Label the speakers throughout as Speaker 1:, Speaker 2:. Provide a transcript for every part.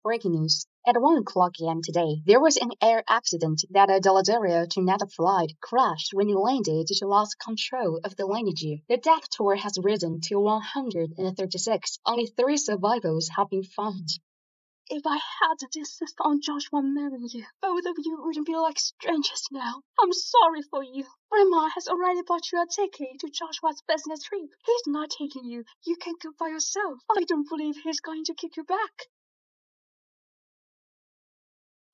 Speaker 1: Breaking news. At 1 o'clock a.m. today, there was an air accident that a Delazario to Neta flight crashed when it landed to lost control of the landing gear. The death toll has risen to 136. Only 3 survivors have been found. If I had to insist on Joshua marrying you, both of you wouldn't be like strangers now. I'm sorry for you. Grandma has already bought you a ticket to Joshua's business trip. He's not taking you. You can go by yourself. I don't believe he's going to kick you back.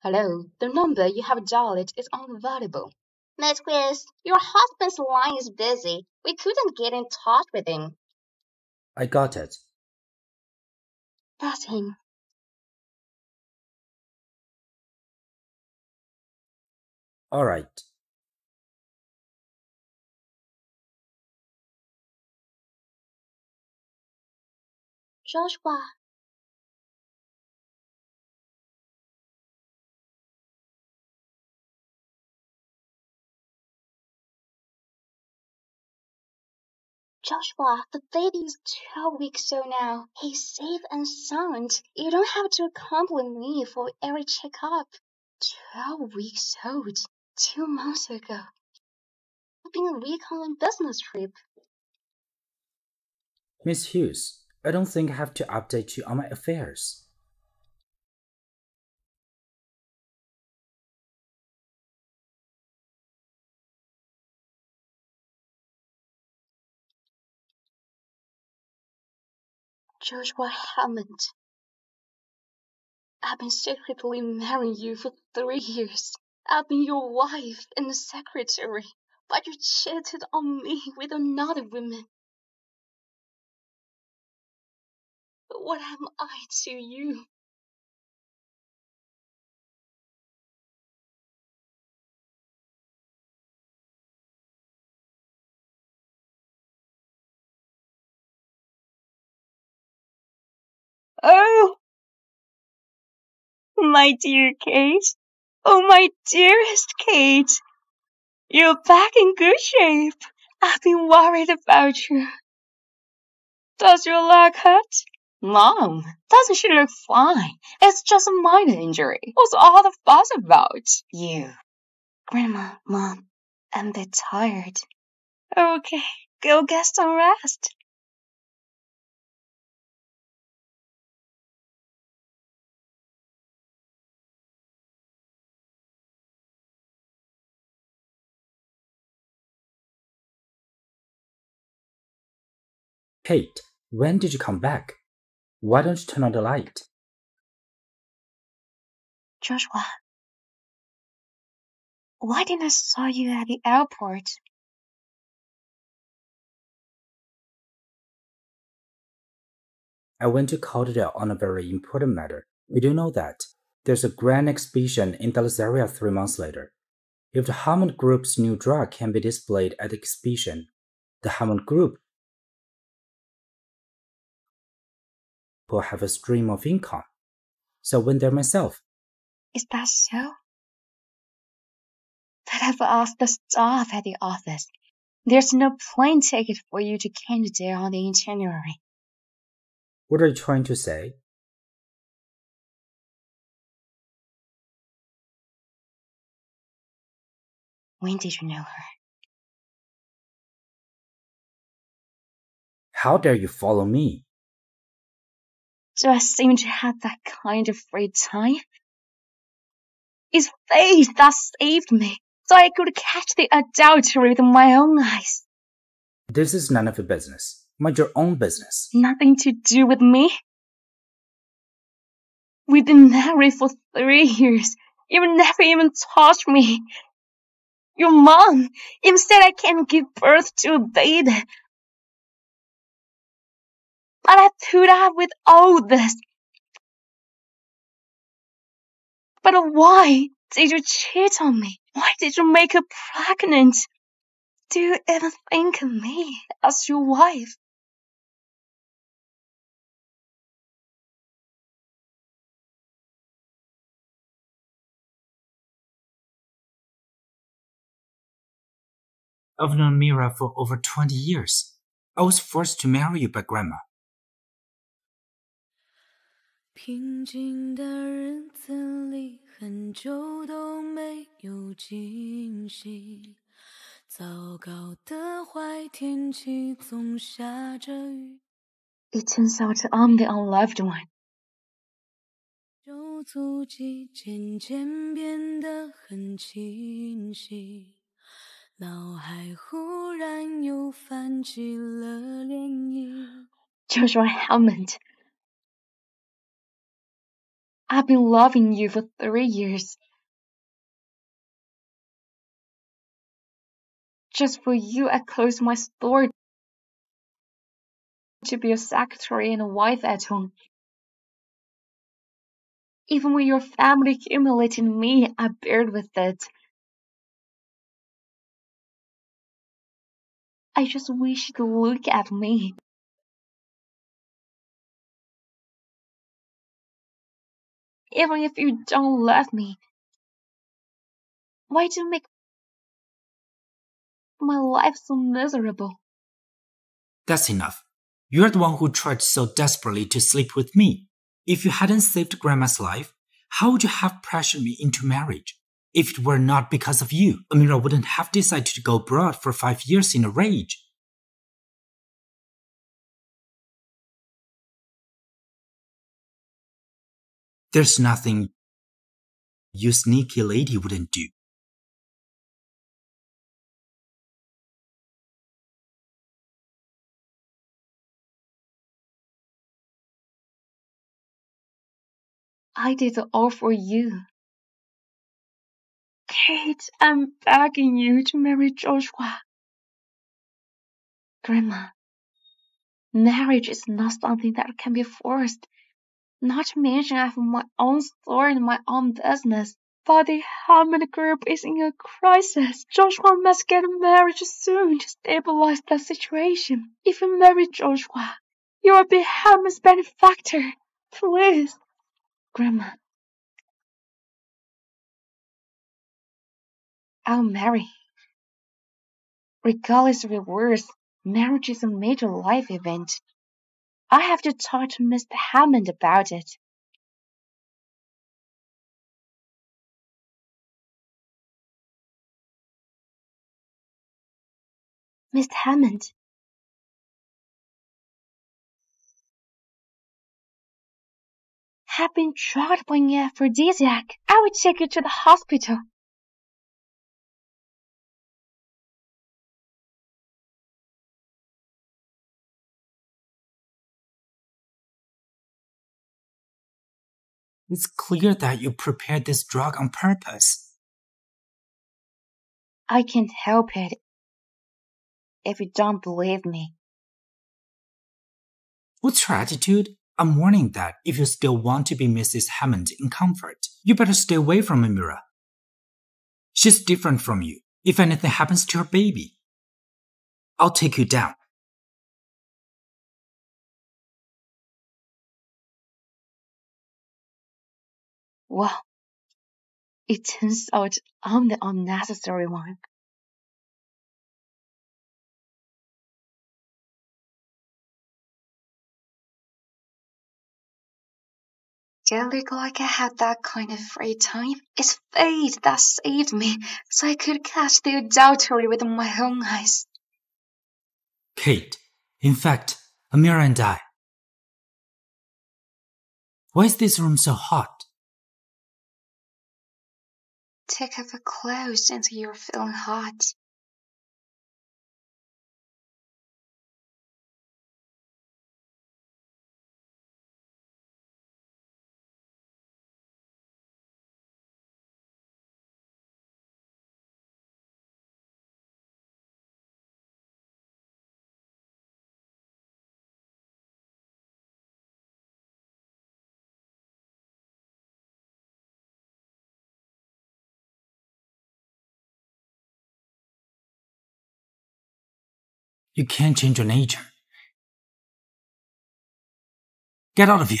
Speaker 1: Hello, the number you have dialed is unavailable.
Speaker 2: Miss Quiz, your husband's line is busy. We couldn't get in touch with him.
Speaker 3: I got it.
Speaker 1: That's him.
Speaker 3: All right.
Speaker 2: Joshua. Joshua, the baby is 12 weeks old now. He's safe and sound. You don't have to accompany me for every checkup.
Speaker 1: 12 weeks old. 2 months ago.
Speaker 2: I've been a week on a business trip.
Speaker 3: Miss Hughes, I don't think I have to update you on my affairs.
Speaker 1: Joshua Hammond. I've been secretly marrying you for 3 years. I've been your wife and secretary, but you cheated on me with another woman. But what am I to you?
Speaker 4: Oh, my dear Kate. Oh, my dearest Kate. You're back in good shape. I've been worried about you. Does your leg hurt? Mom, doesn't she look fine? It's just a minor injury. What's all the fuss about? You.
Speaker 1: Grandma, Mom, I'm a bit tired.
Speaker 4: Okay, go get some rest.
Speaker 3: Kate, when did you come back? Why don't you turn on the light?
Speaker 1: Joshua, why didn't I saw you at the airport?
Speaker 3: I went to Calderdale on a very important matter. You do know that there's a grand exhibition in Delazaria 3 months later. If the Hammond Group's new drug can be displayed at the exhibition, the Hammond Group will have a stream of income. So I went there myself.
Speaker 1: Is that so? But I've asked the staff at the office. There's no plane ticket for you to Canada on the itinerary.
Speaker 3: What are you trying to say?
Speaker 1: When did you know her?
Speaker 3: How dare you follow me?
Speaker 1: Do I seem to have that kind of free time? It's fate that saved me, so I could catch the adultery with my own eyes.
Speaker 3: This is none of your business. Mind your own business.
Speaker 1: Nothing to do with me. We've been married for 3 years. You've never even touched me. Your mom even said I can't give birth to a baby. But I put up with all this. But why did you cheat on me? Why did you make her pregnant? Do you even think of me as your wife?
Speaker 3: I've known Mira for over 20 years. I was forced to marry you by Grandma.
Speaker 5: 平静的日子里，很久都没有惊喜。糟糕的坏天气，总下着雨。
Speaker 1: It turns out I'm the unloved one.
Speaker 5: 旧足迹渐渐变得很清晰，脑海忽然又泛起了涟漪。
Speaker 1: Joshua Hammond, I've been loving you for 3 years. Just for you, I closed my store to be a secretary and a wife at home. Even when your family humiliated me, I bared with it. I just wish you'd look at me. Even if you don't love me, why do you make my life so miserable?
Speaker 3: That's enough. You're the one who tried so desperately to sleep with me. If you hadn't saved Grandma's life, how would you have pressured me into marriage? If it were not because of you, Amira wouldn't have decided to go abroad for 5 years in a rage. There's nothing you sneaky lady wouldn't do.
Speaker 1: I did it all for you. Kate, I'm begging you to marry Joshua. Grandma, marriage is not something that can be forced. Not to mention I have my own store and my own business. But the Hammond Group is in a crisis. Joshua must get married soon to stabilize the situation. If you marry Joshua, you will be Hammond's benefactor. Please. Grandma, I'll marry. Regardless of rewards, marriage is a major life event. I have to talk to Mr. Hammond about it. Mr. Hammond. Have been drugged by an aphrodisiac. I will take you to the hospital.
Speaker 3: It's clear that you prepared this drug on purpose.
Speaker 1: I can't help it if you don't believe me.
Speaker 3: What's your attitude? I'm warning that if you still want to be Mrs. Hammond in comfort, you better stay away from Amira. She's different from you. If anything happens to her baby, I'll take you down.
Speaker 1: Well, it turns out I'm the unnecessary one. Don't look like I had that kind of free time. It's fate that saved me, so I could catch the adultery with my own eyes.
Speaker 3: Kate, in fact, Amira and I. Why is this room so hot?
Speaker 1: Take off your clothes since you're feeling hot.
Speaker 3: You can't change your nature. Get out of here.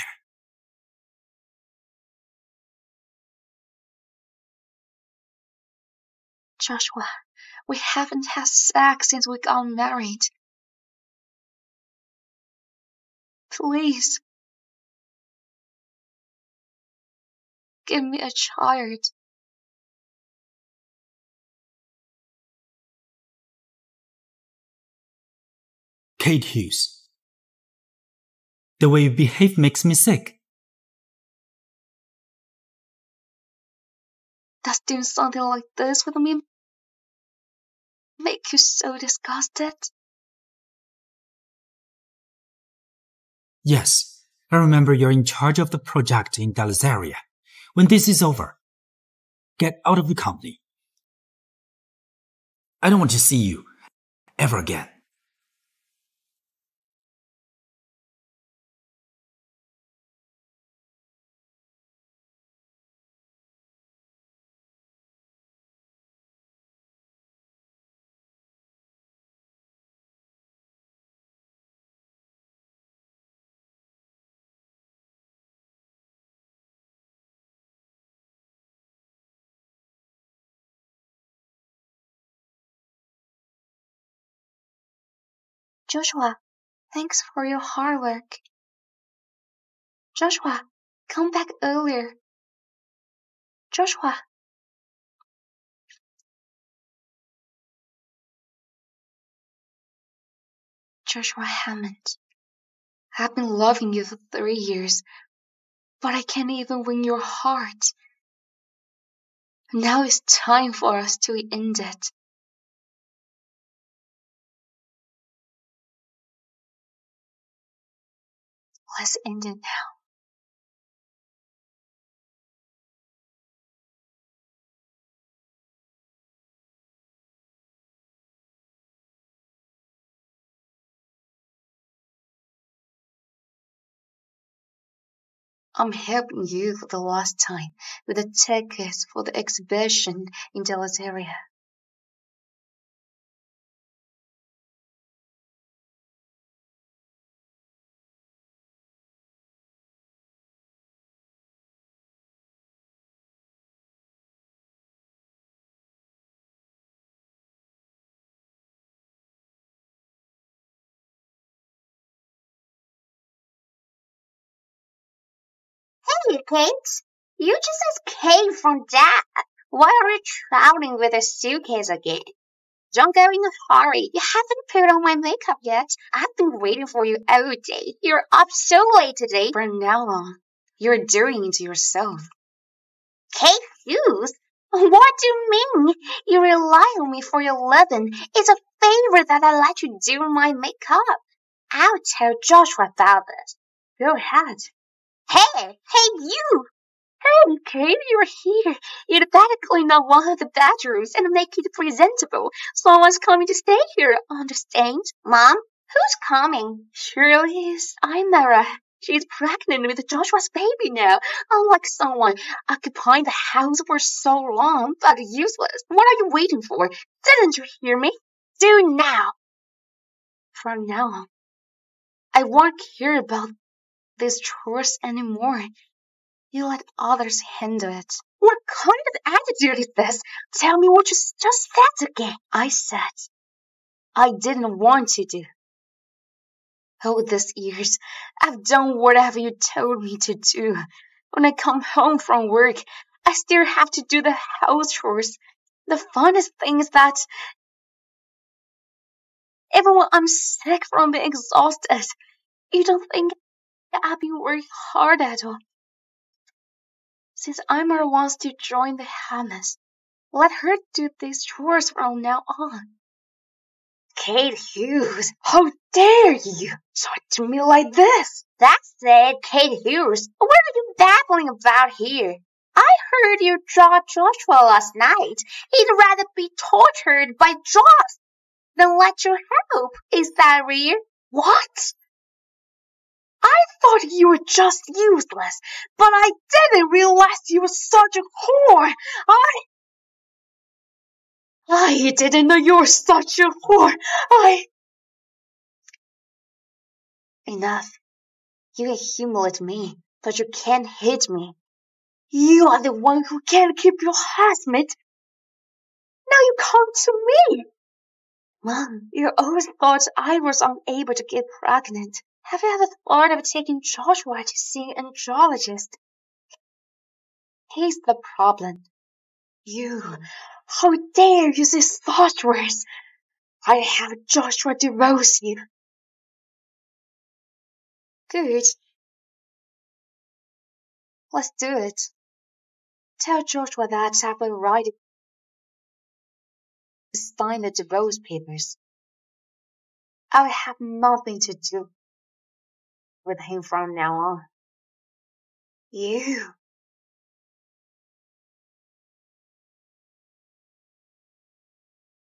Speaker 1: Joshua, we haven't had sex since we got married. Please.
Speaker 4: give me a child.
Speaker 3: Kate Hughes, the way you behave makes me sick.
Speaker 4: Does doing something like this with me make you so disgusted?
Speaker 3: Yes, I remember you're in charge of the project in Dallas area. When this is over, get out of the company. I don't want to see you ever again.
Speaker 4: Joshua, thanks for your hard work. Joshua, come back earlier. Joshua. Joshua Hammond, I've been loving you for 3 years, but I can't even win your heart. Now it's time for us to end it. Let's end it now. I'm helping you for the last time with the tickets for the exhibition in Dallas area.
Speaker 2: Hey, Kate, you just escaped from Dad. Why are you traveling with a suitcase again? Don't go in a hurry. You haven't put on my makeup yet. I've been waiting for you all day. You're up so late today.
Speaker 4: From now on, you're doing it yourself.
Speaker 2: Kate Hughes? What do you mean? You rely on me for your living. It's a favor that I let you do my makeup. I'll tell Joshua about this.
Speaker 4: Go ahead.
Speaker 2: Hey, you!
Speaker 4: Hey, Kate, you're here. You'd better clean up one of the bedrooms and make it presentable. Someone's coming to stay here, understand?
Speaker 2: Mom, who's coming?
Speaker 4: Surely it's Imara. She's pregnant with Joshua's baby now, unlike someone occupying the house for so long, but useless. What are you waiting for? Didn't you hear me? Do now. From now on, I won't care about these chores anymore. You let others handle it. What kind of attitude is this? Tell me what you just said again. I said I didn't want to do. All these years, I've done whatever you told me to do. When I come home from work, I still have to do the house chores. The funnest thing is that even when I'm sick from being exhausted, you don't think I've been working hard at all. Since Imar wants to join the Hamas, let her do these chores from now on.
Speaker 2: Kate Hughes,
Speaker 4: how dare you talk to me like this?
Speaker 2: That's it, Kate Hughes. What are you babbling about here? I heard you draw Joshua last night. He'd rather be tortured by Josh than let you help. Is that real?
Speaker 4: What? I thought you were just useless, but I didn't realize you were such a whore. I didn't know you were such a whore. Enough. You can humiliate me, but you can't hit me. You are the one who can't keep your husband. Now you come to me. Mom, you always thought I was unable to get pregnant. Have you ever thought of taking Joshua to see an andrologist?
Speaker 1: He's the problem. You, how dare you say such words? I have Joshua divorce you. Good. Let's do it. Tell Joshua that I have a right to sign the divorce papers. I will have nothing to do with him from now on. You.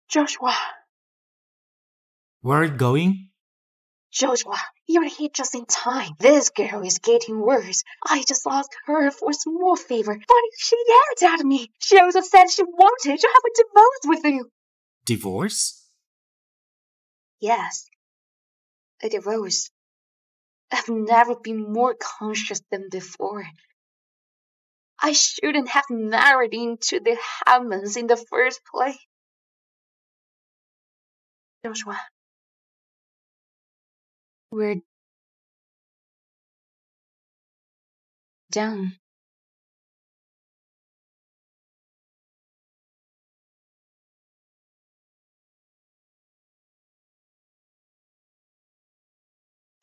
Speaker 1: Joshua.
Speaker 3: Where are you going?
Speaker 1: Joshua, you're here just in time. This girl is getting worse. I just asked her for a small favor, but she yelled at me. She also said she wanted to have a divorce with you.
Speaker 3: Divorce?
Speaker 1: Yes, a divorce. I've never been more conscious than before. I shouldn't have married into the Hammonds in the first place. Joshua, we're done.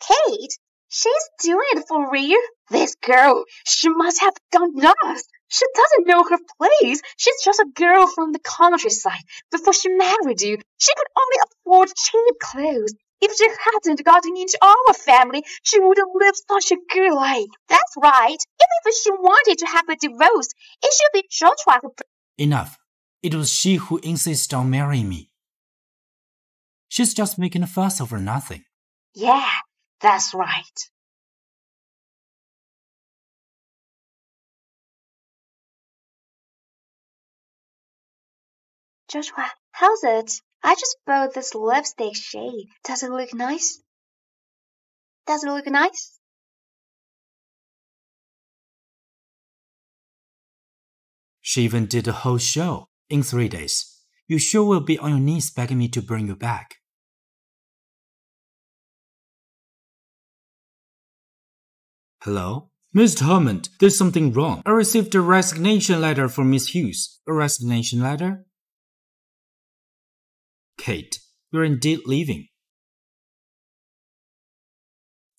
Speaker 2: Kate, she's doing it for real.
Speaker 1: This girl, she must have gone nuts. She doesn't know her place. She's just a girl from the countryside. Before she married you, she could only afford cheap clothes. If she hadn't gotten into our family, she wouldn't live such a good life.
Speaker 2: That's right. Even if she wanted to have a divorce, it should be Joshua who...
Speaker 3: Enough. It was she who insisted on marrying me. She's just making a fuss over nothing.
Speaker 1: Yeah, that's right.
Speaker 2: Joshua, how's it? I just bought this lipstick shade. Does it look nice? Does it look nice?
Speaker 3: She even did a whole show in 3 days. You sure will be on your knees begging me to bring you back. Hello? Mr. Hammond, there's something wrong. I received a resignation letter from Miss Hughes. A resignation letter? Kate, you're indeed leaving.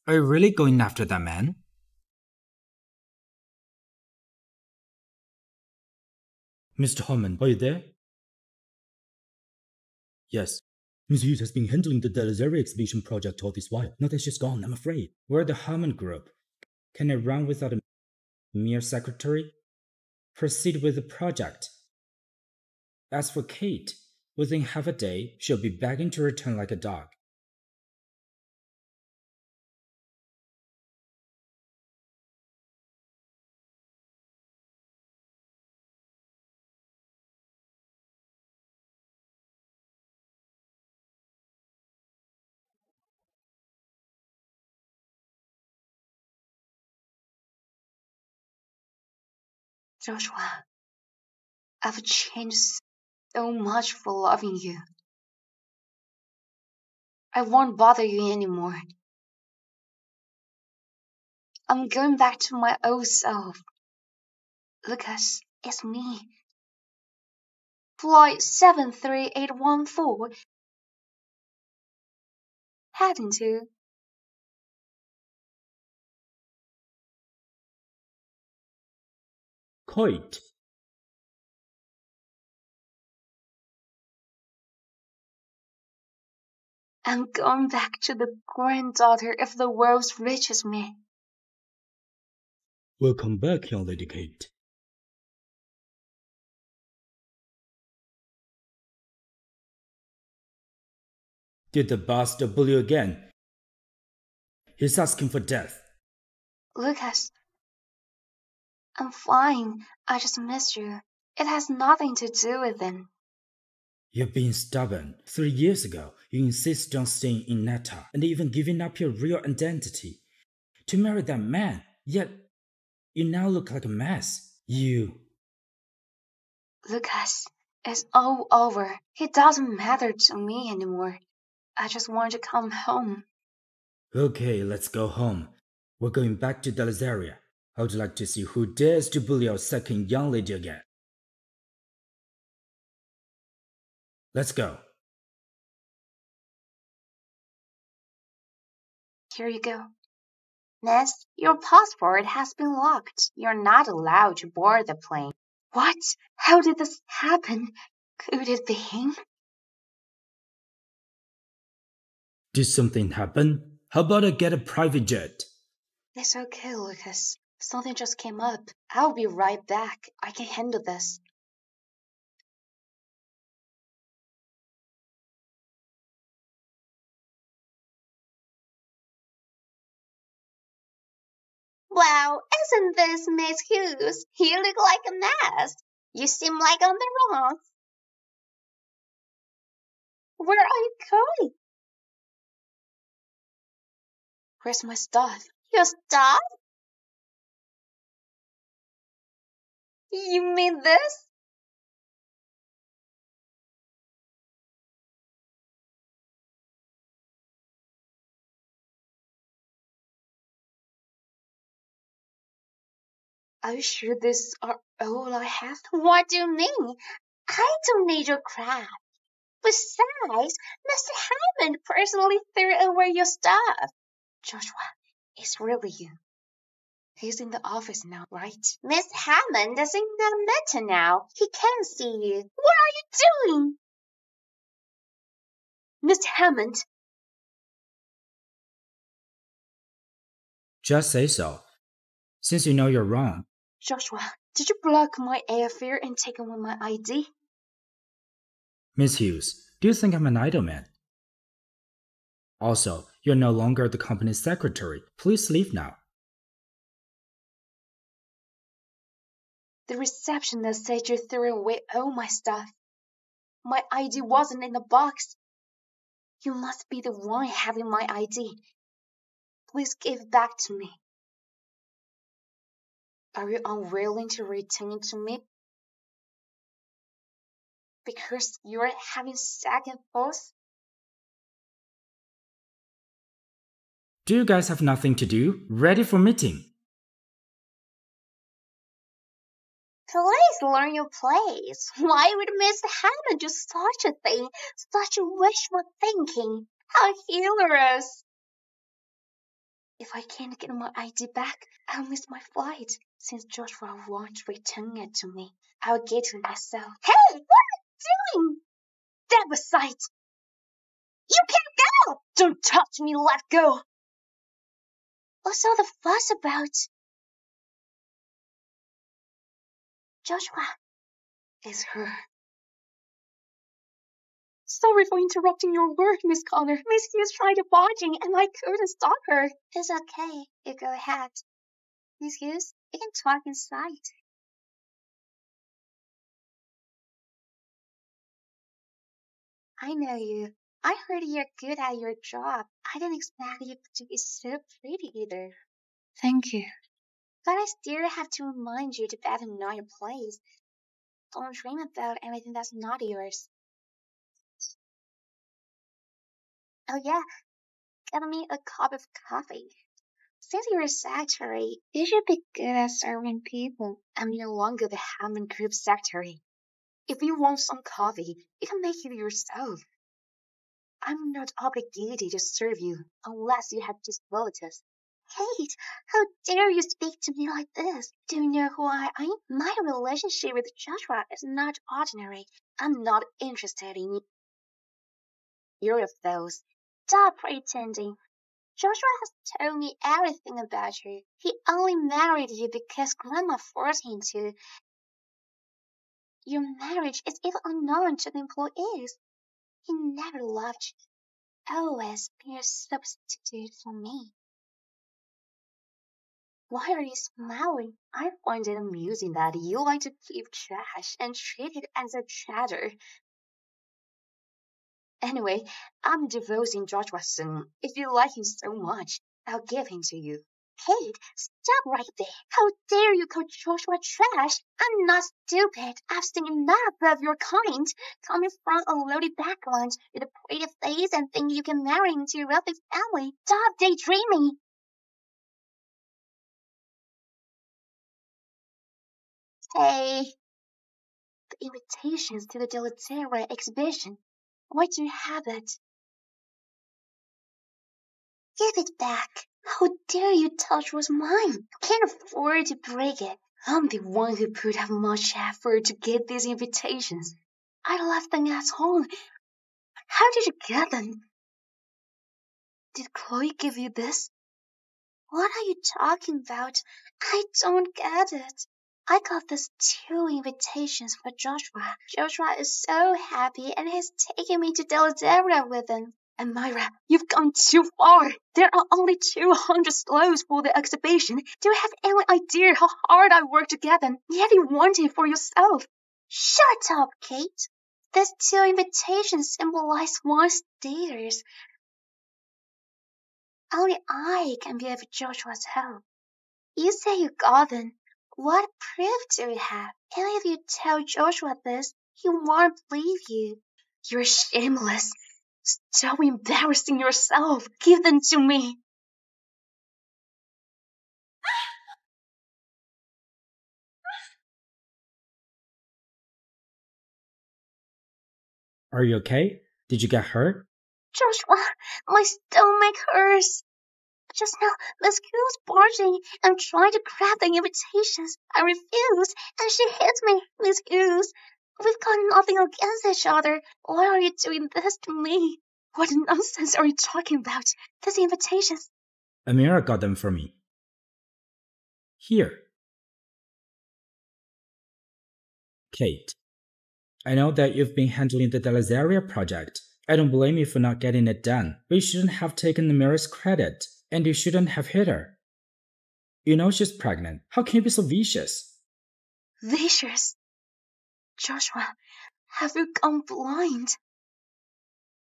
Speaker 3: Are you really going after that man? Mr. Hammond, are you there? Yes. Miss Hughes has been handling the Delazaria exhibition project all this while. Now that she's gone, I'm afraid. We're the Hammond Group. Can I run without a mere secretary? Proceed with the project. As for Kate, within half a day, she'll be begging to return like a dog.
Speaker 1: Joshua, I've changed so much for loving you. I won't bother you anymore. I'm going back to my old self. Lucas, it's me. Flight 73814. Heading to...
Speaker 3: Kate.
Speaker 1: I'm going back to the granddaughter of the world's richest man.
Speaker 3: Welcome back, young Lady Kate. Did the bastard bully you again? He's asking for death.
Speaker 1: Lucas, I'm fine. I just missed you. It has nothing to do with him.
Speaker 3: You're being stubborn. 3 years ago, you insisted on staying in Netta and even giving up your real identity to marry that man. Yet, you now look like a mess. You...
Speaker 1: Lucas, it's all over. It doesn't matter to me anymore. I just want to come home.
Speaker 3: Okay, let's go home. We're going back to Delazaria. I would like to see who dares to bully our second young lady again. Let's go.
Speaker 2: Here you go. Miss, your passport has been locked. You're not allowed to board the plane.
Speaker 4: What? How did this happen? Could it be him?
Speaker 3: Did something happen? How about I get a private jet?
Speaker 1: It's okay, Lucas. Something just came up. I'll be right back. I can handle this.
Speaker 2: Wow, isn't this Miss Hughes? You look like a mess. You seem like on the wrong. Where are you going?
Speaker 1: Where's my stuff?
Speaker 2: Your stuff? You mean this?
Speaker 1: Are you sure these are all I have?
Speaker 2: What do you mean? I don't need your crap. Besides, Mr. Hammond personally threw away your stuff.
Speaker 1: Joshua, it's really you. He's in the office now, right?
Speaker 2: Miss Hammond is in the meeting now. He can't see you. What are you doing?
Speaker 1: Mr. Hammond!
Speaker 3: Just say so. Since you know you're wrong.
Speaker 1: Joshua, did you block my airfare and take away my ID?
Speaker 3: Miss Hughes, do you think I'm an idle man? Also, you're no longer the company's secretary. Please leave now.
Speaker 1: The receptionist said you threw away all my stuff. My ID wasn't in the box. You must be the one having my ID. Please give it back to me. Are you unwilling to return it to me? Because you're having second thoughts?
Speaker 3: Do you guys have nothing to do? Ready for meeting?
Speaker 2: Please learn your place. Why would Mr. Hammond do such a thing? Such a wishful thinking. How humorous.
Speaker 1: If I can't get my ID back, I'll miss my flight. Since Joshua won't return it to me, I'll get it myself.
Speaker 2: Hey, what are you doing?
Speaker 1: Step aside!
Speaker 2: You can't go!
Speaker 1: Don't touch me, let go!
Speaker 2: What's all the fuss about? Joshua.
Speaker 1: It's her. Sorry for interrupting your work, Miss Connor. Miss Hughes tried barging and I couldn't stop her.
Speaker 2: It's okay. You go ahead. Miss Hughes, you can talk inside. I know you. I heard you're good at your job. I didn't expect you to be so pretty either.
Speaker 1: Thank you.
Speaker 2: But I still have to remind you to better know your place. Don't dream about anything that's not yours. Oh yeah, get me a cup of coffee. Since you're a secretary, you should be good at serving people.
Speaker 1: I'm no longer the Hammond Group secretary. If you want some coffee, you can make it yourself. I'm not obligated to serve you unless you have disabilities.
Speaker 2: Kate, how dare you speak to me like this? Do you know who I am? My relationship with Joshua is not ordinary.
Speaker 1: I'm not interested in either of those.
Speaker 2: Stop pretending. Joshua has told me everything about you. He only married you because Grandma forced him to. Your marriage is even unknown to the employees. He never loved you. Always be a substitute for me.
Speaker 1: Why are you smiling? I find it amusing that you like to keep trash and treat it as a treasure. Anyway, I'm divorcing George Watson. If you like him so much, I'll give him to you.
Speaker 2: Kate, stop right there. How dare you call Joshua trash? I'm not stupid. I've seen enough of your kind. Coming from a loaded background with a pretty face and think you can marry into a wealthy family. Stop daydreaming. Hey, the invitations to the Deleteria exhibition. Why do you have it? Give it back. How dare you touch what's mine? I can't afford to break it. I'm the one who put out much effort to get these invitations. I left them at home. How did you get them? Did Chloe give you this? What are you talking about? I don't get it. I got these 2 invitations for Joshua. Joshua is so happy and he's taking me to Deleteria with him. And Myra, you've gone too far. There are only 200 slows for the exhibition. Do you have any idea how hard I worked to get them? Yet you want it for yourself. Shut up, Kate. These 2 invitations symbolize one status. Only I can be of Joshua's help. You say you got them. What proof do you have? And if you tell Joshua this, he won't believe you. You're shameless. Stop embarrassing yourself. Give them to me.
Speaker 3: Are you okay? Did you get hurt?
Speaker 2: Joshua, my stomach hurts. Just now, Miss Q was barging and trying to grab the invitations. I refused, and she hit me, Miss Hughes. We've got nothing against each other. Why are you doing this to me? What nonsense are you talking about? These invitations.
Speaker 3: Amira got them for me. Here. Kate, I know that you've been handling the Deleteria project. I don't blame you for not getting it done, but you shouldn't have taken Amira's credit, and you shouldn't have hit her. You know she's pregnant. How can you be so vicious?
Speaker 2: Vicious? Joshua, have you gone blind?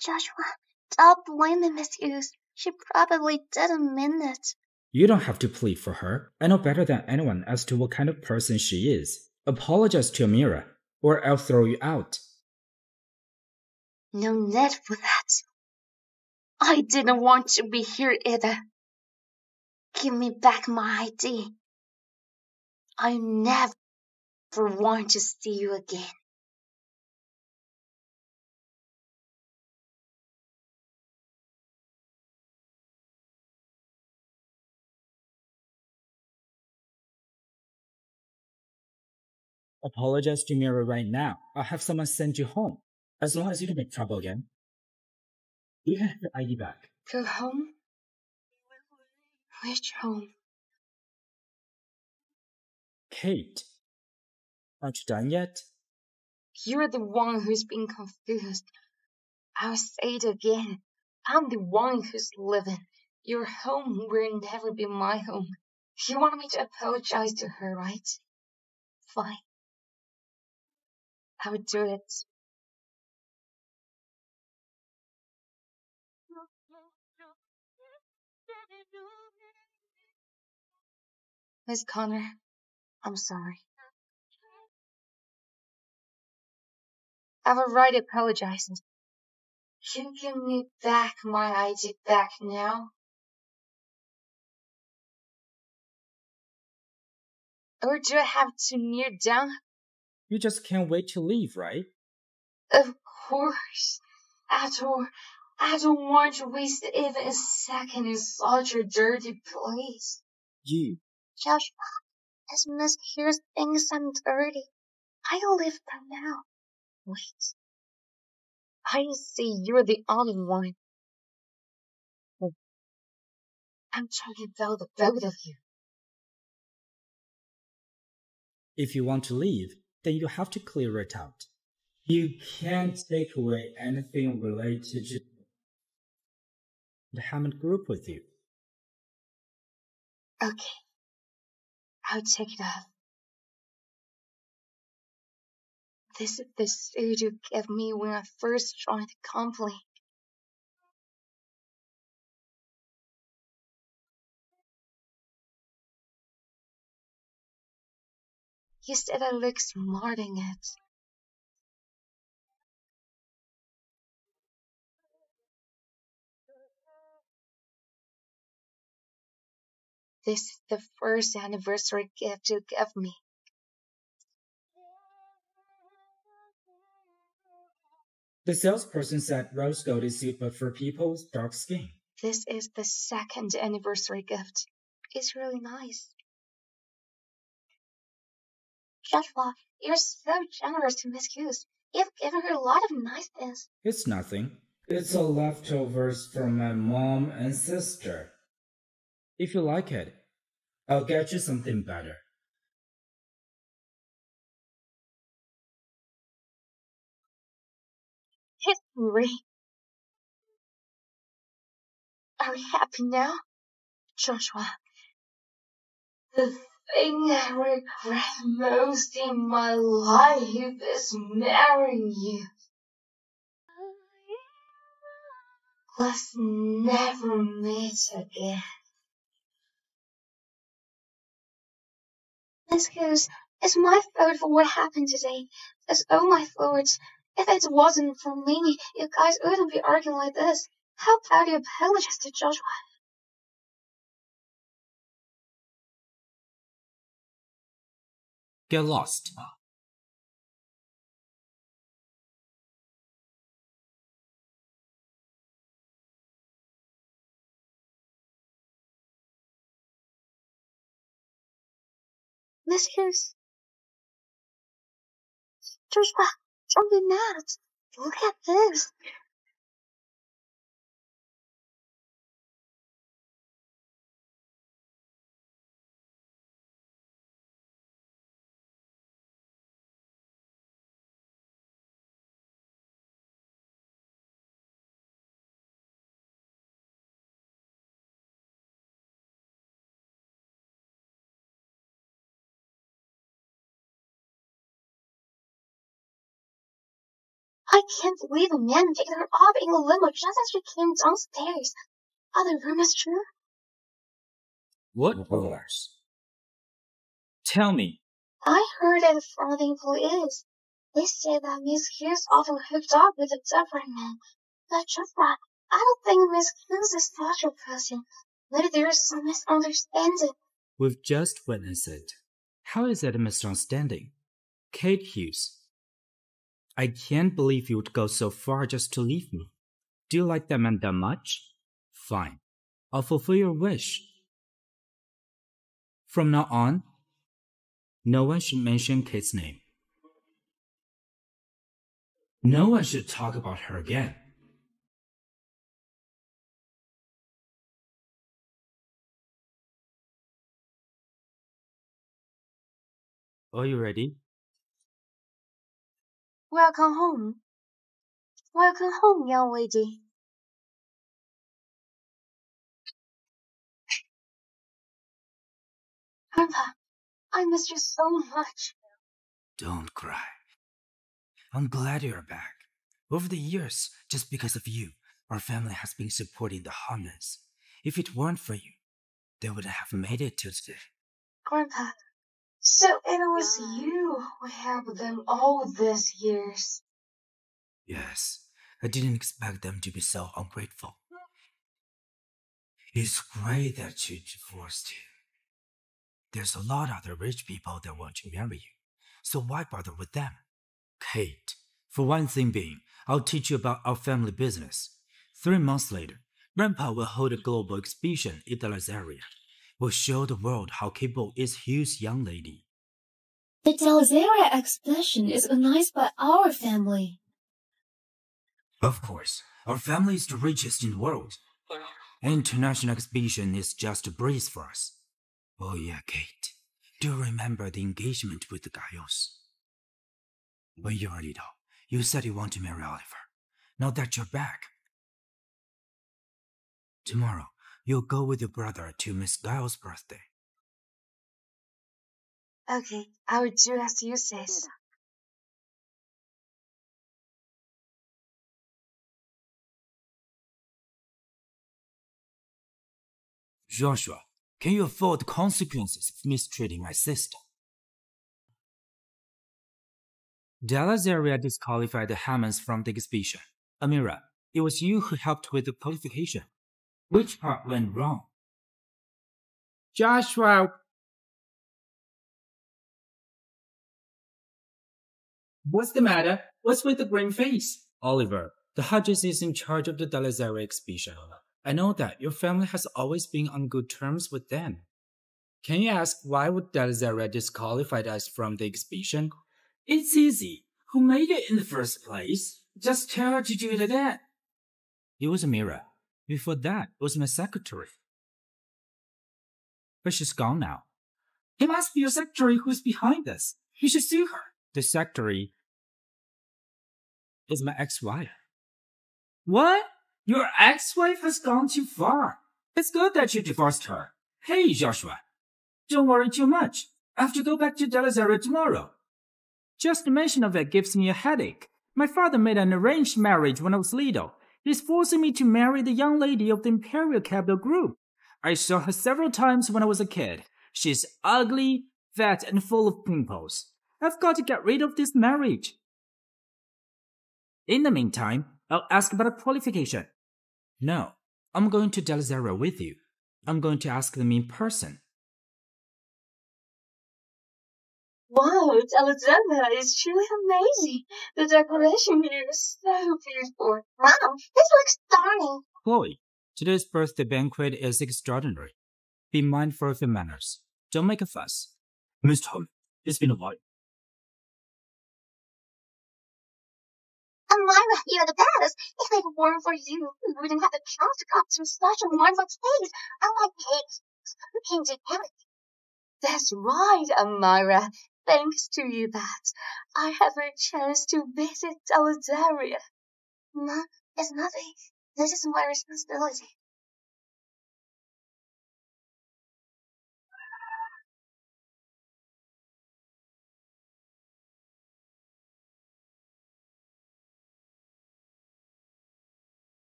Speaker 2: Joshua, stop blaming Miss Hughes. She probably didn't mean it.
Speaker 3: You don't have to plead for her. I know better than anyone as to what kind of person she is. Apologize to Amira, or I'll throw you out.
Speaker 2: No need for that. I didn't want to be here either. Give me back my ID. I never want to see you again.
Speaker 3: Apologize to Amira right now. I'll have someone send you home. As long as you don't make trouble again. You can have your ID back.
Speaker 1: Go home? Which home?
Speaker 3: Kate, aren't you done yet?
Speaker 1: You're the one who's been confused. I'll say it again. I'm the one who's living. Your home will never be my home. You want me to apologize to her, right? Fine. I'll do it. Miss Connor, I'm sorry. I've already apologized. Can you give me back my ID back now? Or do I have to kneel down?
Speaker 3: You just can't wait to leave, right?
Speaker 1: Of course. After all, I don't want to waste even a second in such a dirty place.
Speaker 3: You.
Speaker 2: Joshua, as Miss Hughes thinks I'm dirty, I'll leave them now.
Speaker 1: Wait. I see you're the only one. I'm talking about the both of you.
Speaker 3: If you want to leave, then you have to clear it out. You can't take away anything related to the Hammond group with you.
Speaker 1: Okay. I'll take it off. This is the suit you gave me when I first joined the company. You said I look smart in it. This is the first anniversary gift you gave me.
Speaker 3: The salesperson said rose gold is suitable for people with dark skin.
Speaker 1: This is the second anniversary gift. It's really nice.
Speaker 2: Joshua, you're so generous to Miss Goose. You've given her a lot of nice things.
Speaker 3: It's nothing. It's all leftovers from my mom and sister. If you like it, I'll get you something better.
Speaker 1: History. Are you happy now? Joshua, the thing I regret most in my life is marrying you. Let's never meet again.
Speaker 2: Miss Goose, it's my fault for what happened today. It's all my fault. If it wasn't for me, you guys wouldn't be arguing like this. How about you apologize to Joshua?
Speaker 3: Get lost.
Speaker 2: Miss Goose. Joshua, don't be mad. Look at this. I can't believe a man picked her up in a limo just as she came downstairs. Are the rumors true?
Speaker 3: What rumors? Tell me.
Speaker 2: I heard it from the employees. They said that Miss Hughes often hooked up with a different man. But Joshua, I don't think Miss Hughes is such a person. Maybe there is some misunderstanding.
Speaker 3: We've just witnessed it. How is that a misunderstanding? Kate Hughes. I can't believe you would go so far just to leave me. Do you like that man that much? Fine. I'll fulfill your wish. From now on, no one should mention Kate's name. No one should talk about her again. Are you ready?
Speaker 1: Welcome home. Welcome home, young lady.
Speaker 2: Grandpa, I missed you so much.
Speaker 3: Don't cry. I'm glad you're back. Over the years, just because of you, our family has been supporting the Harmons. If it weren't for you, they wouldn't have made it to today.
Speaker 1: Grandpa, so it was you who helped them all these years.
Speaker 3: Yes, I didn't expect them to be so ungrateful. It's great that you divorced him. There's a lot of other rich people that want to marry you, so why bother with them? Kate, for one thing being, I'll teach you about our family business. 3 months later, Grandpa will hold a global exhibition in Dallas area. We'll show the world how capable is Hugh's young lady.
Speaker 5: The Dallas area exhibition is organized by our family.
Speaker 3: Of course, our family is the richest in the world. An international exhibition is just a breeze for us. Oh yeah, Kate. Do you remember the engagement with the Gayos? When you were little, you said you want to marry Oliver. Now that you're back, tomorrow you'll go with your brother to Miss Giles' birthday.
Speaker 1: Okay, I will do as you said.
Speaker 3: Joshua, can you afford the consequences of mistreating my sister? Dallas area disqualified the Hammonds from the exhibition. Amira, it was you who helped with the qualification. Which part went wrong? Joshua! What's the matter? What's with the green face? Oliver, the Hodges is in charge of the Dalazari expedition. I know that your family has always been on good terms with them. Can you ask why would Dalazari disqualified us from the expedition? It's easy. Who made it in the first place? Just tell her to do it again. It was Amira. Before that, it was my secretary. But she's gone now. It must be your secretary who's behind this. You should sue her. The secretary is my ex-wife. What? Your ex-wife has gone too far. It's good that you divorced her. Hey, Joshua. Don't worry too much. I have to go back to Dalazari tomorrow. Just the mention of it gives me a headache. My father made an arranged marriage when I was little. He's forcing me to marry the young lady of the Imperial Capital Group. I saw her several times when I was a kid. She's ugly, fat, and full of pimples. I've got to get rid of this marriage. In the meantime, I'll ask about a qualification. No, I'm going to Dalazari with you. I'm going to ask them in person.
Speaker 4: Wow, Dalazari is truly amazing. The decoration here is so beautiful.
Speaker 2: Mom, this looks stunning.
Speaker 3: Chloe, today's birthday banquet is extraordinary. Be mindful of your manners. Don't make a fuss.
Speaker 6: Miss Tom, it's been a while.
Speaker 2: Myra, you're the best. If it weren't for you, we wouldn't have the chance to come to such a wonderful place. I like cakes. You can do everything.
Speaker 1: That's right, Amira. Thanks to you that I have a chance to visit Dalazari.
Speaker 2: Mom, it's nothing. This is my responsibility.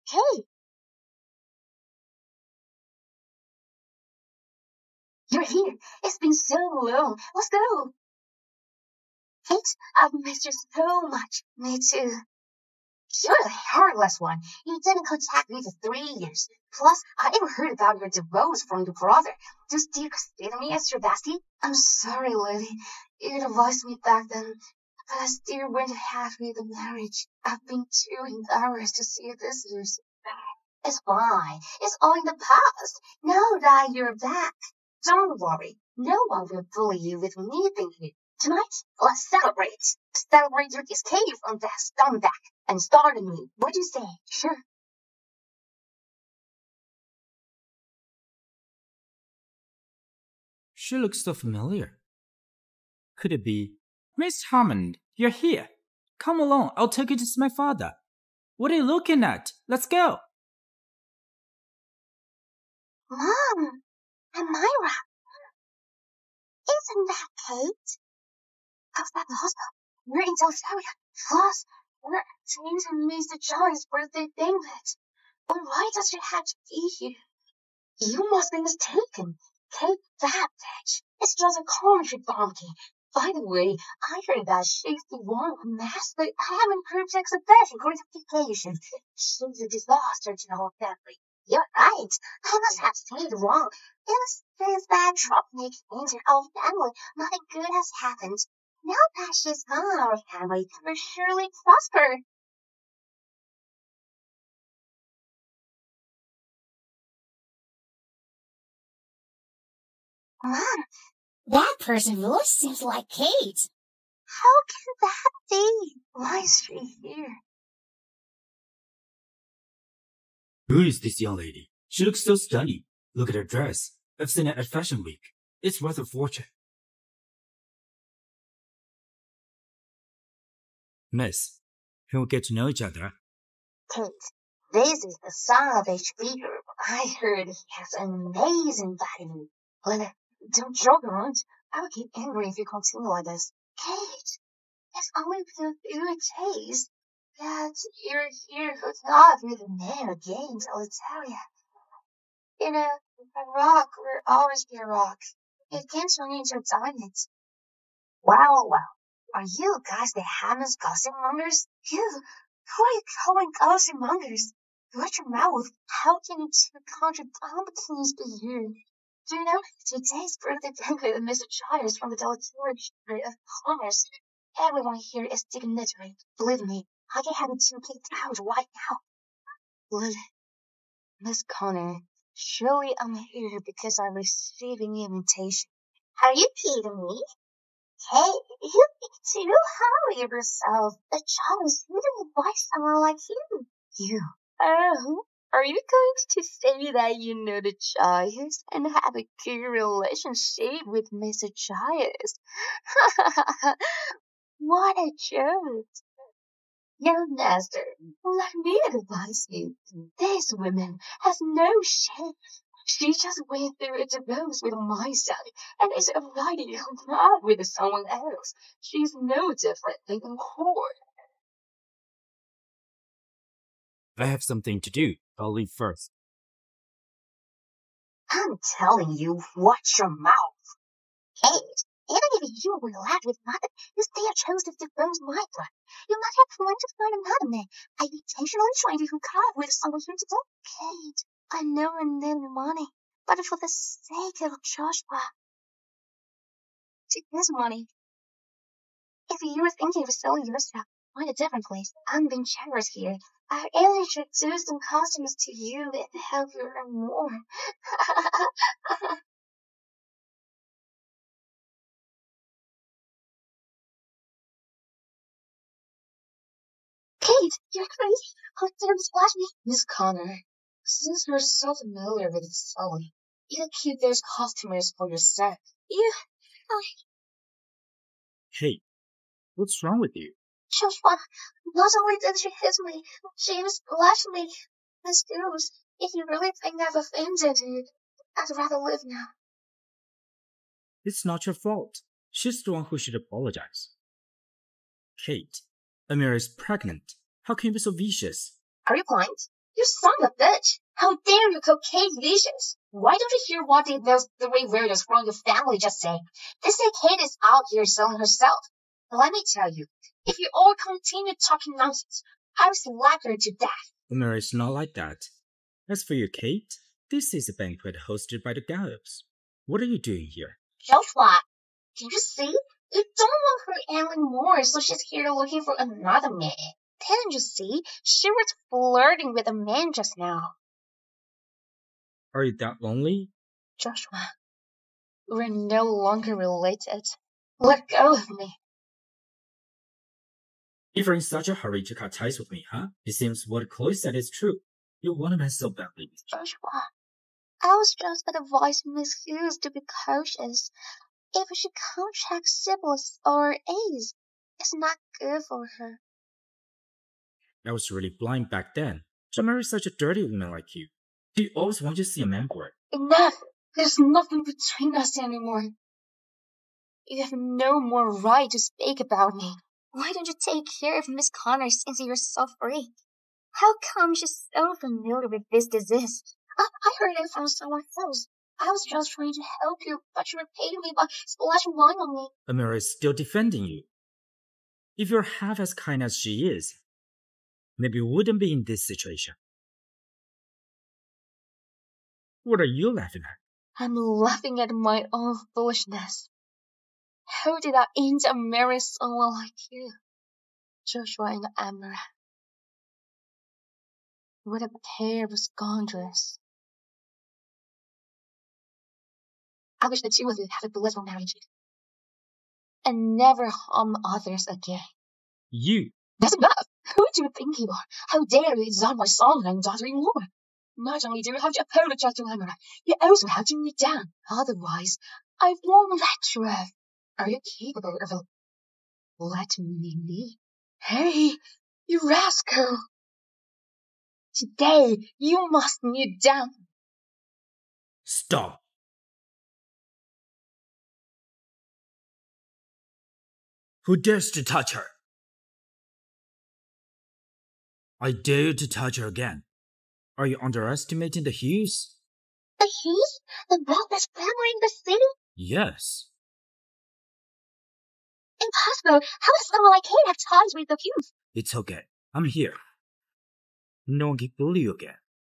Speaker 1: Hey!
Speaker 2: You're here. It's been so long. Let's go. Kate, I've missed you so much. Me too. You're the heartless one. You didn't contact me for 3 years. Plus, I even heard about your divorce from your brother. Do you still consider me as your bestie?
Speaker 1: I'm sorry, Lily. You divorced me back then, but I still went ahead with the marriage. I've been too embarrassed to see visitors.
Speaker 2: It's fine. It's all in the past. Now that you're back, don't worry. No one will bully you with me being here. Tonight, let's celebrate. Celebrate your escape from that scumbag and start anew. What do you say? Sure.
Speaker 3: She looks so familiar. Could it be? Miss Hammond, you're here. Come along, I'll take you to see my father. What are you looking at? Let's go.
Speaker 2: Mom, Amira, isn't that Kate?
Speaker 1: How's that possible? We're in Dalazari. Plus, we're attending Mr. John's birthday banquet. But why does she have to be here? You must be mistaken. Kate, that bitch, is just a country bumpkin. By the way, I heard that she's the one who messed the Hammond Group's exhibition qualifications. She's a disaster to the whole family.
Speaker 2: You're right. I must have said it wrong. Since that troublemaker entered our family, nothing good has happened. Now that she's gone, our family will surely prosper.
Speaker 7: Mom, that person really seems like Kate.
Speaker 2: How can that be?
Speaker 1: Why is she here?
Speaker 6: Who is this young lady? She looks so stunning. Look at her dress. I've seen it at Fashion Week. It's worth a fortune.
Speaker 3: Miss, can we get to know each other?
Speaker 2: Kate, this is the son of HB Group. I heard he has an amazing body.
Speaker 1: Lily, don't joke around. I will get angry if you continue like this.
Speaker 2: Kate, it's only been a few days that you're here hooked up with a man again, Dalazari. You know, a rock will always be a rock. It can turn into a diamond. Well, are you guys the Hammond's gossip mongers?
Speaker 1: You, who are you calling gossip mongers? Watch your mouth. How can you two country bumpkins be here? Do you know, today's birthday banquet of Mr. Chires from the Delatory of Commerce. Everyone here is dignitary. Believe me, I can have it 2 kicked out right now. Miss Connor, surely I'm here because I received an invitation.
Speaker 2: Are you kidding me? Hey, you need to hurry yourself. The job is hidden by someone like you.
Speaker 1: You? Oh, are you going to say that you know the Chires and have a good relationship with Mr. Chires? What a joke! Young master, let me advise you. This woman has no shame. She just went through a divorce with my son and is already in love with someone else. She's no different than a whore.
Speaker 6: I have something to do. I'll leave first.
Speaker 2: I'm telling you, watch your mouth. Kate, even if you were left with nothing, you still chose to divorce my brother. You might have planned to find another man. I intentionally trying to hook up with someone here today.
Speaker 1: Kate, I know I need money, but for the sake of Joshua, take his money. If you were thinking of selling yourself, find a different place. I'm being generous here. I'll introduce some customers to you and help you earn more. Kate, you're crazy. How dare you splash me? Miss Connor, since you're so familiar with selling, you can keep those customers for yourself.
Speaker 6: Hey, what's wrong with you?
Speaker 1: Joshua, not only did she hit me, she even splashed me. Miss Jules, if you really think I've offended you, I'd rather live now.
Speaker 6: It's not your fault. She's the one who should apologize. Kate, Amira is pregnant. How can you be so vicious?
Speaker 1: Are you blind? You son of a bitch! How dare you call Kate vicious? Why don't you hear what those 3 weirdos from your family just say? They say Kate is out here selling herself. Let me tell you, if you all continue talking nonsense, I'll slap her to death.
Speaker 6: Amira is not like that. As for you, Kate, this is a banquet hosted by the Gallops. What are you doing here?
Speaker 1: Joshua, can you see? You don't want her anymore, so she's here looking for another man. Can't you see? She was flirting with a man just now.
Speaker 6: Are you that lonely?
Speaker 1: Joshua, we're no longer related. Let go of me.
Speaker 6: If you're in such a hurry to cut ties with me, huh? It seems what Chloe said is true. You want a man so badly.
Speaker 1: Joshua, I was just advising Miss Hughes to be cautious. If she contracts syphilis or AIDS, it's not good for her.
Speaker 6: I was really blind back then. To marry such a dirty woman like you. Do you always want to see a man for it?
Speaker 1: Enough! There's nothing between us anymore. You have no more right to speak about me. Why don't you take care of Miss Connor since you're so free? How come she's so familiar with this disease? I heard it from someone else. I was just trying to help you, but you repaid me by splashing wine on me.
Speaker 6: Amira is still defending you. If you're half as kind as she is, maybe you wouldn't be in this situation. What are you laughing at?
Speaker 1: I'm laughing at my own foolishness. How did I end up marrying someone like you? Joshua and Amira. What a pair of scoundrels. I wish the 2 of you had a blissful marriage and never harm others again.
Speaker 6: You?
Speaker 1: That's enough! Who do you think you are? How dare you exalt my son and daughter-in-law? Not only do you have to apologize to Amira, you also have to kneel down. Otherwise, I won't let you off. Are you capable of letting me leave? Hey, you rascal! Today, you must kneel down.
Speaker 6: Stop! Who dares to touch her? I dare you to touch her again. Are you underestimating the Hughes?
Speaker 1: The Hughes? The wealthiest family in the city?
Speaker 6: Yes.
Speaker 1: Impossible! How does someone like Kate have ties with the Hughes?
Speaker 6: It's okay. I'm here. No one can bully you again.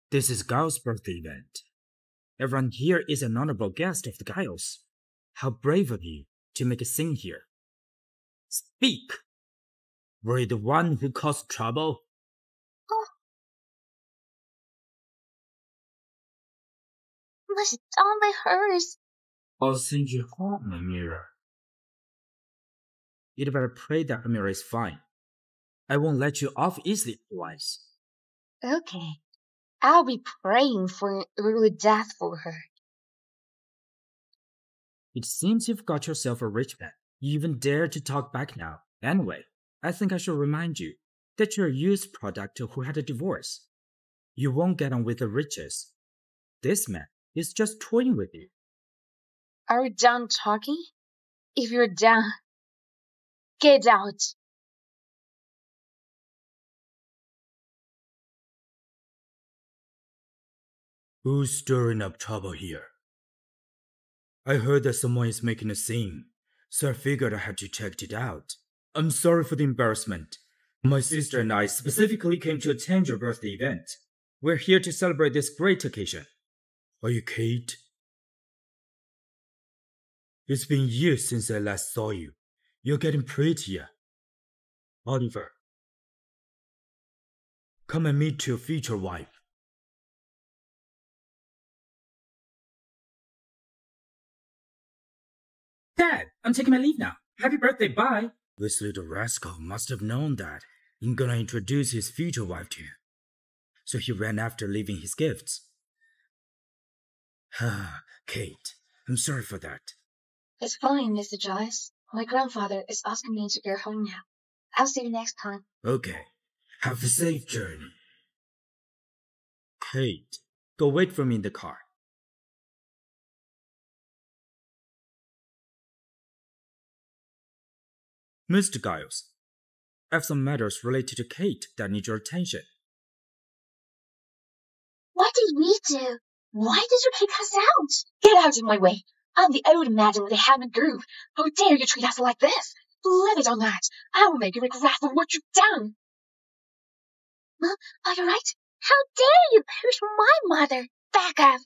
Speaker 6: This is Gao's birthday event. Everyone here is an honorable guest of the Giles. How brave of you to make a scene here. Speak! Were you the one who caused trouble?
Speaker 2: Was only hers.
Speaker 6: I'll send you home, Amira. You'd better pray that Amira is fine. I won't let you off easily otherwise.
Speaker 1: Okay. I'll be praying for an early death for her.
Speaker 6: It seems you've got yourself a rich man. You even dare to talk back now. Anyway, I think I should remind you that you're a used product who had a divorce. You won't get on with the riches. This man is just toying with you.
Speaker 1: Are we done talking? If you're done, get out.
Speaker 6: Who's stirring up trouble here? I heard that someone is making a scene, so I figured I had to check it out. I'm sorry for the embarrassment. My sister and I specifically came to attend your birthday event. We're here to celebrate this great occasion. Are you Kate? It's been years since I last saw you. You're getting prettier. Oliver, come and meet your future wife. Dad, I'm taking my leave now. Happy birthday, bye. This little rascal must have known that I'm gonna introduce his future wife to him. So he ran after leaving his gifts. Kate, I'm sorry for that.
Speaker 1: It's fine, Mr. Giles. My grandfather is asking me to go home now. I'll see you next time.
Speaker 6: Okay, have a safe journey. Kate, go wait for me in the car. Mr. Giles, I have some matters related to Kate that need your attention.
Speaker 2: What did we do? Why did you kick us out?
Speaker 1: Get out of my way. I'm the old madam of the Hammond Group. How dare you treat us like this? Leave it on that. I will make you regret for what you've done.
Speaker 2: Mom, are you right? How dare you push my mother? Back up.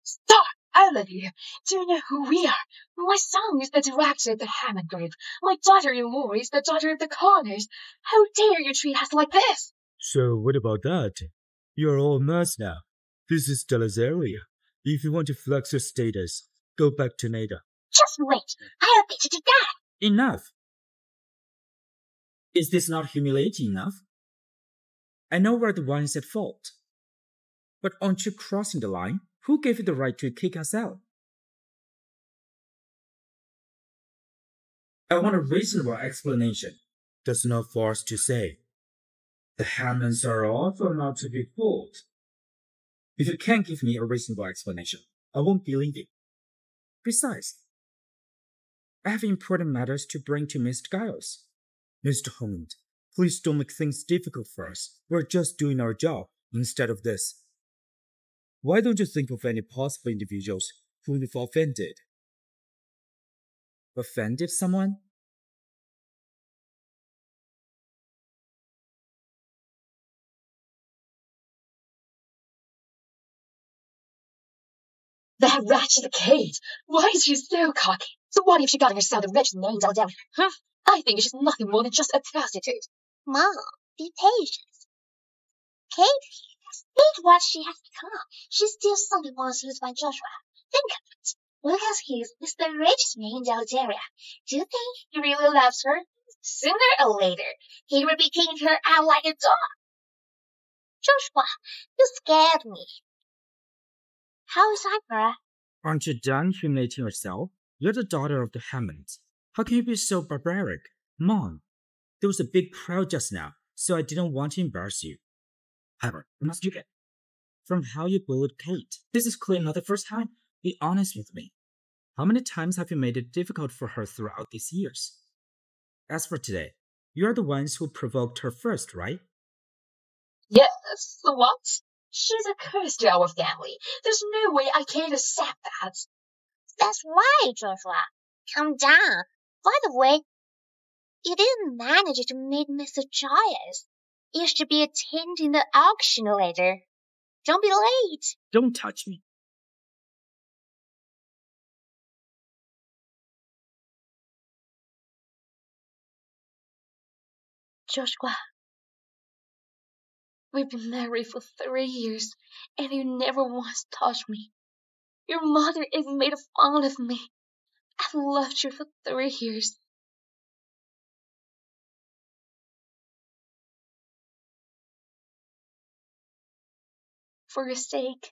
Speaker 1: Stop! I love you. Do you know who we are? My son is the director of the Hammond Group. My daughter-in-law is the daughter of the Connors. How dare you treat us like this?
Speaker 6: So what about that? You're all mess now. This is Delazaria. If you want to flex your status, go back to Nada.
Speaker 2: Just wait. I'll beat you to death.
Speaker 6: Enough! Is this not humiliating enough? I know we're the ones at fault. But aren't you crossing the line? Who gave you the right to kick us out? I want a reasonable explanation. That's not for us to say. The Hammonds are awful not to be fooled. If you can't give me a reasonable explanation, I won't believe it. Besides, I have important matters to bring to Mr. Giles. Mr. Hammond, please don't make things difficult for us. We're just doing our job instead of this. Why don't you think of any possible individuals who you've offended? Offended someone?
Speaker 1: That wretched Kate! Why is she so cocky? So what if she got herself a rich name down there? I think she's nothing more than just a prostitute.
Speaker 2: Mom, be patient. Kate, think what she has become. She's still something once used by Joshua. Think of it. Look at he's the richest man in Algeria. Do you think he really loves her? Sooner or later, he will be kicking her out like a dog. Joshua, you scared me. How is Ivora?
Speaker 6: Aren't you done humiliating yourself? You're the daughter of the Hammonds. How can you be so barbaric? Mom, there was a big crowd just now, so I didn't want to embarrass you. However, must you get from how you bullied Kate? This is clearly not the first time. Be honest with me. How many times have you made it difficult for her throughout these years? As for today, you're the ones who provoked her first, right?
Speaker 1: Yes, so what? She's a curse to our family. There's no way I can accept that.
Speaker 2: That's right, Joshua. Calm down. By the way, you didn't manage to meet Mr. Giles. You should be attending the auction later. Don't be late.
Speaker 6: Don't touch me.
Speaker 1: Joshua, we've been married for 3 years, and you never once touched me. Your mother even made fun of me. I've loved you for 3 years. For your sake,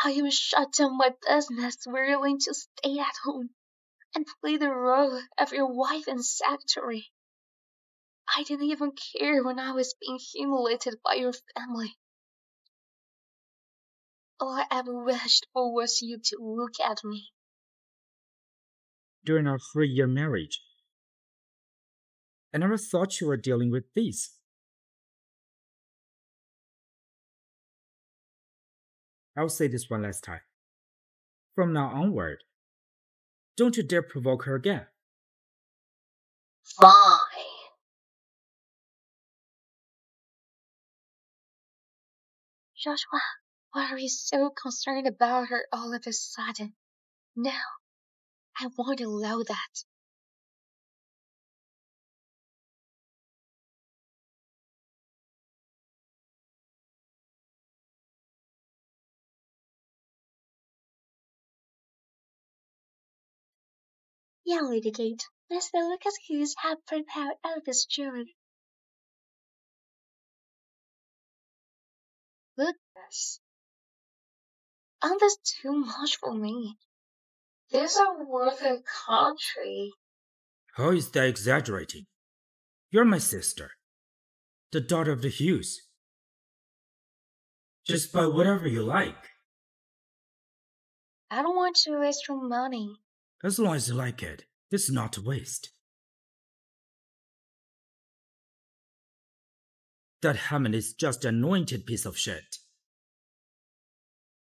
Speaker 1: I even shut down my business, willing to stay at home and play the role of your wife and secretary. I didn't even care when I was being humiliated by your family. All I ever wished for was you to look at me.
Speaker 6: During our 3-year marriage, I never thought you were dealing with this. I'll say this one last time. From now onward, don't you dare provoke her again.
Speaker 1: Fine. Joshua, why are you so concerned about her all of a sudden? No, I won't allow that. Yeah, Lady Kate, Mr. Lucas Hughes had prepared all this jewelry. Lucas, aren't this too much for me? These are worth a country.
Speaker 6: How is that exaggerating? You're my sister, the daughter of the Hughes. Just buy whatever you like.
Speaker 1: I don't want to waste your money.
Speaker 6: As long as you like it, this is not a waste. That Hammond is just an anointed piece of shit.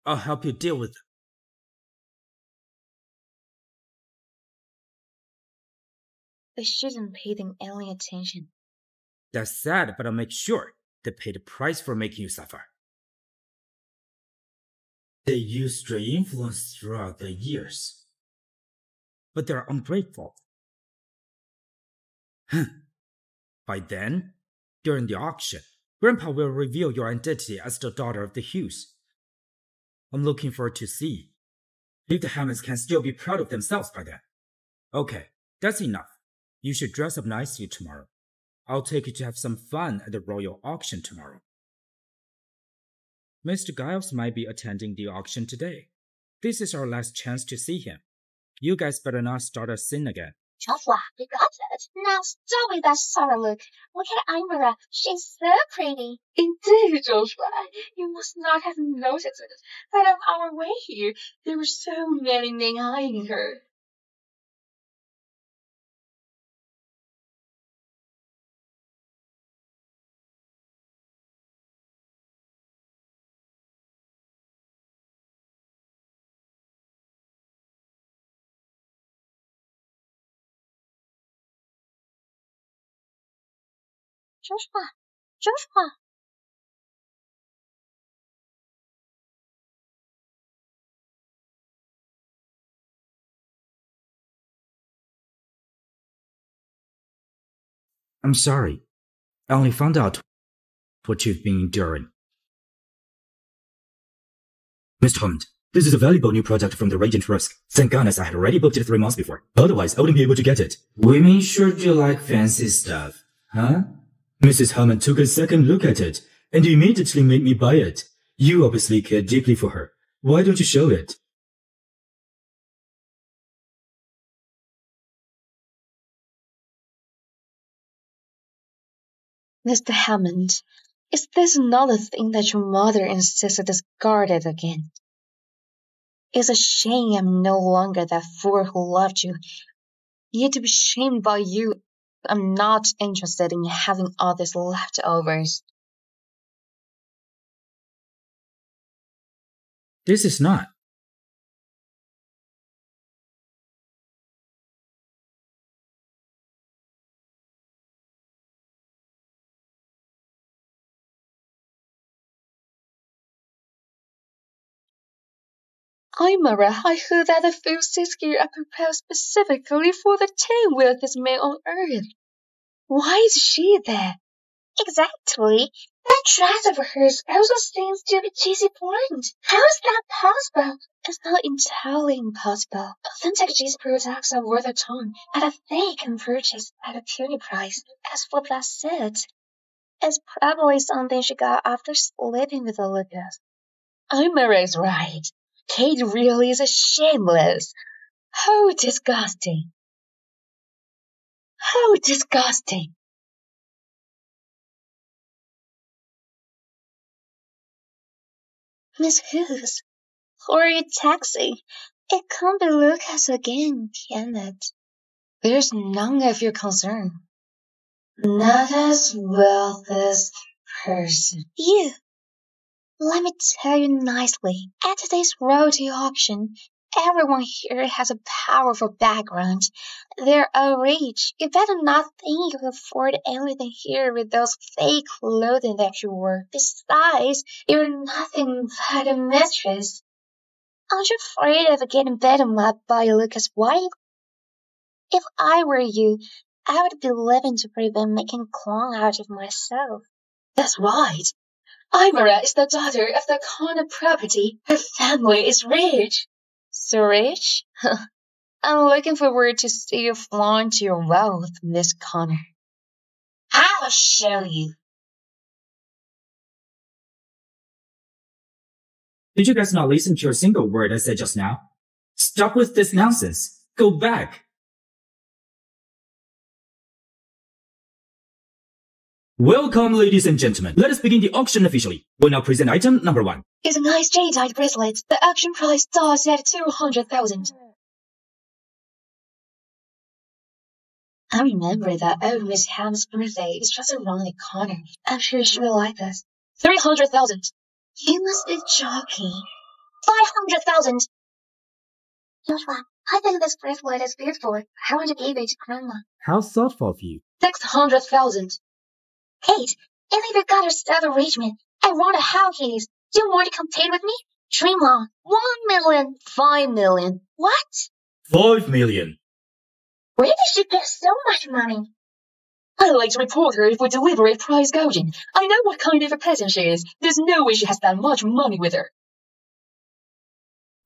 Speaker 6: I'll help you deal with them.
Speaker 1: They shouldn't pay them any attention.
Speaker 6: That's sad, but I'll make sure they pay the price for making you suffer. They used your influence throughout the years, but they're ungrateful. By then, during the auction, Grandpa will reveal your identity as the daughter of the Hughes. I'm looking forward to see if the Hammonds can still be proud of themselves by then. Okay, that's enough. You should dress up nicely tomorrow. I'll take you to have some fun at the royal auction tomorrow. Mr. Giles might be attending the auction today. This is our last chance to see him. You guys better not start a scene again.
Speaker 2: Joshua, you got it. Now stop with that sort of look. Look at Amara. She's so pretty.
Speaker 1: Indeed, Joshua, you must not have noticed it. But on our way here, there were so many men eyeing her.
Speaker 2: Joshua, Joshua.
Speaker 6: I'm sorry. I only found out what you've been enduring. Mr. Hammond, this is a valuable new product from the Radiant Rusk. Thank goodness I had already booked it 3 months before. Otherwise, I wouldn't be able to get it. Women sure do like fancy stuff, huh? Mrs. Hammond took a second look at it and immediately made me buy it. You obviously care deeply for her. Why don't you show it?
Speaker 1: Mr. Hammond, is this another thing that your mother insisted is guarded again? It's a shame I'm no longer that fool who loved you. Yet to be shamed by you, I'm not interested in having all these leftovers.
Speaker 6: This is not.
Speaker 4: Hi, Mara. I heard that the food sits here are prepared specifically for the tea with this man on Earth. Why is she there?
Speaker 2: Exactly. That dress of hers also seems to be cheesy blonde. How is that possible?
Speaker 4: It's not entirely impossible. Authentic cheese products are worth a ton, and they can purchase at a puny price. As for that set, it's probably something she got after sleeping with Lucas. Mara is right. Kate really is shameless. How disgusting. How disgusting.
Speaker 2: Miss Hughes, who are you texting? It can't be Lucas again, can it?
Speaker 4: There's none of your concern.
Speaker 2: Not as well this person. You. Let me tell you nicely, at today's royalty auction, everyone here has a powerful background. They're all rich. You better not think you can afford anything here with those fake clothing that you wear. Besides, you're nothing but a mistress. Aren't you afraid of getting beat up by Lucas' wife? If I were you, I would be living to prevent making a clown out of myself.
Speaker 4: That's right. Imara is the daughter of the Connor property. Her family is rich.
Speaker 2: So rich?
Speaker 4: I'm looking forward to see you flaunt your wealth, Miss Connor.
Speaker 2: I'll show you.
Speaker 6: Did you guys not listen to a single word I said just now? Stop with this nonsense. Go back. Welcome, ladies and gentlemen. Let us begin the auction officially. We'll now present item number 1.
Speaker 4: It's a nice jade-eyed bracelet. The auction price starts at 200,000. I remember that old Miss Ham's birthday is just around the corner. I'm sure she will like this. 300,000.
Speaker 2: You must be joking.
Speaker 4: 500,000.
Speaker 2: Joshua, I think this bracelet is beautiful. I want to give it to Grandma.
Speaker 6: How thoughtful of you.
Speaker 4: 600,000.
Speaker 2: Kate, if you got yourself a rich man, I want a house keys. Do you want to compete with me? Dream on. 1 million.
Speaker 4: 5 million.
Speaker 2: What?
Speaker 6: 5 million.
Speaker 2: Where did she get so much money?
Speaker 4: I like to report her if we deliberate price gouging. I know what kind of a peasant she is. There's no way she has that much money with her.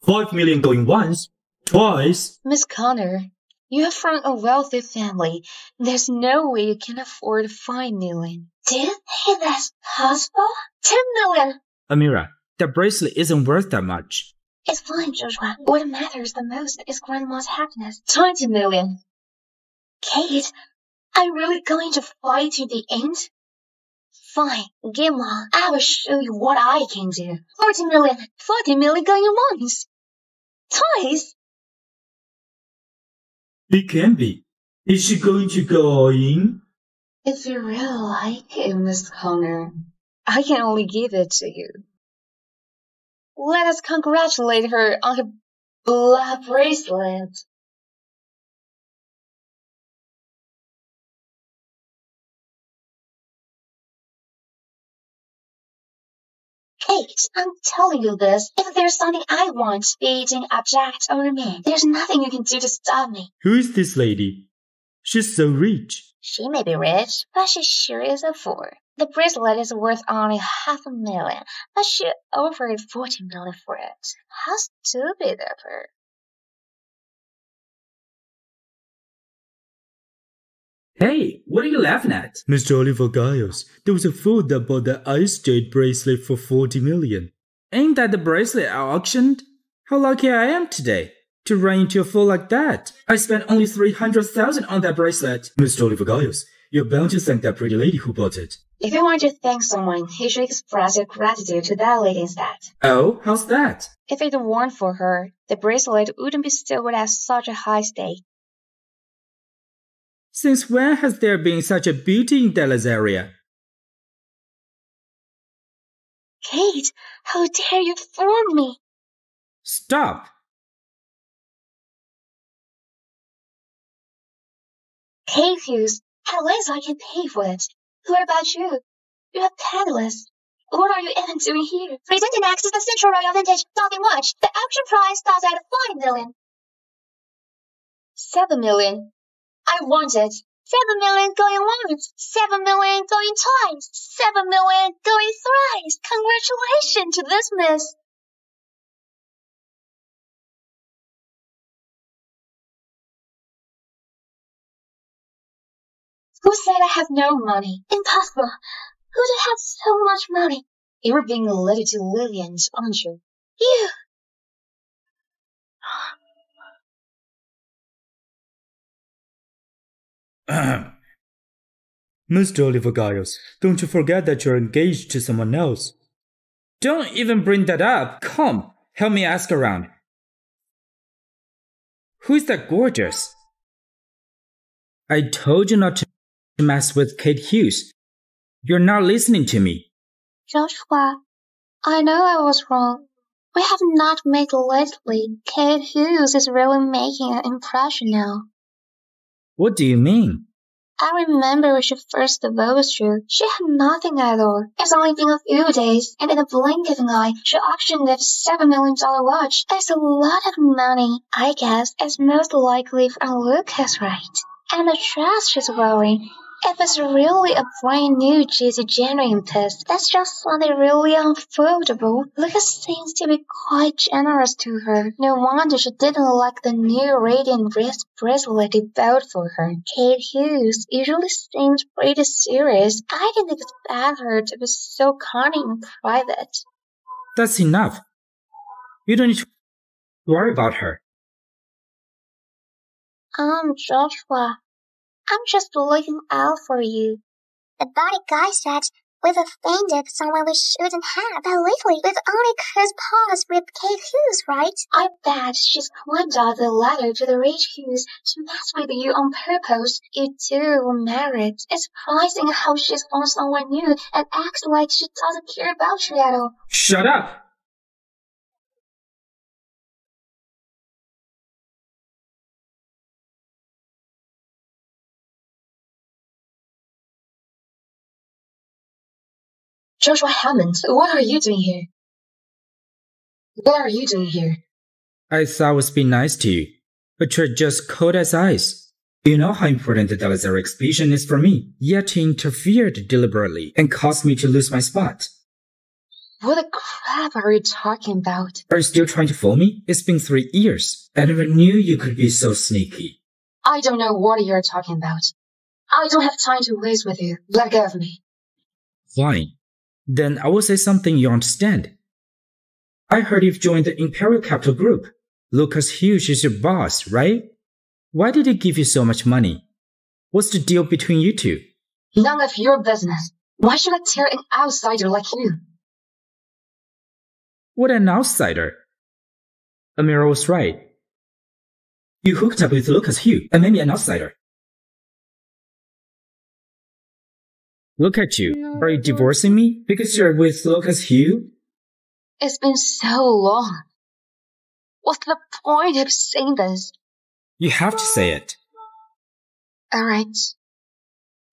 Speaker 6: 5 million going once, twice.
Speaker 4: Miss Connor, you're from a wealthy family. There's no way you can afford 5 million.
Speaker 2: Do you think that's possible? 10 million.
Speaker 6: Amira, that bracelet isn't worth that much.
Speaker 2: It's fine, Joshua. What matters the most is Grandma's happiness.
Speaker 4: 20 million.
Speaker 2: Kate, are you really going to fight to the end? Fine, give on. I will show you what I can do. 40 million.
Speaker 4: 40 million going once. Twice.
Speaker 6: It can be. Is she going to go in?
Speaker 4: If you really like it, Miss Connor, I can only give it to you. Let us congratulate her on her blood bracelet.
Speaker 2: Kate, I'm telling you this. If there's something I want, beating object or me, there's nothing you can do to stop me.
Speaker 6: Who is this lady? She's so rich.
Speaker 2: She may be rich, but she sure is a fool. The bracelet is worth only 500,000, but she offered 40 million for it. How stupid of her.
Speaker 6: Hey, what are you laughing at? Mr. Oliver Giles, there was a fool that bought the ice jade bracelet for 40 million. Ain't that the bracelet I auctioned? How lucky I am today to run into a fool like that. I spent only 300,000 on that bracelet. Mr. Oliver Giles, you're bound to thank that pretty lady who bought it.
Speaker 4: If you want to thank someone, you should express your gratitude to that lady instead.
Speaker 6: Oh, how's that?
Speaker 4: If it weren't for her, the bracelet wouldn't be sold at such a high stake.
Speaker 6: Since when has there been such a beauty in Dallas area?
Speaker 2: Kate, how dare you fool me?
Speaker 6: Stop!
Speaker 2: Kate Hughes, at least I can pay for it. What about you? You're penniless.
Speaker 1: What are you even doing here?
Speaker 2: Presenting next is the Central Royal Vintage Dolphin Watch. The auction price starts at 5 million.
Speaker 1: 7 million. I want it.
Speaker 2: 7 million going once, 7 million going twice, 7 million going thrice. Congratulations to this miss.
Speaker 1: Who said I have no money?
Speaker 2: Impossible. Who would have so much money?
Speaker 1: You're being a little too lenient, aren't you?
Speaker 2: You.
Speaker 6: Mr. Oliver Giles, don't you forget that you're engaged to someone else.
Speaker 3: Don't even bring that up. Come, help me ask around. Who is that gorgeous? I told you not to mess with Kate Hughes. You're not listening to me.
Speaker 2: Joshua, I know I was wrong. We have not met lately. Kate Hughes is really making an impression now.
Speaker 3: What do you mean?
Speaker 2: I remember when she first divorced you. She had nothing at all. It's only been a few days, and in a blink of an eye, she auctioned that $7 million watch. It's a lot of money. I guess it's most likely from Lucas, right? And the dress she's wearing. If it's really a brand new cheesy genuine piece, that's just something really unfoldable. Lucas seems to be quite generous to her. No wonder she didn't like the new radiant wrist bracelet he bought for her. Kate Hughes usually seems pretty serious. I didn't expect her to be so cunning in private.
Speaker 3: That's enough. You don't need to worry about her.
Speaker 2: Joshua, I'm just looking out for you. The bodyguard said we've offended someone we shouldn't have. But lately, we've only crossed paths with Kate Hughes, right?
Speaker 1: I bet she's climbed out the ladder to the rich Hughes to mess with you on purpose. You two were married. It's surprising how she's found someone new and acts like she doesn't care about you at all.
Speaker 3: Shut up!
Speaker 1: Joshua Hammond, what are you doing here? What are you doing here?
Speaker 3: I thought I was being nice to you, but you're just cold as ice. You know how important the Delazar expedition is for me, yet you interfered deliberately and caused me to lose my spot.
Speaker 1: What the crap are you talking about?
Speaker 3: Are you still trying to fool me? It's been 3 years. I never knew you could be so sneaky.
Speaker 1: I don't know what you're talking about. I don't have time to waste with you. Let go of me.
Speaker 3: Fine. Then I will say something you understand. I heard you've joined the Imperial Capital Group. Lucas Hughes is your boss, right? Why did he give you so much money? What's the deal between you two?
Speaker 1: None of your business. Why should I tear an outsider like you?
Speaker 3: What an outsider. Amira was right. You hooked up with Lucas Hughes and made me an outsider. Look at you. Are you divorcing me because you're with Lucas Hughes?
Speaker 1: It's been so long. What's the point of saying this?
Speaker 3: You have to say it.
Speaker 1: Alright.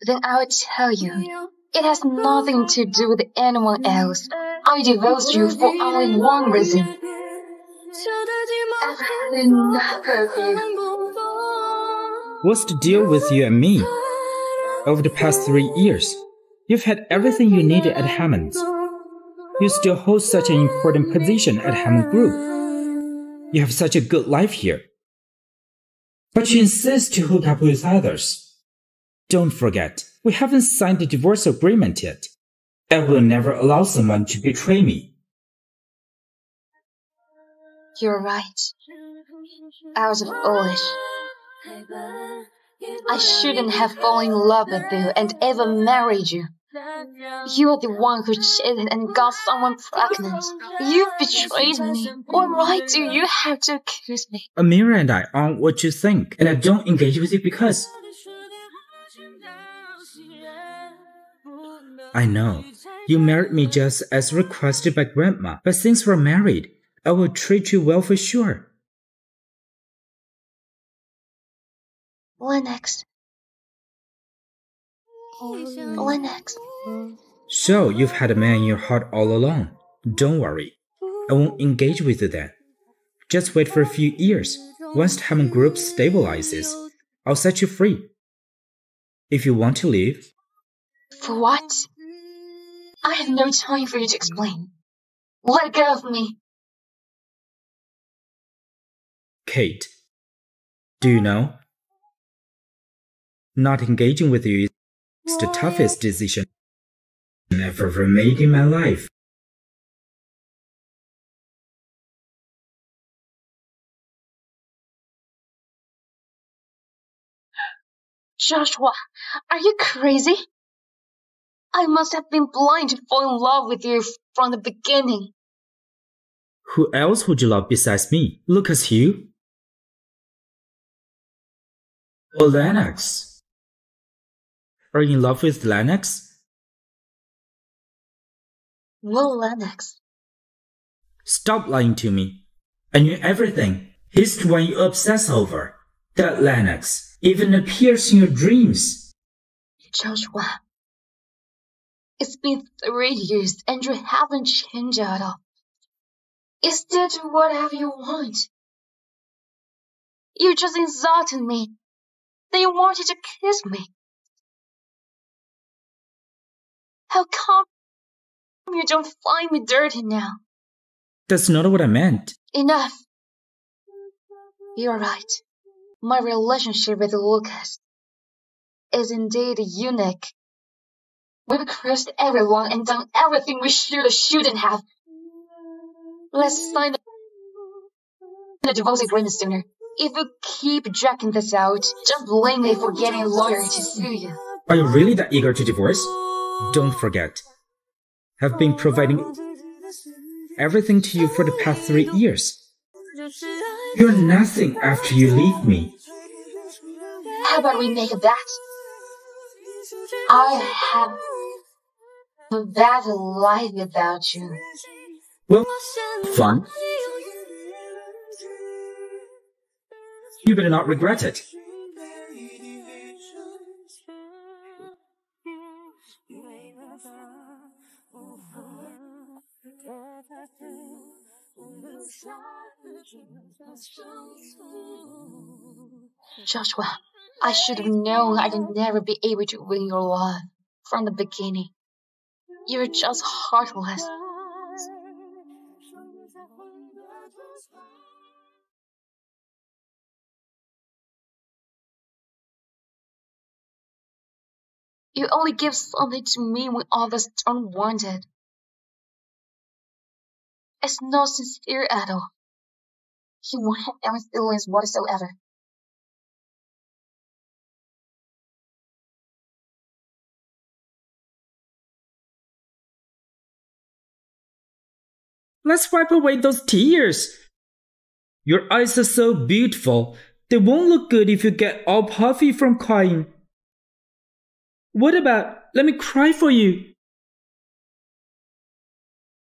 Speaker 1: Then I will tell you. It has nothing to do with anyone else. I divorced you for only one reason. I've had enough of you.
Speaker 3: What's the deal with you and me? Over the past 3 years, you've had everything you needed at Hammond's. You still hold such an important position at Hammond Group. You have such a good life here. But you insist to hook up with others. Don't forget, we haven't signed the divorce agreement yet. I will never allow someone to betray me.
Speaker 1: You're right. I was foolish. I shouldn't have fallen in love with you and ever married you. You are the one who cheated and got someone pregnant. You betrayed me. What right do you have to accuse me?
Speaker 3: Amira and I aren't what you think, and I don't engage with you because... I know. You married me just as requested by Grandma, but since we're married, I will treat you well for sure.
Speaker 2: Lennox. Lennox.
Speaker 3: So you've had a man in your heart all along. Don't worry. I won't engage with you then. Just wait for a few years. Once the Hammond group stabilizes, I'll set you free. If you want to leave.
Speaker 1: For what? I have no time for you to explain. Let go of me.
Speaker 3: Kate, do you know? Not engaging with you is the toughest decision I've ever made in my life.
Speaker 1: Joshua, are you crazy? I must have been blind to fall in love with you from the beginning.
Speaker 3: Who else would you love besides me? Lucas Hugh? Or Lennox? Are you in love with Lennox?
Speaker 1: Well, Lennox.
Speaker 3: Stop lying to me. I knew everything. He's the one you obsess over. That Lennox even appears in your dreams.
Speaker 1: Joshua, it's been 3 years and you haven't changed at all. Instead, do whatever you want. You just insulted me. Then you wanted to kiss me. How come you don't find me dirty now?
Speaker 3: That's not what I meant.
Speaker 1: Enough. You're right. My relationship with Lucas is indeed unique. We've crossed everyone and done everything we should or shouldn't have. Let's sign the divorce agreement sooner. If you keep dragging this out, don't blame me for getting a lawyer to sue you.
Speaker 3: Are you really that eager to divorce? Don't forget, I've been providing everything to you for the past 3 years. You're nothing after you leave me.
Speaker 1: How about we make a bet? I have a better life without you.
Speaker 3: Well, fun. You better not regret it.
Speaker 1: Joshua, I should have known I'd never be able to win your love from the beginning. You're just heartless. You only give something to me when others don't want it. It's not sincere at all. You won't have any feelings whatsoever.
Speaker 3: Let's wipe away those tears. Your eyes are so beautiful. They won't look good if you get all puffy from crying. What about, let me cry for you?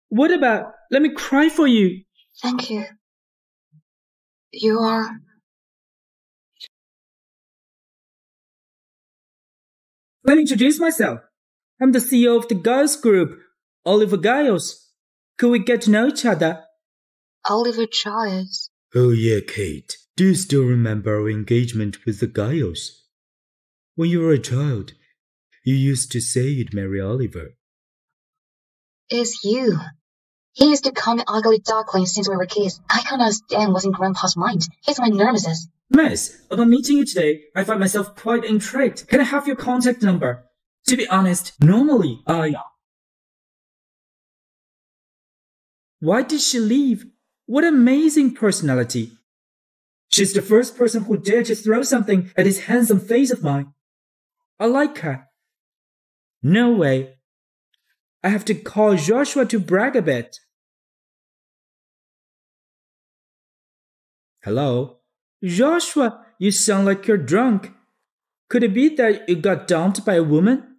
Speaker 3: What about, let me cry for you?
Speaker 1: Thank you. You are...
Speaker 3: Let me introduce myself. I'm the CEO of the Giles Group, Oliver Giles. Could we get to know each other?
Speaker 1: Oliver Giles.
Speaker 6: Oh yeah, Kate. Do you still remember our engagement with the Giles? When you were a child, you used to say you'd marry Oliver.
Speaker 1: It's you. He used to call me ugly duckling since we were kids. I can't understand what's in Grandpa's mind. He's my nemesis.
Speaker 3: Miss, upon meeting you today, I find myself quite intrigued. Can I have your contact number? To be honest, normally Why did she leave? What amazing personality. She's the first person who dared to throw something at this handsome face of mine. I like her. No way. I have to call Joshua to brag a bit. Hello? Joshua, you sound like you're drunk. Could it be that you got dumped by a woman?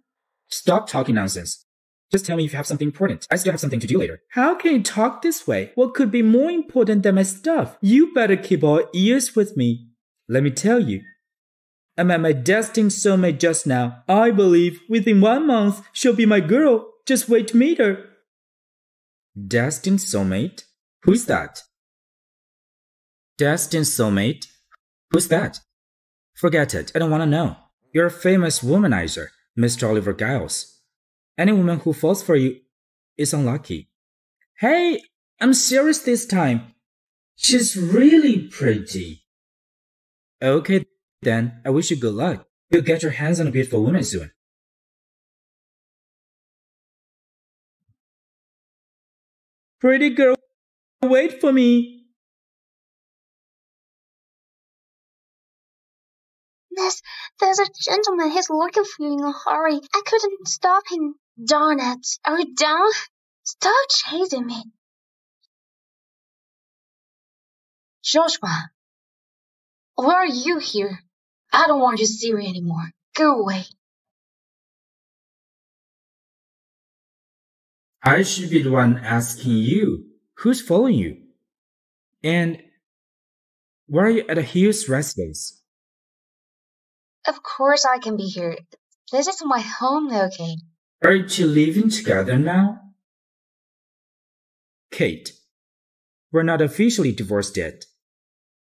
Speaker 3: Stop talking nonsense. Just tell me if you have something important. I still have something to do later. How can you talk this way? What could be more important than my stuff? You better keep all ears with me. Let me tell you. I met my destined soulmate just now. I believe within 1 month she'll be my girl.
Speaker 6: Just wait to meet her.
Speaker 3: Destined soulmate? Who's that? Destined soulmate? Who's that? Forget it, I don't want to know. You're a famous womanizer, Mr. Oliver Giles. Any woman who falls for you is unlucky. Hey, I'm serious this time. She's really pretty. Okay then, I wish you good luck. You'll get your hands on a beautiful woman soon.
Speaker 6: Pretty girl, wait for me.
Speaker 2: Miss, there's a gentleman. He's looking for you in a hurry. I couldn't stop him. Darn it. Are you down? Stop chasing me.
Speaker 1: Joshua, why are you here? I don't want you to see me anymore. Go away.
Speaker 3: I should be the one asking you. Who's following you? And why are you at a Hughes residence?
Speaker 1: Of course I can be here. This is my home, okay?
Speaker 3: Are you two living together now? Kate, we're not officially divorced yet.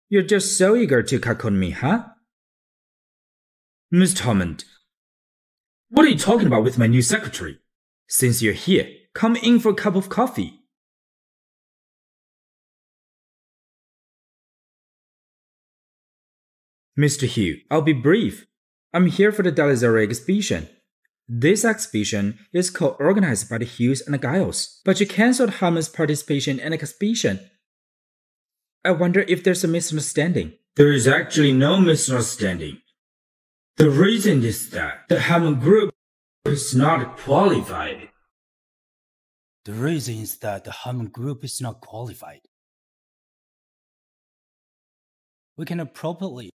Speaker 3: You're just so eager to cuckold me, huh?
Speaker 6: Miss Hammond, what are you talking about with my new secretary?
Speaker 3: Since you're here, come in for a cup of coffee. Mr. Hugh, I'll be brief. I'm here for the Dalazera exhibition. This exhibition is co-organized by the Hughes and the Giles, but you cancelled Hammond's participation in the exhibition. I wonder if there's a misunderstanding.
Speaker 6: There is actually no misunderstanding. The reason is that the Hammond Group is not qualified.
Speaker 3: The reason is that the Hammond Group is not qualified. We can appropriately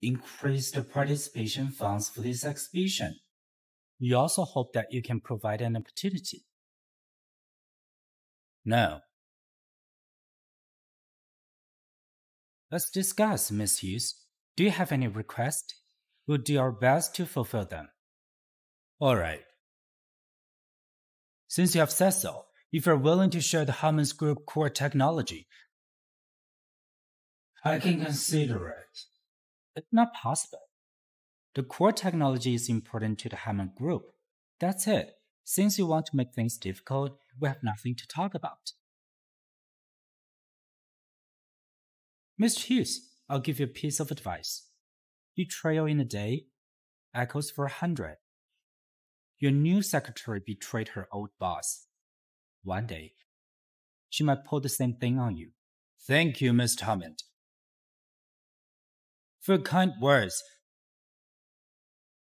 Speaker 3: increase the participation funds for this exhibition. We also hope that you can provide an opportunity. No. Let's discuss, Miss Hughes. Do you have any requests? We'll do our best to fulfill them. All right. Since you have said so, if you're willing to share the Hammond's Group core technology, I can consider it. It's not possible. The core technology is important to the Hammond Group. That's it. Since you want to make things difficult, we have nothing to talk about. Mr. Hughes, I'll give you a piece of advice. Betrayal in a day echoes for 100. Your new secretary betrayed her old boss. One day, she might pull the same thing on you. Thank you, Mr. Hammond. For your kind words,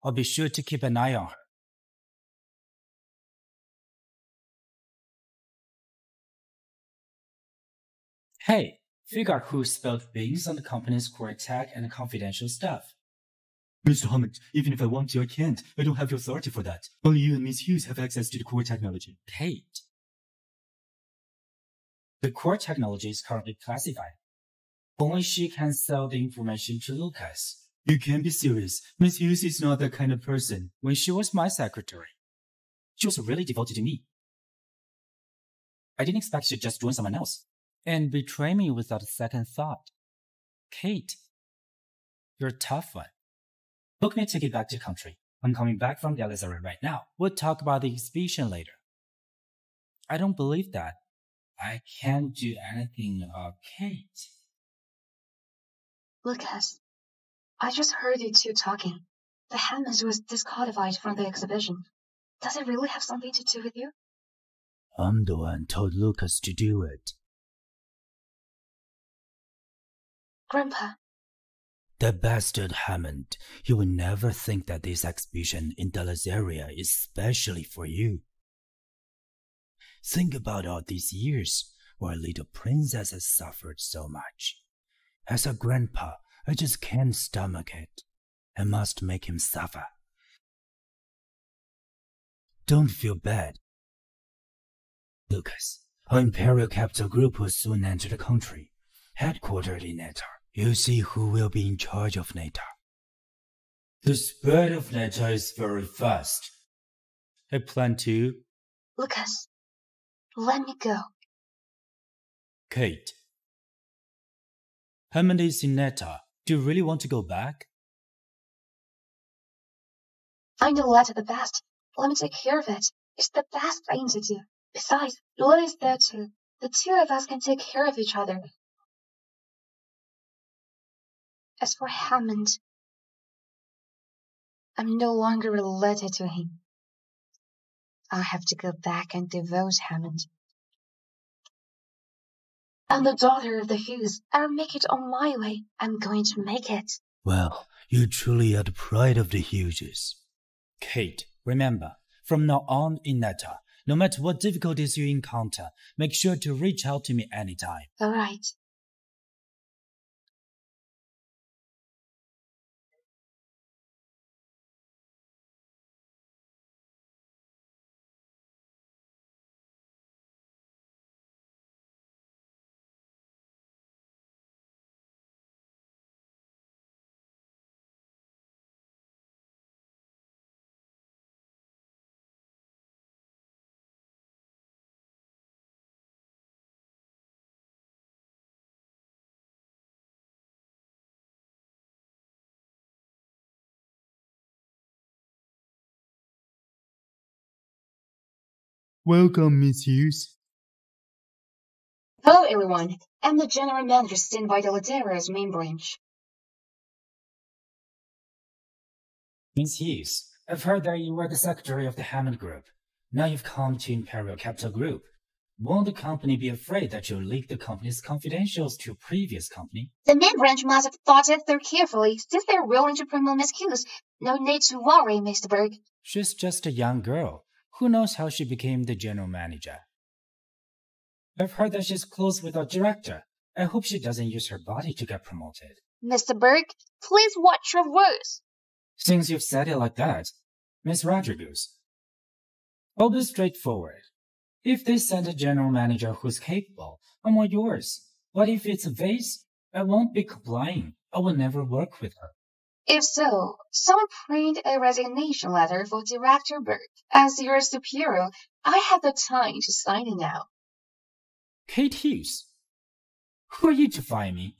Speaker 3: I'll be sure to keep an eye on her. Hey, figure out who spilled beans on the company's core tech and confidential stuff.
Speaker 6: Mr. Hammond, even if I want to, I can't. I don't have the authority for that. Only you and Miss Hughes have access to the core technology.
Speaker 3: Kate. The core technology is currently classified. Only she can sell the information to Lucas.
Speaker 6: You can't be serious. Miss Hughes is not that kind of person.
Speaker 3: When she was my secretary, she was really devoted to me. I didn't expect she'd just join someone else and betray me without a second thought. Kate, you're a tough one. Book me a ticket back to country. I'm coming back from Dalazera right now. We'll talk about the exhibition later. I don't believe that. I can't do anything about Kate.
Speaker 1: Lucas, I just heard you two talking. The Hammonds was disqualified from the exhibition. Does it really have something to do with you?
Speaker 3: I'm the one told Lucas to do it.
Speaker 1: Grandpa.
Speaker 3: The bastard Hammond. He would never think that this exhibition in Dalazera is specially for you. Think about all these years where little princess has suffered so much. As a grandpa, I just can't stomach it. I must make him suffer. Don't feel bad. Lucas, our Imperial Capital Group will soon enter the country, headquartered in Natar. You'll see who will be in charge of Natar. The spread of Natar is very fast. I plan to
Speaker 1: Lucas, let me go.
Speaker 6: Kate. Hammond is in Netta. Do you really want to go back?
Speaker 1: I know Letta the best. Let me take care of it. It's the best thing to do. Besides, Lily's there too. The two of us can take care of each other. As for Hammond, I'm no longer related to him. I have to go back and divorce Hammond. I'm the daughter of the Hughes. I'll make it on my way. I'm going to make it.
Speaker 6: Well, you truly are the pride of the Hughes. Kate, remember, from now on in Netta, no matter what difficulties you encounter, make sure to reach out to me anytime.
Speaker 1: All right.
Speaker 6: Welcome, Miss Hughes.
Speaker 1: Hello, everyone. I'm the general manager sent by the Ladera's main branch.
Speaker 3: Miss Hughes, I've heard that you were the secretary of the Hammond Group. Now you've come to Imperial Capital Group. Won't the company be afraid that you'll leak the company's confidentials to a previous company?
Speaker 1: The main branch must have thought it through carefully, since they're willing to promote Miss Hughes. No need to worry, Mr. Berg.
Speaker 3: She's just a young girl. Who knows how she became the general manager? I've heard that she's close with our director. I hope she doesn't use her body to get promoted.
Speaker 1: Mr. Berg, please watch your words.
Speaker 3: Since you've said it like that, Miss Rodriguez, I'll be straightforward. If they send a general manager who's capable, I'm all yours. But if it's a vase, I won't be complying. I will never work with her.
Speaker 1: If so, someone print a resignation letter for Director Berg. As your superior, I have the time to sign it now.
Speaker 3: Kate Hughes, who are you to fire me?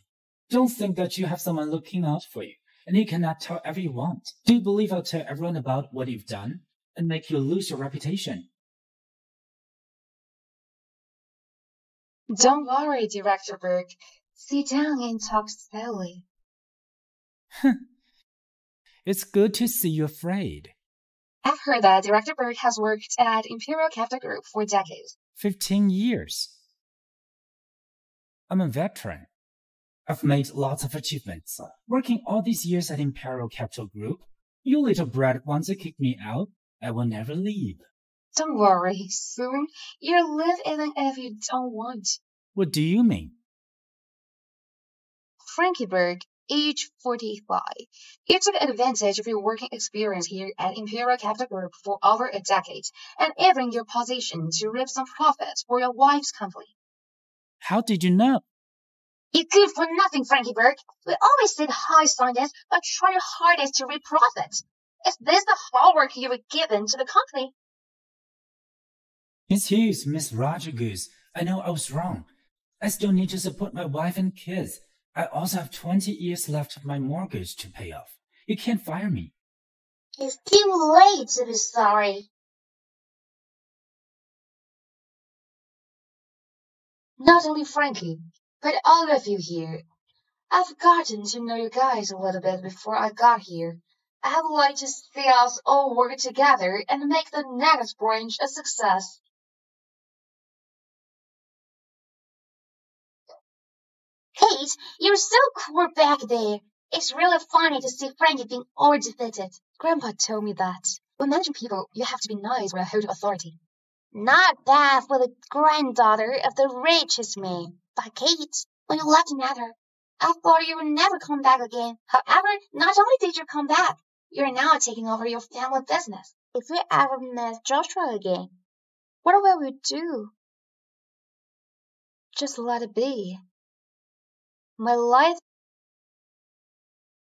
Speaker 3: Don't think that you have someone looking out for you, and you cannot tell everyone you want. Do you believe I'll tell everyone about what you've done and make you lose your reputation?
Speaker 1: Don't worry, Director Berg. Sit down and talk slowly.
Speaker 3: It's good to see you afraid.
Speaker 1: I've heard that Director Berg has worked at Imperial Capital Group for decades.
Speaker 3: 15 years. I'm a veteran. I've made lots of achievements. Working all these years at Imperial Capital Group, you little brat wants to kick me out, I will never leave.
Speaker 1: Don't worry, soon you'll live even if you don't want.
Speaker 3: What do you mean?
Speaker 1: Frankie Berg, age 45. You took advantage of your working experience here at Imperial Capital Group for over a decade, and even your position to reap some profits for your wife's company.
Speaker 3: How did you know?
Speaker 1: You're good for nothing, Frankie Berg. We always say the high standards, but try your hardest to reap profits. Is this the hard work you were given to the company?
Speaker 3: Miss Hughes, Miss Rodriguez, I know I was wrong. I still need to support my wife and kids. I also have 20 years left of my mortgage to pay off. You can't fire me.
Speaker 2: It's too late to be sorry.
Speaker 1: Not only Frankie, but all of you here. I've gotten to know you guys a little bit before I got here. I would like to see us all work together and make the next branch a success.
Speaker 2: Kate, you're so cool back there. It's really funny to see Frankie being all defeated.
Speaker 1: Grandpa told me that. When managing people, you have to be nice when hold authority.
Speaker 2: Not bad for the granddaughter of the richest man. But Kate, when you left Nether, I thought you would never come back again. However, not only did you come back, you're now taking over your family business. If we ever met Joshua again,
Speaker 1: what will we do? Just let it be. My life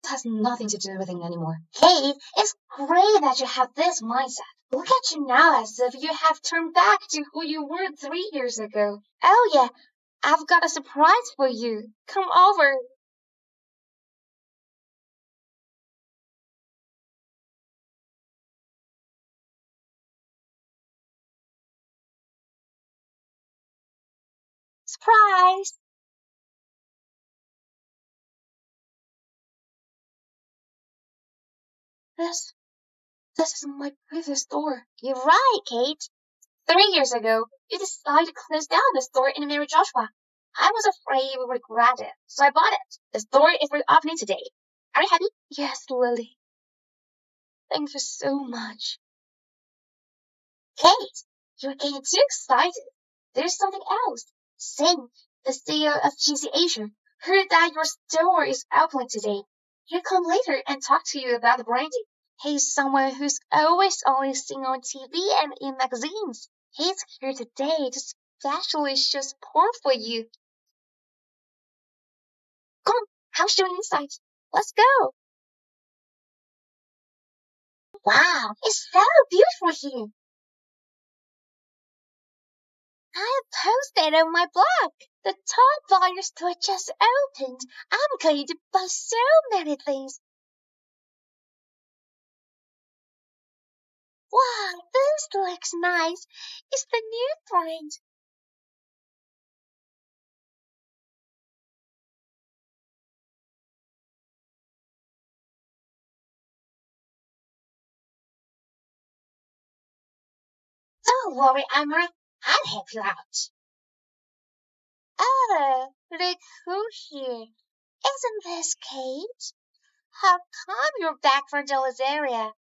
Speaker 1: has nothing to do with it anymore.
Speaker 2: Kate, it's great that you have this mindset. Look at you now as if you have turned back to who you were 3 years ago. Oh yeah, I've got a surprise for you. Come over. Surprise! This is my previous store. You're right, Kate. 3 years ago, you decided to close down the store in Mary Joshua. I was afraid you would regret it, so I bought it. The store is reopening today. Are you happy? Yes, Lily. Thank you so much. Kate, you're getting too excited. There's something else. Sam, the CEO of GC Asia, heard that your store is opening today. He'll come later and talk to you about the branding. He's someone who's always only seen on TV and in magazines. He's here today to specially show support for you. Come on, I'll show you inside. Let's go. Wow, it's so beautiful here. I posted on my blog. The Top Buyer store just opened. I'm going to buy so many things. Wow, this looks nice. It's the new brand. Don't worry, Amber. I'll help you out. Oh, look who's here. Isn't this Kate? How come you're back from Area?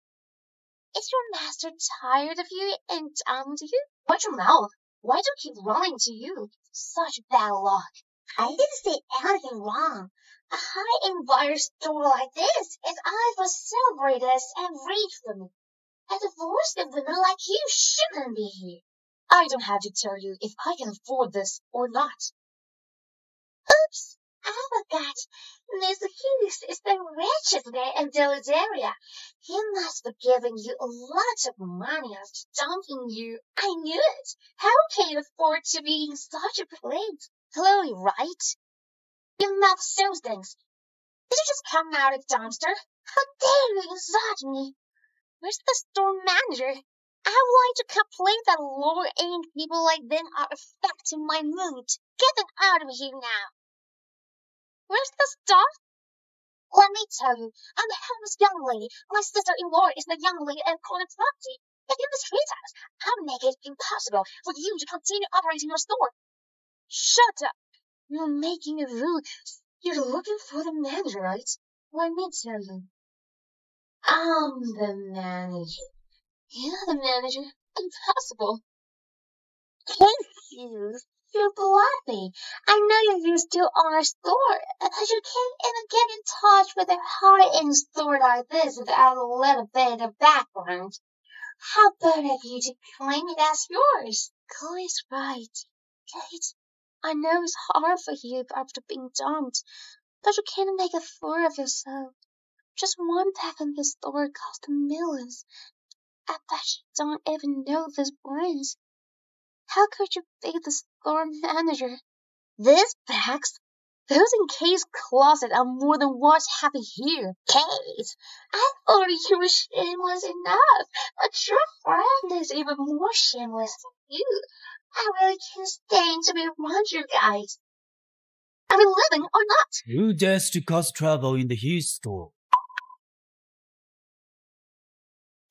Speaker 2: Is your master tired of you and dumped you? Watch your mouth. Why do you keep running to you? Such bad luck. I didn't say anything wrong. A high-end buyer store like this is either for celebrities and rich women. A divorced woman like you shouldn't be here. I don't have to tell you if I can afford this or not. Oops, I forgot. Mr. Hughes is the richest man in this area. He must be giving you a lot of money after dumping you. I knew it. How can you afford to be in such a place? Chloe, right? Your mouth shows things. Did you just come out of the dumpster? How dare you insult me? Where's the store manager? I would like to complain that lower-end people like them are affecting my mood. Get them out of here now. Where's the stuff? Let me tell you, I'm the homeless young lady. My sister-in-law is the young lady at corner property. If you mistreat us, I'll make it impossible for you to continue operating your store. Shut up. You're making a rule. You're looking for the manager, right? Let me tell you. I'm the manager. You're the manager. Impossible. Confused. You're bluffing. I know you used to own a store, but you can't even get in touch with a high-end store like this without a little bit of background. How about of you to claim it as yours? Chloe's right. Kate, I know it's hard for you after being dumped, but you can't make a fool of yourself. Just one pack in this store cost millions. I bet you don't even know this brands. How could you be the store manager? These bags? Those in Kate's closet are more than what's happening here. Kate, I thought you were shameless enough, but your friend is even more shameless than you. I really can't stand to be around you guys. Are we living or not?
Speaker 6: Who dares to cause trouble in the Hughes store?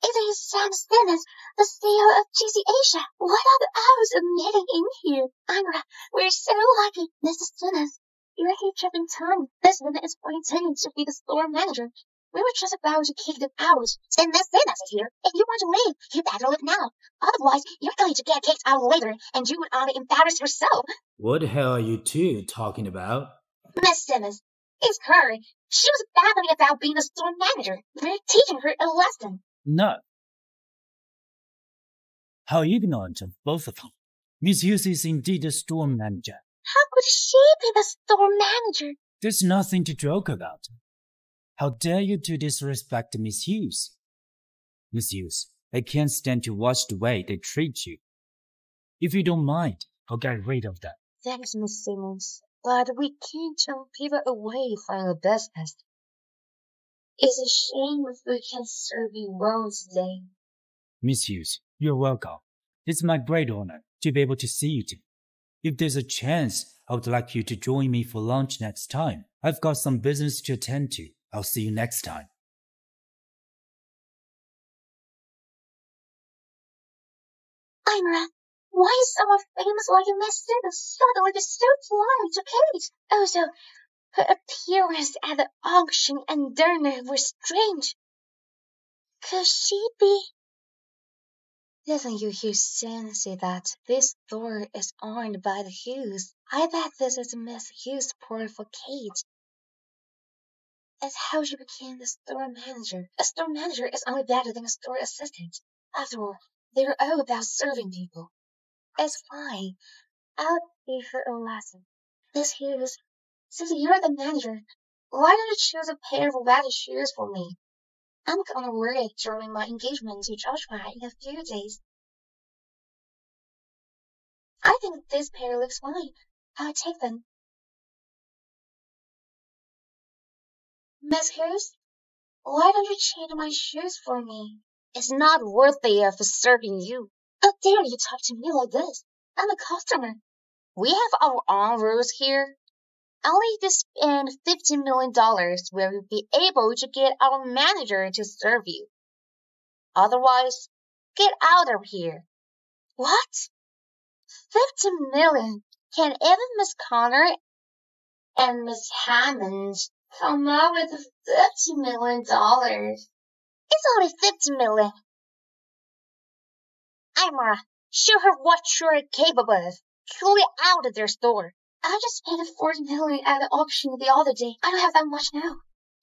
Speaker 2: It is Sam Simmons, the CEO of GC Asia. What are the hours of meeting in here? Angra, we're so lucky, Mrs. Simmons. You're here just in time. This woman is pretending to be the store manager. We were just about to kick them out. And Miss Simmons is here. If you want to leave, you better leave now. Otherwise, you're going to get kicked out later, and you would only embarrass yourself.
Speaker 3: What the hell are you two talking about?
Speaker 2: Miss Simmons, it's her. She was babbling about being the store manager. We're teaching her a lesson.
Speaker 6: No. How ignorant of both of you. Miss Hughes is indeed a store manager.
Speaker 2: How could she be the store manager?
Speaker 6: There's nothing to joke about. How dare you to disrespect Miss Hughes? Miss Hughes,
Speaker 3: I can't stand to watch the way they treat you. If you don't mind, I'll get rid of them.
Speaker 1: Thanks, Miss Simmons, but we can't turn people away from the business. It's a shame if we can't serve you well today.
Speaker 3: Miss Hughes, you're welcome. It's my great honor to be able to see you today. If there's a chance, I would like you to join me for lunch next time. I've got some business to attend to. I'll see you next time.
Speaker 2: Ira, why is someone famous like Miss Simmons suddenly so polite to Kate? Also, her appearance at the auction and dinner was strange. Could she be?
Speaker 1: Didn't you hear Sam say that this store is owned by the Hughes? I bet this is Miss Hughes' pour for Kate. That's how she became the store manager. A store manager is only better than a store assistant. After all, they're all about serving people. It's fine. I'll give her a lesson.
Speaker 2: Miss Hughes, since you're the manager, why don't you choose a pair of leather shoes for me? I'm gonna wear it during my engagement to Joshua in a few days. I think this pair looks fine. I'll take them. Miss Hughes, why don't you change my shoes for me?
Speaker 1: It's not worthy of serving you.
Speaker 2: How dare you talk to me like this? I'm a customer.
Speaker 1: We have our own rules here. Only if you spend $50 million will you be able to get our manager to serve you. Otherwise, get out of here.
Speaker 2: What?
Speaker 1: 50 million? Can even Miss Connor and Miss Hammond come up with $50 million? It's only 50 million. Imra, show her what you're capable of. Clear out of their store.
Speaker 2: I just spent $40 million at the auction the other day. I don't have that much now.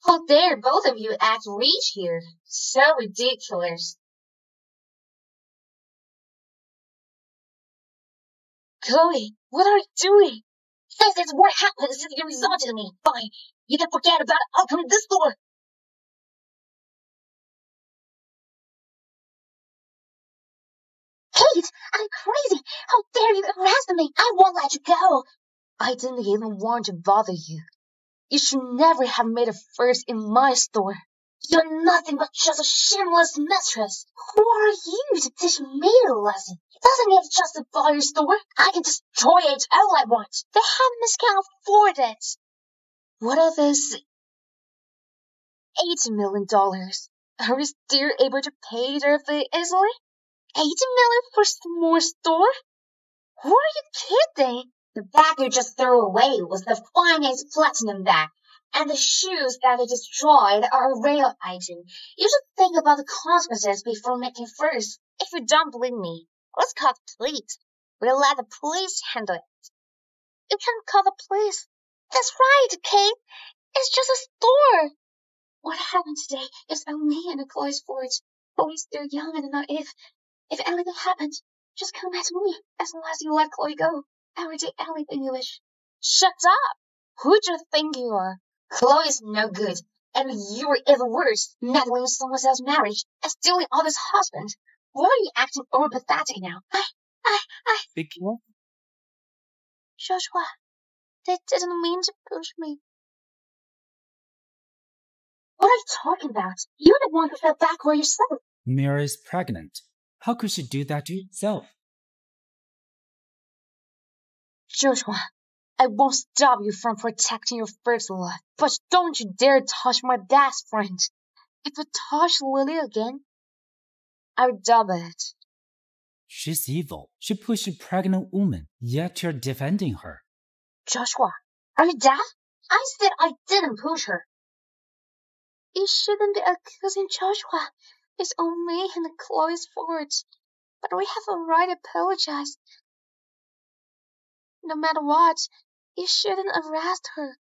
Speaker 1: How dare both of you act rich here? So ridiculous.
Speaker 2: Chloe, what are you doing? This is what happens if you resort to me. Fine, you can forget about it. I'll come to this store. Kate, I'm crazy. How dare you arrest me? I won't let you go.
Speaker 1: I didn't even want to bother you. You should never have made a fuss in my store.
Speaker 2: You're nothing but just a shameless mistress. Who are you to teach me a lesson? It doesn't need to justify your store. I can destroy it all I want. The Hammons can't afford it.
Speaker 1: What of this $80 million? Are we still able to pay it off easily? $80 million for a small store? Who are you kidding?
Speaker 2: The bag you just threw away was the finest platinum bag, and the shoes that you destroyed are a rare item. You should think about the consequences before making fuss.
Speaker 1: If you don't believe me, let's call the police. We'll let the police handle it.
Speaker 2: You can't call the police. That's right, Kate. It's just a store. What happened today is only in Chloe's fault. But we're still young and naive. If anything happened, just come at me as long as you let Chloe go. I will do anything you wish.
Speaker 1: Shut up! Who do you think you are?
Speaker 2: Chloe's no good, and you're even worse, meddling with someone else's marriage and stealing others' husbands. Why are you acting over pathetic now?
Speaker 3: Be careful.
Speaker 2: Joshua, they didn't mean to push me. What are you talking about? You're the one who fell backward yourself.
Speaker 3: Mira is pregnant. How could she do that to herself?
Speaker 1: Joshua, I won't stop you from protecting your first life, but don't you dare touch my best friend. If you touch Lily again, I'll double it.
Speaker 3: She's evil. She pushed a pregnant woman, yet you're defending her.
Speaker 2: Joshua, are you deaf? I said I didn't push her.
Speaker 1: You shouldn't be accusing Joshua. It's on me and Chloe's fault. But we have a right to apologize. No matter what, you shouldn't arrest her.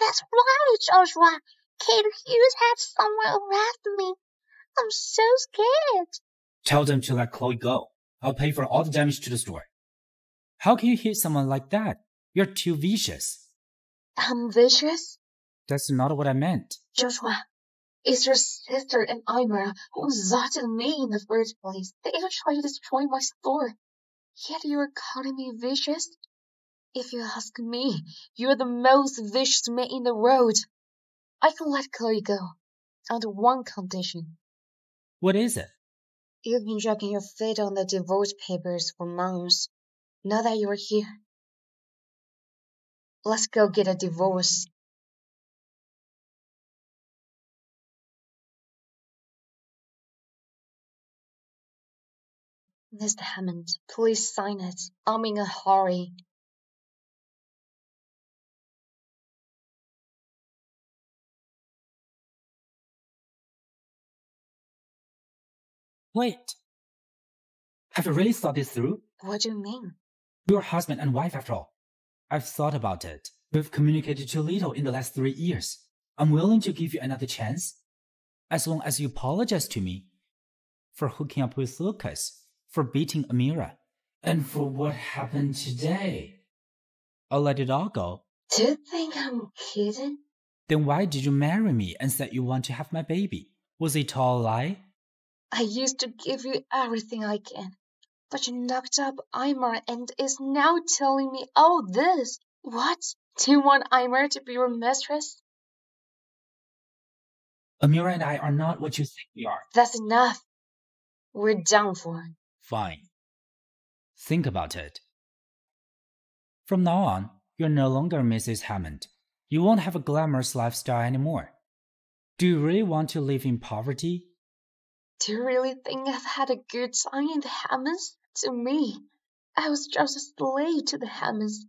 Speaker 2: That's right, Joshua. Kate Hughes had someone arrest me. I'm so scared.
Speaker 3: Tell them to let Chloe go. I'll pay for all the damage to the store. How can you hit someone like that? You're too vicious.
Speaker 1: I'm vicious?
Speaker 3: That's not what I meant.
Speaker 2: Joshua,
Speaker 1: It's your sister and Imra who insulted me in the first place. They even tried to destroy my store. Yet you're calling me vicious? If you ask me, you're the most vicious man in the world. I can let Chloe go, under one condition.
Speaker 3: What is it?
Speaker 1: You've been dragging your feet on the divorce papers for months. Now that you're here, let's go get a divorce. Mr. Hammond, please sign it. I'm in a hurry.
Speaker 3: Wait. Have you really thought this through?
Speaker 1: What do you mean?
Speaker 3: You're husband and wife after all. I've thought about it. We've communicated too little in the last 3 years. I'm willing to give you another chance, as long as you apologize to me for hooking up with Lucas, for beating Amira, and for what happened today. I'll let it all go.
Speaker 1: Do you think I'm kidding?
Speaker 3: Then why did you marry me and said you want to have my baby? Was it all a lie?
Speaker 1: I used to give you everything I can, but you knocked up Imar and is now telling me all this. What? Do you want Imar to be your mistress?
Speaker 3: Amira and I are not what you think we are.
Speaker 1: That's enough. We're done for.
Speaker 3: Fine. Think about it. From now on, you're no longer Mrs. Hammond. You won't have a glamorous lifestyle anymore. Do you really want to live in poverty?
Speaker 1: Do you really think I've had a good time in the Hammonds? To me, I was just a slave to the Hammonds.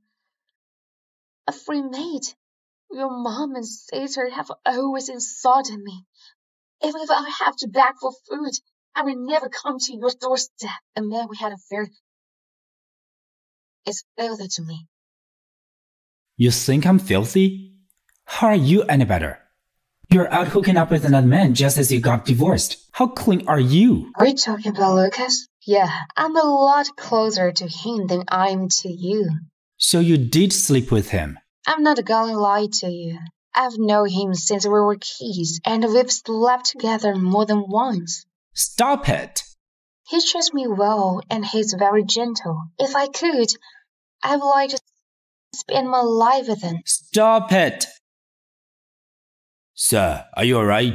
Speaker 1: A free maid. Your mom and sister have always insulted me. Even if I have to beg for food, I will never come to your doorstep. And then we had an affair. It's filthy to me.
Speaker 3: You think I'm filthy? How are you any better? You're out hooking up with another man just as you got divorced. How clean are you?
Speaker 1: Are you talking about Lucas? Yeah, I'm a lot closer to him than I am to you.
Speaker 3: So you did sleep with him?
Speaker 1: I'm not gonna lie to you. I've known him since we were kids, and we've slept together more than once.
Speaker 3: Stop it!
Speaker 1: He treats me well, and he's very gentle. If I could, I would like to spend my life with him.
Speaker 3: Stop it! Sir, are you alright?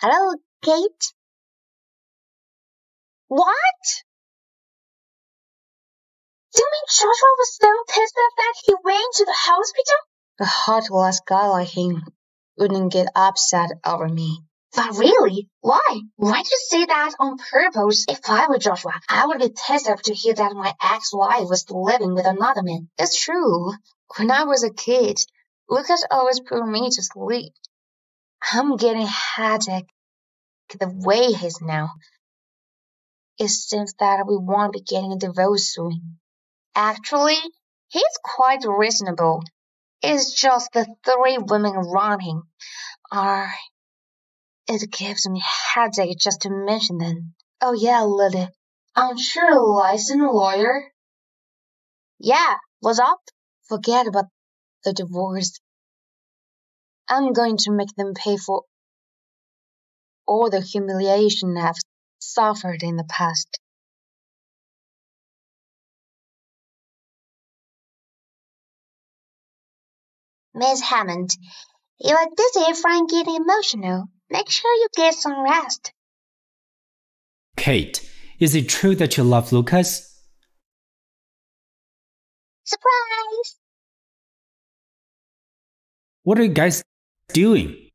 Speaker 2: Hello, Kate? What? You mean Joshua was so pissed off that he went to the hospital?
Speaker 1: A heartless guy like him wouldn't get upset over me.
Speaker 2: But really? Why? Why'd you say that on purpose? If I were Joshua, I would be pissed off to hear that my ex-wife was living with another man.
Speaker 1: It's true. When I was a kid, Lucas always put me to sleep. I'm getting headache the way he's now. It seems that we won't be getting a divorce soon. Actually, he's quite reasonable. It's just the 3 women around him. It gives me headache just to mention them. Oh yeah, Lily, aren't you a licensed lawyer?
Speaker 2: Yeah, what's up?
Speaker 1: Forget about the divorce. I'm going to make them pay for all the humiliation I've suffered in the past.
Speaker 2: Miss Hammond, you are dizzy from getting emotional. Make sure you get some rest.
Speaker 3: Kate, is it true that you love Lucas?
Speaker 2: Surprise!
Speaker 3: What are you guys doing?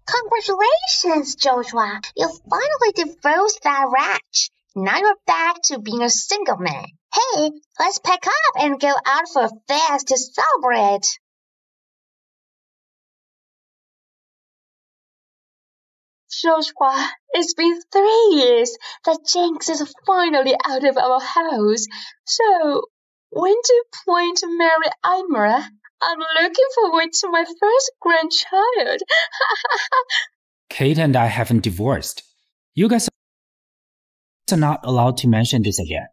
Speaker 2: Congratulations, Joshua. You finally divorced that wretch. Now you're back to being a single man. Hey, let's pack up and go out for a fest to celebrate.
Speaker 1: Joshua, it's been 3 years. The jinx is finally out of our house. So, when do you plan to marry Imra? I'm looking forward to my first grandchild.
Speaker 3: Kate and I haven't divorced. You guys are not allowed to mention this again.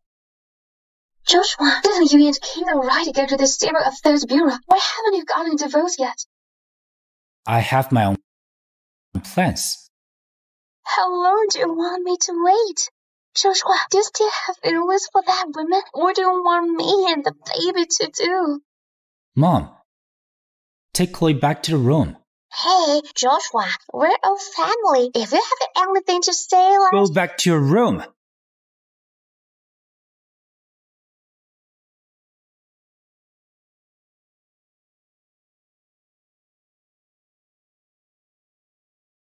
Speaker 1: Joshua, didn't you and Kate right to go to the Civil Affairs Bureau? Why haven't you gotten divorced yet?
Speaker 3: I have my own plans.
Speaker 4: How long do you want me to wait? Joshua, do you still have feelings for that woman? What do you want me and the baby to do?
Speaker 3: Mom, take Chloe back to the room.
Speaker 2: Hey, Joshua, we're a family. If you have anything to say,
Speaker 3: Go back to your room.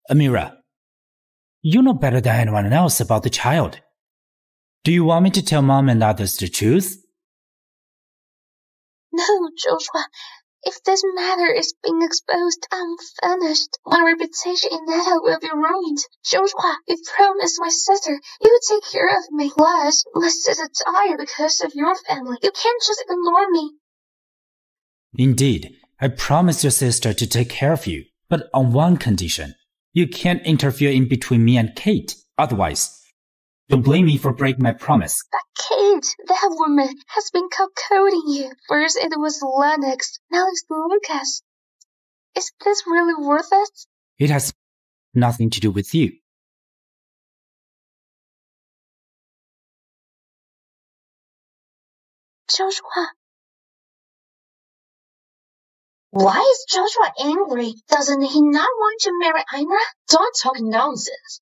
Speaker 3: Amira, you know better than anyone else about the child. Do you want me to tell Mom and others the truth?
Speaker 4: No, Joshua. If this matter is being exposed, I'm finished. My reputation in Netta will be ruined. Joshua, you promised my sister you would take care of me. Plus, my sister died because of your family. You can't just ignore me.
Speaker 3: Indeed, I promised your sister to take care of you, but on one condition. You can't interfere in between me and Kate. Otherwise, don't blame me for breaking my promise.
Speaker 4: But Kate, that woman has been cuckolding you. First it was Lennox, now it's Lucas. Is this really worth it?
Speaker 3: It has nothing to do with you.
Speaker 4: Joshua.
Speaker 2: Why is Joshua angry? Doesn't he not want to marry Imra?
Speaker 1: Don't talk nonsense.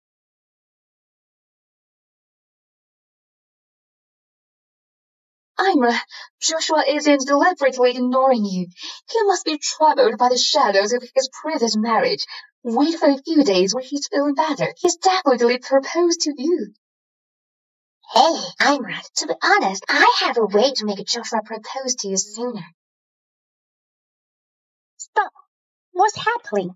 Speaker 1: Imra, Joshua isn't deliberately ignoring you. He must be troubled by the shadows of his previous marriage. Wait for a few days when he's feeling better. He's definitely proposed to you.
Speaker 2: Hey, Imra, to be honest, I have a way to make Joshua propose to you sooner. Stop. What's happening?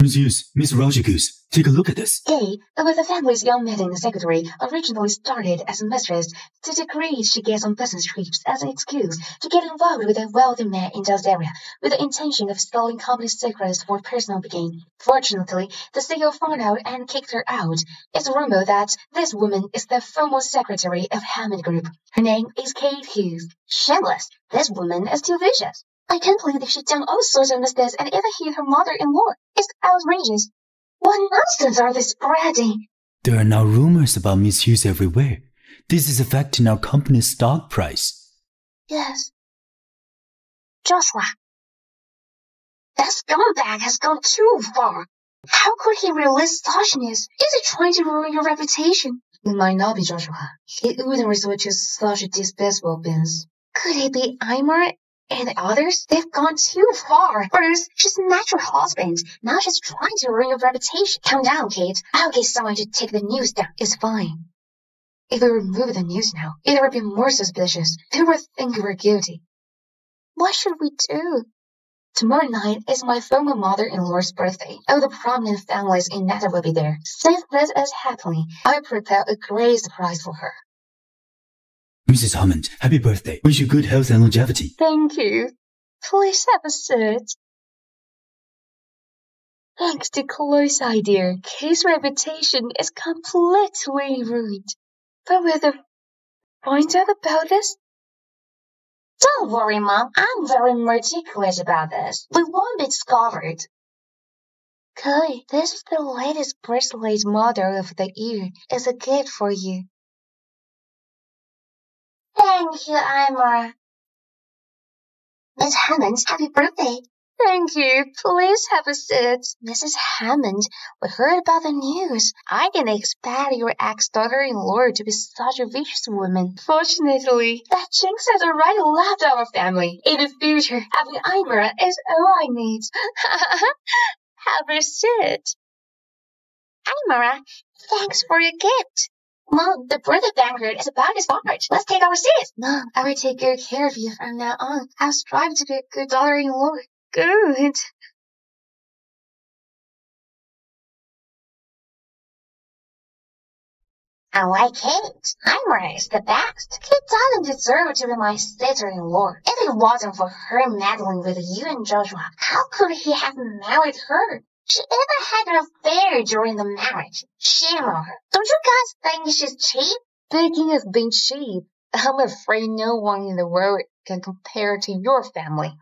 Speaker 6: Miss Rajaguz, take a look at this.
Speaker 1: Kate, with the family's young meeting secretary, originally started as a mistress. To the degree she gets on business trips as an excuse to get involved with a wealthy man in Dallas area, with the intention of stealing company secrets for personal gain. Fortunately, the CEO found out and kicked her out. It's rumored that this woman is the former secretary of Hammond Group. Her name is Kate Hughes.
Speaker 2: Shameless. This woman is too vicious.
Speaker 1: I can't believe that she's done all sorts of mistakes and even hit her mother-in-law. It's outrageous. What nonsense are they spreading?
Speaker 8: There are now rumors about Miss Hughes everywhere. This is affecting our company's stock price.
Speaker 1: Yes.
Speaker 2: Joshua, that scumbag has gone too far.
Speaker 1: How could he release such news? Is he trying to ruin your reputation? It might not be Joshua. He wouldn't resort to such despicable bins. Could it be Imra? And the others? They've gone too far. First, she's met your husband. Now she's trying to ruin your reputation. Calm down, Kate. I'll get someone to take the news down. It's fine. If we remove the news now, it would be more suspicious. People would think we're guilty. What should we do? Tomorrow night is my former mother-in-law's birthday. All the prominent families in Netta will be there. Since this is happening, I'll prepare a great surprise for her.
Speaker 8: Mrs. Hammond, happy birthday. Wish you good health and longevity.
Speaker 4: Thank you. Please have a seat. Thanks to Chloe's idea, Kate's reputation is completely ruined. But will they find out about this?
Speaker 2: Don't worry, Mom. I'm very meticulous about this. We won't be discovered.
Speaker 1: Chloe, this is the latest bracelet model of the year. It's a gift for you.
Speaker 2: Thank you, Imra. Miss Hammond, happy birthday.
Speaker 4: Thank you. Please have a seat.
Speaker 1: Mrs. Hammond, we heard about the news. I didn't expect your ex-daughter-in-law to be such a vicious woman.
Speaker 4: Fortunately, that jinx has already left our family. In the future, having Imra is all I need. Have a seat.
Speaker 2: Imra, thanks for your gift. Mom, the birthday banquet is about to start. Let's take our seats.
Speaker 1: No, I will take good care of you from now on. I'll strive to be a good daughter-in-law.
Speaker 4: Good.
Speaker 2: I like Kate. Imra is the best. Kate doesn't deserve to be my sister-in-law. If it wasn't for her meddling with you and Joshua, how could he have married her? She even had an affair during the marriage. Shame on her. Don't you guys think she's cheap?
Speaker 1: Speaking of being cheap, I'm afraid no one in the world can compare to your family.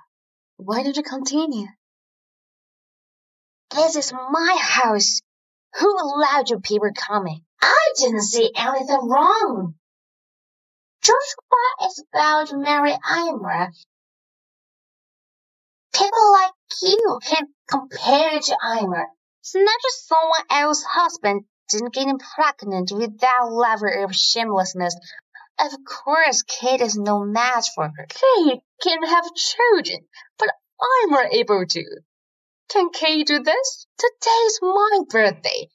Speaker 1: Why don't you continue?
Speaker 2: This is my house. Who allowed you people coming? I didn't see anything wrong. Joshua is about to marry Imra. People like you can't compare to Imra. It's not just someone else's husband didn't get pregnant with that level of shamelessness. Of course, Kate is no match for her. Kate can have children, but I'm not able to. Can Kate do this? Today's my birthday.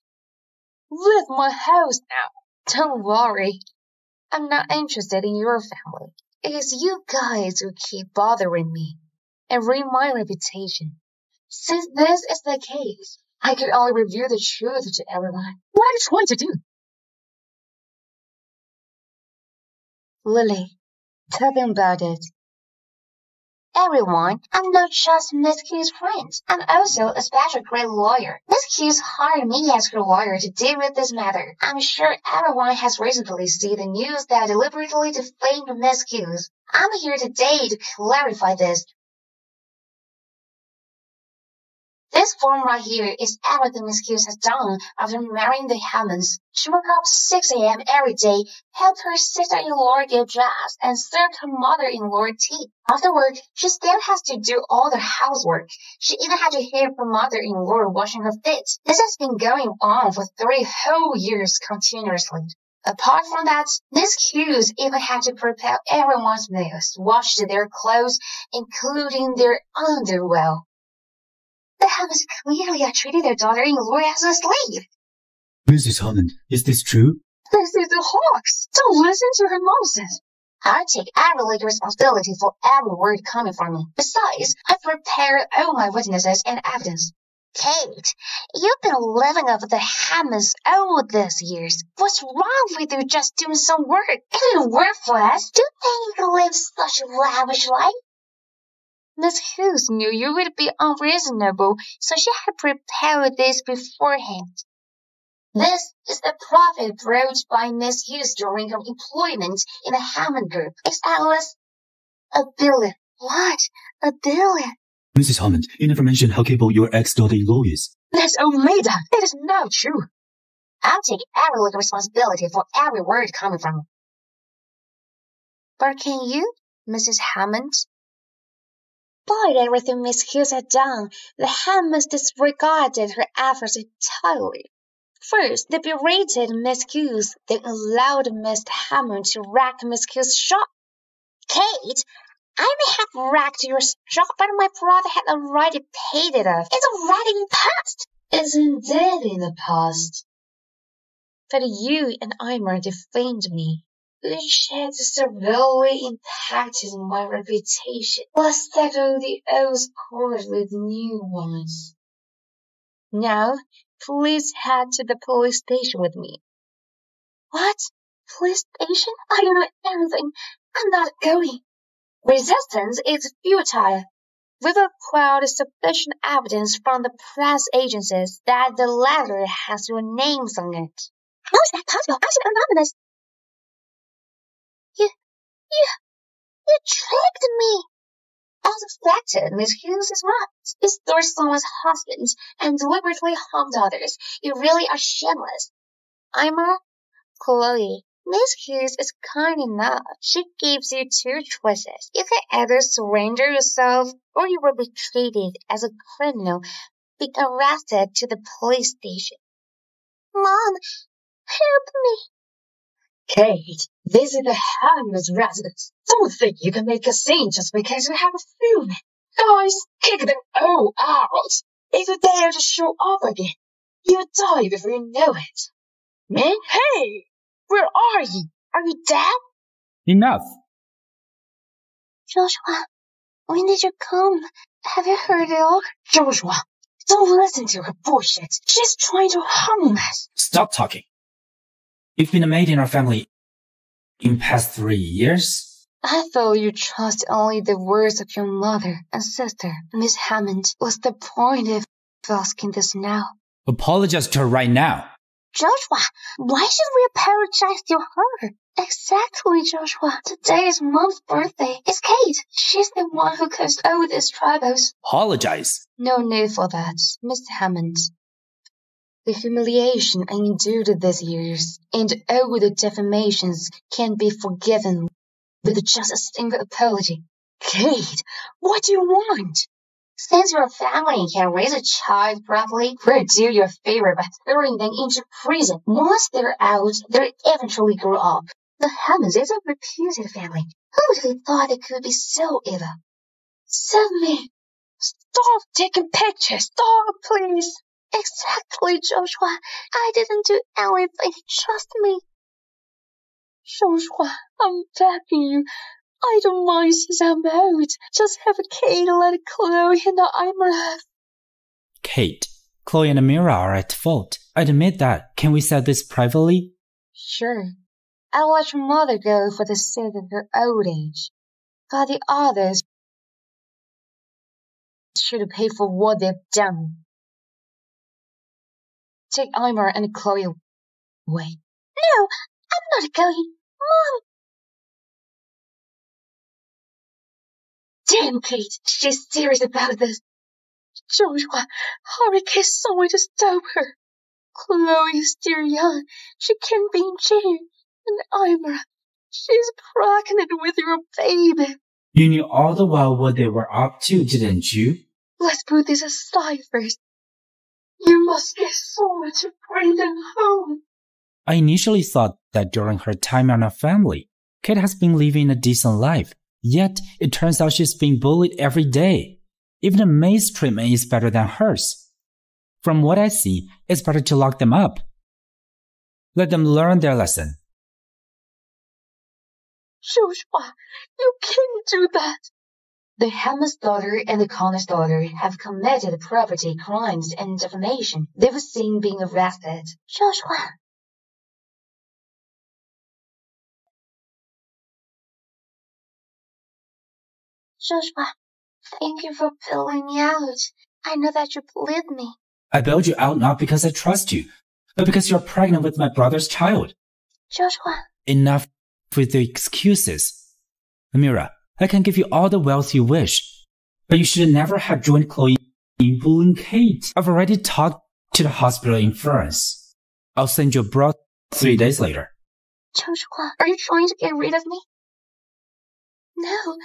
Speaker 2: Leave my house now. Don't worry. I'm not interested in your family. It is you guys who keep bothering me and ruin my reputation. Since this is the case, I could only reveal the truth to everyone. What are you trying to do?
Speaker 1: Lily, talking about it.
Speaker 2: Everyone, I'm not just Miss Q's friend. I'm also a special great lawyer. Miss Q's hired me as her lawyer to deal with this matter. I'm sure everyone has recently seen the news that deliberately defamed Miss Q's. I'm here today to clarify this. This form right here is everything Miss Q has done after marrying the Hammonds. She woke up 6 a.m. every day, helped her sister-in-law get dressed, and served her mother-in-law tea. After work, she still has to do all the housework. She even had to help her mother-in-law washing her feet. This has been going on for 3 whole years continuously. Apart from that, Miss Hughes even had to prepare everyone's meals, wash their clothes, including their underwear. The Hammonds clearly are treating their daughter-in-law as a slave.
Speaker 8: Mrs. Hammond, is this true?
Speaker 2: This is a hoax. Don't listen to her nonsense. I take every legal responsibility for every word coming from me. Besides, I prepared all my witnesses and evidence. Kate, you've been living off the Hammonds all these years. What's wrong with you just doing some work? It didn't work for us. Do you think you can live such a lavish life? Miss Hughes knew you would be unreasonable, so she had prepared this beforehand. This is the profit brought by Miss Hughes during her employment in the Hammond Group. It's at least $1 billion. What? $1 billion?
Speaker 8: Mrs. Hammond, you never mentioned how capable your ex-daughter-in-law is.
Speaker 2: That's all made up. It is not true. I'll take every legal responsibility for every word coming from her. But can you, Mrs. Hammond?
Speaker 1: Despite everything Miss Hughes had done, the Hammonds disregarded her efforts entirely. First, they berated Miss Hughes, then allowed Miss Hammond to wreck Miss Hughes' shop.
Speaker 2: Kate, I may have wrecked your shop, but my brother had already paid it off. It's already in the past.
Speaker 1: It's indeed in the past. But you and Imra defamed me, which had severely impacted my reputation. Let's settle the old scores with new ones. Now, please head to the police station with me.
Speaker 2: What? Police station? I don't know anything. I'm not going. Resistance is futile.
Speaker 1: We've acquired sufficient evidence from the press agencies that the letter has your names on it.
Speaker 2: How is that possible? I should anonymous. You tricked me. As expected, Miss Hughes is right. You stole someone's husband and deliberately harmed others. You really are shameless.
Speaker 1: Imra, Chloe, Miss Hughes is kind enough. She gives you 2 choices. You can either surrender yourself or you will be treated as a criminal, be arrested to the police station.
Speaker 2: Mom, help me.
Speaker 1: Kate, this is the Hammonds' residence. Don't think you can make a scene just because you have a few men. Guys, kick them all out. If you dare to show off again, you'll die before you know it. Men, hey! Where are you? Are you dead?
Speaker 3: Enough!
Speaker 2: Joshua, when did you come? Have you heard it all?
Speaker 1: Joshua, don't listen to her bullshit. She's trying to harm us.
Speaker 3: Stop talking. You've been a maid in our family in past 3 years?
Speaker 1: I thought you trust only the words of your mother and sister, Miss Hammond. What's the point of asking this now?
Speaker 3: Apologize to her right now.
Speaker 2: Joshua, why should we apologize to her? Exactly, Joshua. Today is Mom's birthday. It's Kate. She's the one who caused all these troubles.
Speaker 3: Apologize.
Speaker 1: No need for that, Mr. Hammond. The humiliation I endured these years and all the defamations can be forgiven with just a single apology. Kate, what do you want?
Speaker 2: Since your family can raise a child properly, we'll do your favor by throwing them into prison. Once they're out, they'll eventually grow up. The Hammonds is a reputed family. Who would have thought they could be so evil?
Speaker 1: Save me! Stop taking pictures! Stop, please!
Speaker 2: Exactly, Joshua. I didn't do anything. Trust me.
Speaker 1: Joshua, I'm begging you. I don't mind since I'm out. Just have Kate let Chloe and Imra.
Speaker 3: Kate, Chloe and Amira are at fault. I admit that. Can we settle this privately?
Speaker 1: Sure. I'll let your mother go for the sake of her old age. But the others should pay for what they've done. Take Imra and Chloe away.
Speaker 2: No, I'm not going. Mom!
Speaker 1: Damn, Kate, she's serious about this. Joshua, hurry, get someone to stop her. Chloe is still young. She can't be in jail. And Imra, she's pregnant with your baby.
Speaker 3: You knew all the while what they were up to, didn't you?
Speaker 1: Let's put this aside first. You must get someone to bring them home.
Speaker 3: I initially thought that during her time in our family, Kate has been living a decent life. Yet, it turns out she's being bullied every day. Even May's treatment is better than hers. From what I see, it's better to lock them up. Let them learn their lesson.
Speaker 1: Joshua, you can't do that. The Hammond's daughter and the Connor's daughter have committed property crimes and defamation. They were seen being arrested.
Speaker 2: Joshua. Joshua, thank you for bailing me out. I know that you believed me.
Speaker 3: I bailed you out not because I trust you, but because you're pregnant with my brother's child.
Speaker 2: Joshua.
Speaker 3: Enough with the excuses. Amira, I can give you all the wealth you wish, but you should never have joined Chloe in bullying Kate. I've already talked to the hospital in France. I'll send you a broth 3 days later.
Speaker 2: Joshua, are you trying to get rid of me? No,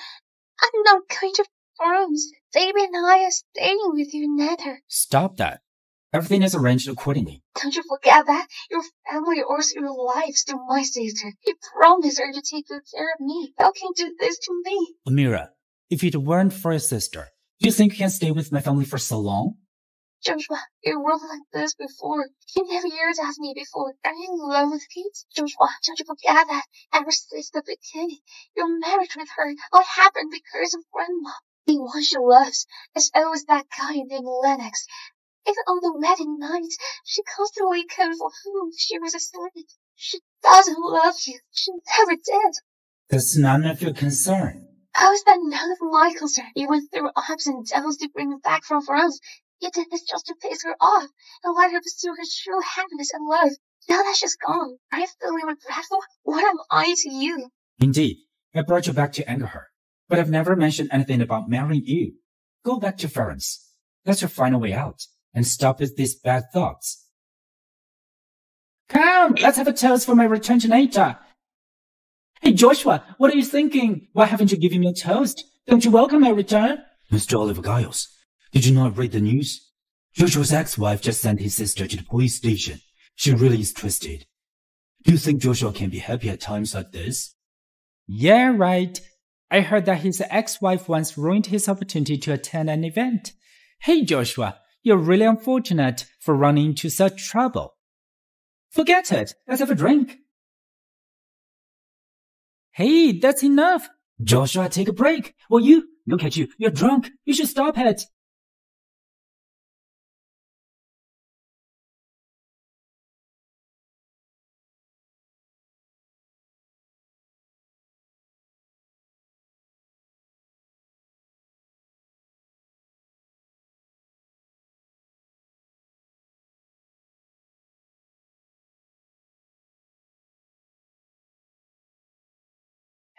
Speaker 2: I'm not going to France. Baby and I are staying with you, Nether.
Speaker 3: Stop that. Everything is arranged accordingly.
Speaker 2: Don't you forget that? Your family owes your lives to my sister. You promised her to take good care of me. How can you do this to me?
Speaker 3: Amira, if it weren't for your sister, do you think you can stay with my family for so long?
Speaker 2: Joshua, you weren't like this before. You never yelled at me before. Are you in love with Kate? Joshua, don't you forget that? Ever since the beginning, your marriage with her all happened because of Grandma. The one she loves is always that guy named Lennox. Even on the wedding night, she constantly called for whom she was asleep. She doesn't love you. She never did.
Speaker 3: That's none of your concern.
Speaker 2: How is that none of my concern? You went through ups and downs to bring me back from France. You did this just to piss her off and let her pursue her true happiness and love. Now that she's gone, are you feeling regretful? What am I to you?
Speaker 3: Indeed, I brought you back to anger her, but I've never mentioned anything about marrying you. Go back to France. That's your final way out. And stop with these bad thoughts. Come, let's have a toast for my return to nature. Hey, Joshua, what are you thinking? Why haven't you given me a toast? Don't you welcome my return?
Speaker 8: Mr. Oliver Giles, did you not read the news? Joshua's ex-wife just sent his sister to the police station. She really is twisted. Do you think Joshua can be happy at times like this?
Speaker 3: Yeah, right. I heard that his ex-wife once ruined his opportunity to attend an event. Hey, Joshua. You're really unfortunate for running into such trouble. Forget it. Let's have a drink. Hey, that's enough. Joshua, take a break. Well, look at you. You're drunk. You should stop it.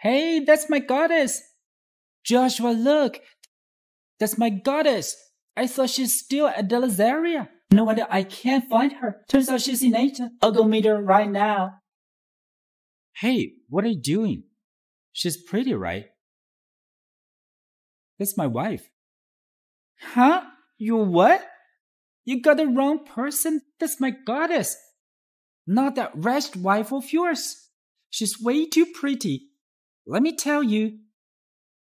Speaker 3: Hey, that's my goddess! Joshua, look! That's my goddess! I thought she's still at the Lazaria. No wonder I can't find her. Turns out she's in Asia. I'll go meet her right now. Hey, what are you doing? She's pretty, right? That's my wife. Huh? You what? You got the wrong person? That's my goddess. Not that wretched wife of yours. She's way too pretty. Let me tell you,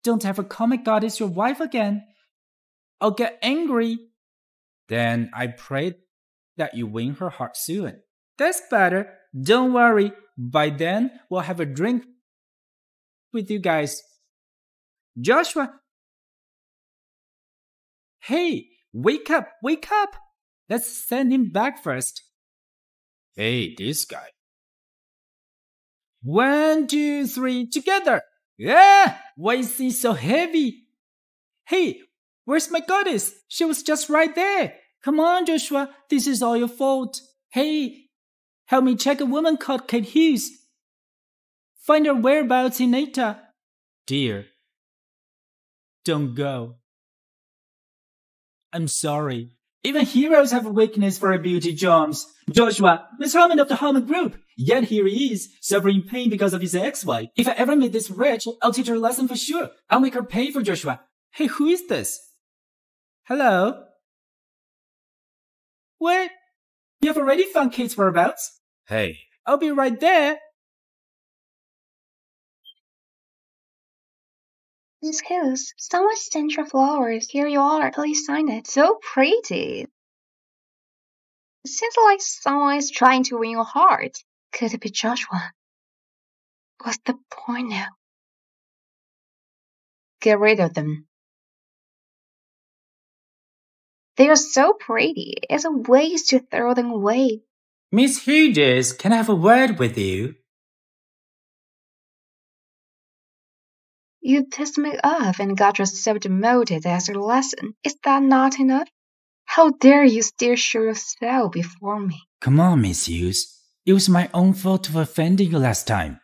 Speaker 3: don't have a comic goddess your wife again. I'll get angry. Then I pray that you win her heart soon. That's better. Don't worry. By then, we'll have a drink with you guys. Joshua! Hey, wake up, wake up! Let's send him back first. Hey, this guy. 1, 2, 3, together! Yeah! Why is he so heavy? Hey, where's my goddess? She was just right there. Come on, Joshua, this is all your fault. Hey, help me check a woman called Kate Hughes. Find her whereabouts in Nata. Dear, don't go. I'm sorry. Even heroes have a weakness for beauty charms. Joshua, Miss Harmon of the Harmon Group. Yet here he is, suffering pain because of his ex-wife. If I ever meet this wretch, I'll teach her a lesson for sure. I'll make her pay for Joshua. Hey, who is this? Hello? What? You have already found Kate's whereabouts? Hey, I'll be right there.
Speaker 2: Miss Hughes, someone sent your flowers. Here you are. Please sign it. So pretty. It seems like someone is trying to win your heart. Could it be Joshua? What's the point now? Get rid of them. They are so pretty. It's a waste to throw them away.
Speaker 3: Miss Hughes, can I have a word with you?
Speaker 2: You pissed me off and got yourself demoted as a lesson. Is that not enough? How dare you still show yourself before me?
Speaker 3: Come on, Miss Hughes. It was my own fault for offending you last time.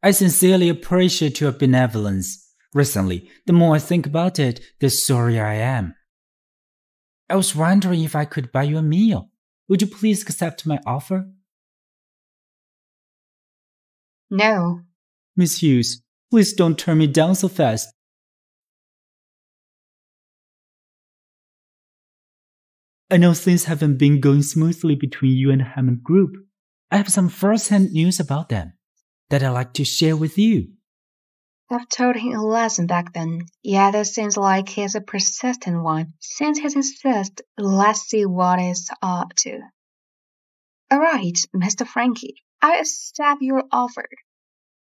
Speaker 3: I sincerely appreciate your benevolence. Recently, the more I think about it, the sorrier I am. I was wondering if I could buy you a meal. Would you please accept my offer?
Speaker 2: No.
Speaker 3: Miss Hughes, please don't turn me down so fast. I know things haven't been going smoothly between you and the Hammond Group. I have some first-hand news about them that I'd like to share with you.
Speaker 2: I've told him a lesson back then, yet it seems like he's a persistent one. Since he insists, let's see what he's up to. All right, Mr. Frankie, I accept your offer.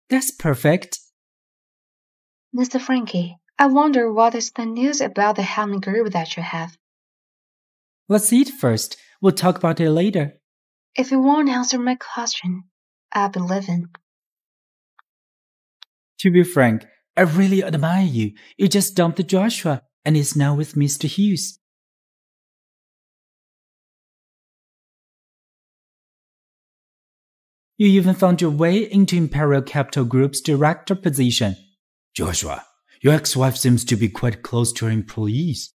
Speaker 3: That's perfect.
Speaker 2: Mr. Frankie, I wonder what is the news about the Hammond Group that you have.
Speaker 3: Let's eat first. We'll talk about it later.
Speaker 2: If you won't answer my question, I'll be leaving.
Speaker 3: To be frank, I really admire you. You just dumped Joshua and is now with Mr. Hughes. You even found your way into Imperial Capital Group's director position. Joshua, your ex-wife seems to be quite close to her employees.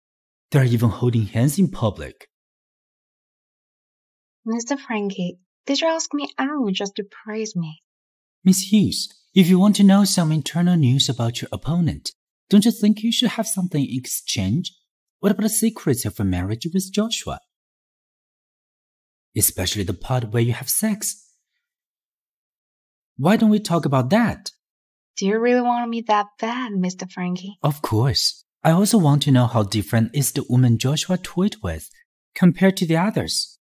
Speaker 3: They're even holding hands in public.
Speaker 2: Mr. Frankie, did you ask me out just to praise me?
Speaker 3: Miss Hughes, if you want to know some internal news about your opponent, don't you think you should have something in exchange? What about the secrets of a marriage with Joshua? Especially the part where you have sex. Why don't we talk about that?
Speaker 2: Do you really want me that bad, Mr. Frankie?
Speaker 3: Of course. I also want to know how different is the woman Joshua toyed with compared to the others.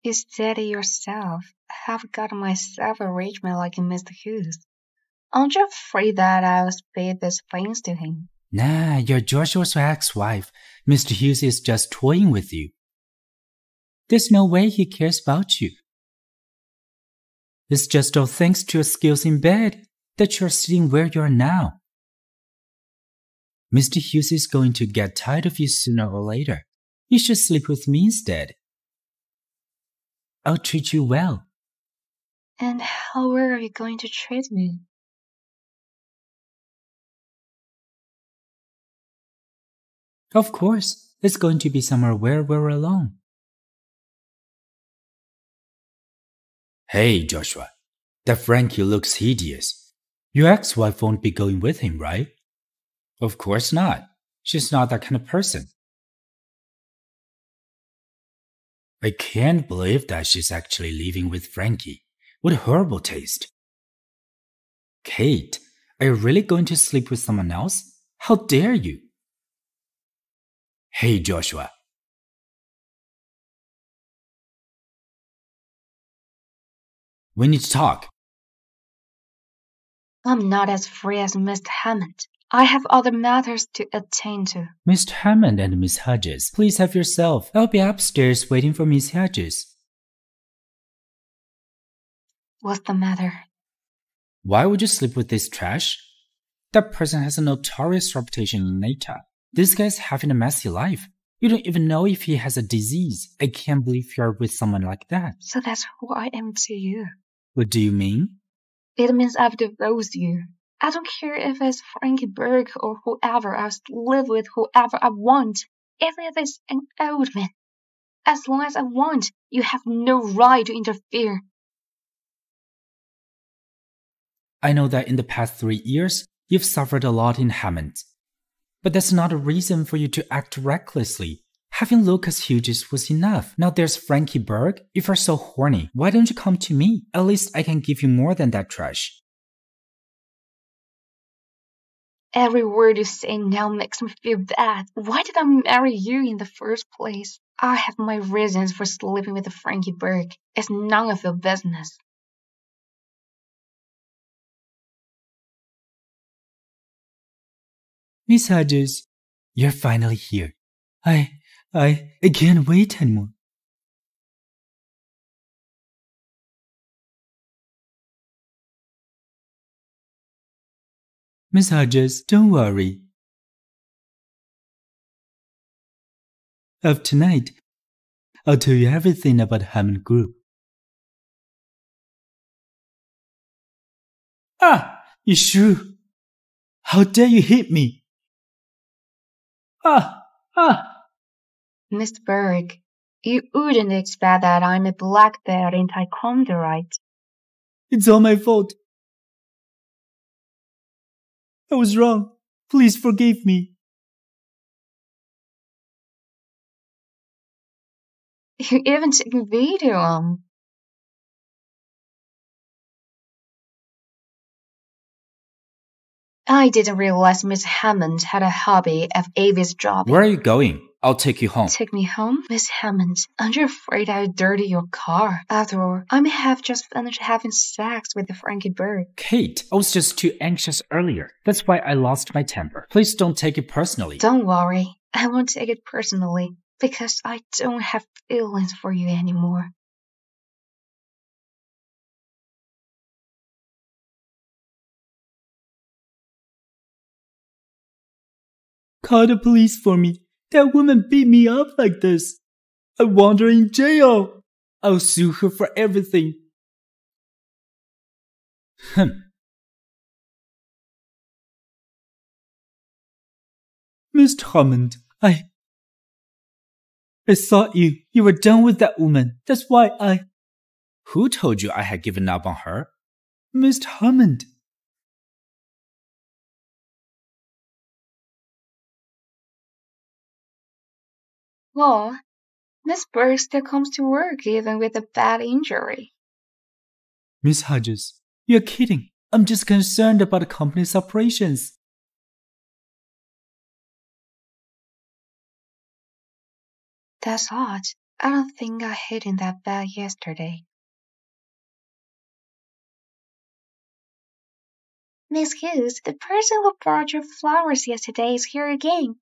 Speaker 2: You said it yourself. I have got myself a rich man like Mr. Hughes. Aren't you afraid that I'll speak these things to him?
Speaker 3: Nah, you're Joshua's ex-wife. Mr. Hughes is just toying with you. There's no way he cares about you. It's just all thanks to your skills in bed that you're sitting where you are now. Mr. Hughes is going to get tired of you sooner or later. You should sleep with me instead. I'll treat you well.
Speaker 2: And how are you going to treat me?
Speaker 3: Of course, it's going to be somewhere where we're alone.
Speaker 8: Hey, Joshua. That Frankie looks hideous. Your ex-wife won't be going with him, right?
Speaker 3: Of course not. She's not that kind of person.
Speaker 8: I can't believe that she's actually living with Frankie. What a horrible taste.
Speaker 3: Kate, are you really going to sleep with someone else? How dare you?
Speaker 8: Hey, Joshua. We need to talk.
Speaker 1: I'm not as free as Mr. Hammond. I have other matters to attend to.
Speaker 3: Mr. Hammond and Miss Hodges, please have yourself. I'll be upstairs waiting for Miss Hodges.
Speaker 1: What's the matter?
Speaker 3: Why would you sleep with this trash? That person has a notorious reputation in Nata. This guy's having a messy life. You don't even know if he has a disease. I can't believe you're with someone like that.
Speaker 1: So that's who I am to you.
Speaker 3: What do you mean?
Speaker 1: It means I've divorced you. I don't care if it's Frankie Berg or whoever. I'll live with whoever I want, even if it's an old man. As long as I want, you have no right to interfere.
Speaker 3: I know that in the past 3 years, you've suffered a lot in Hammond. But that's not a reason for you to act recklessly. Having Lucas Hughes was enough. Now there's Frankie Berg. If you're so horny, why don't you come to me? At least I can give you more than that trash.
Speaker 1: Every word you say now makes me feel bad. Why did I marry you in the first place? I have my reasons for sleeping with Frankie Berg. It's none of your business.
Speaker 3: Miss Hodges, you're finally here. I can't wait anymore. Miss Hodges, don't worry. After tonight, I'll tell you everything about Hammond Group. Ah, you shrew! How dare you hit me? Ah!
Speaker 1: Mr. Berg, you wouldn't expect that I'm a black belt in Taekwondo, right?
Speaker 3: It's all my fault. I was wrong. Please forgive me.
Speaker 1: You even took a video on. I didn't realize Miss Hammond had a hobby of avis dropping.
Speaker 3: Where are you going? I'll take you home.
Speaker 1: Take me home? Miss Hammond, aren't you afraid I'll dirty your car? After all, I may have just finished having sex with Frankie Berg.
Speaker 3: Kate, I was just too anxious earlier. That's why I lost my temper. Please don't take it personally.
Speaker 1: Don't worry. I won't take it personally, because I don't have feelings for you anymore.
Speaker 3: Call the police for me. That woman beat me up like this. I want her in jail. I'll sue her for everything. Mr. Hammond, I thought you were done with that woman. That's why I... Who told you I had given up on her? Mr. Hammond.
Speaker 1: Well, Miss Berg still comes to work even with a bad injury.
Speaker 3: Miss Hodges, you're kidding. I'm just concerned about the company's operations.
Speaker 1: That's odd. I don't think I hit him that bad yesterday. Miss Hughes, the person who brought your flowers yesterday is here again.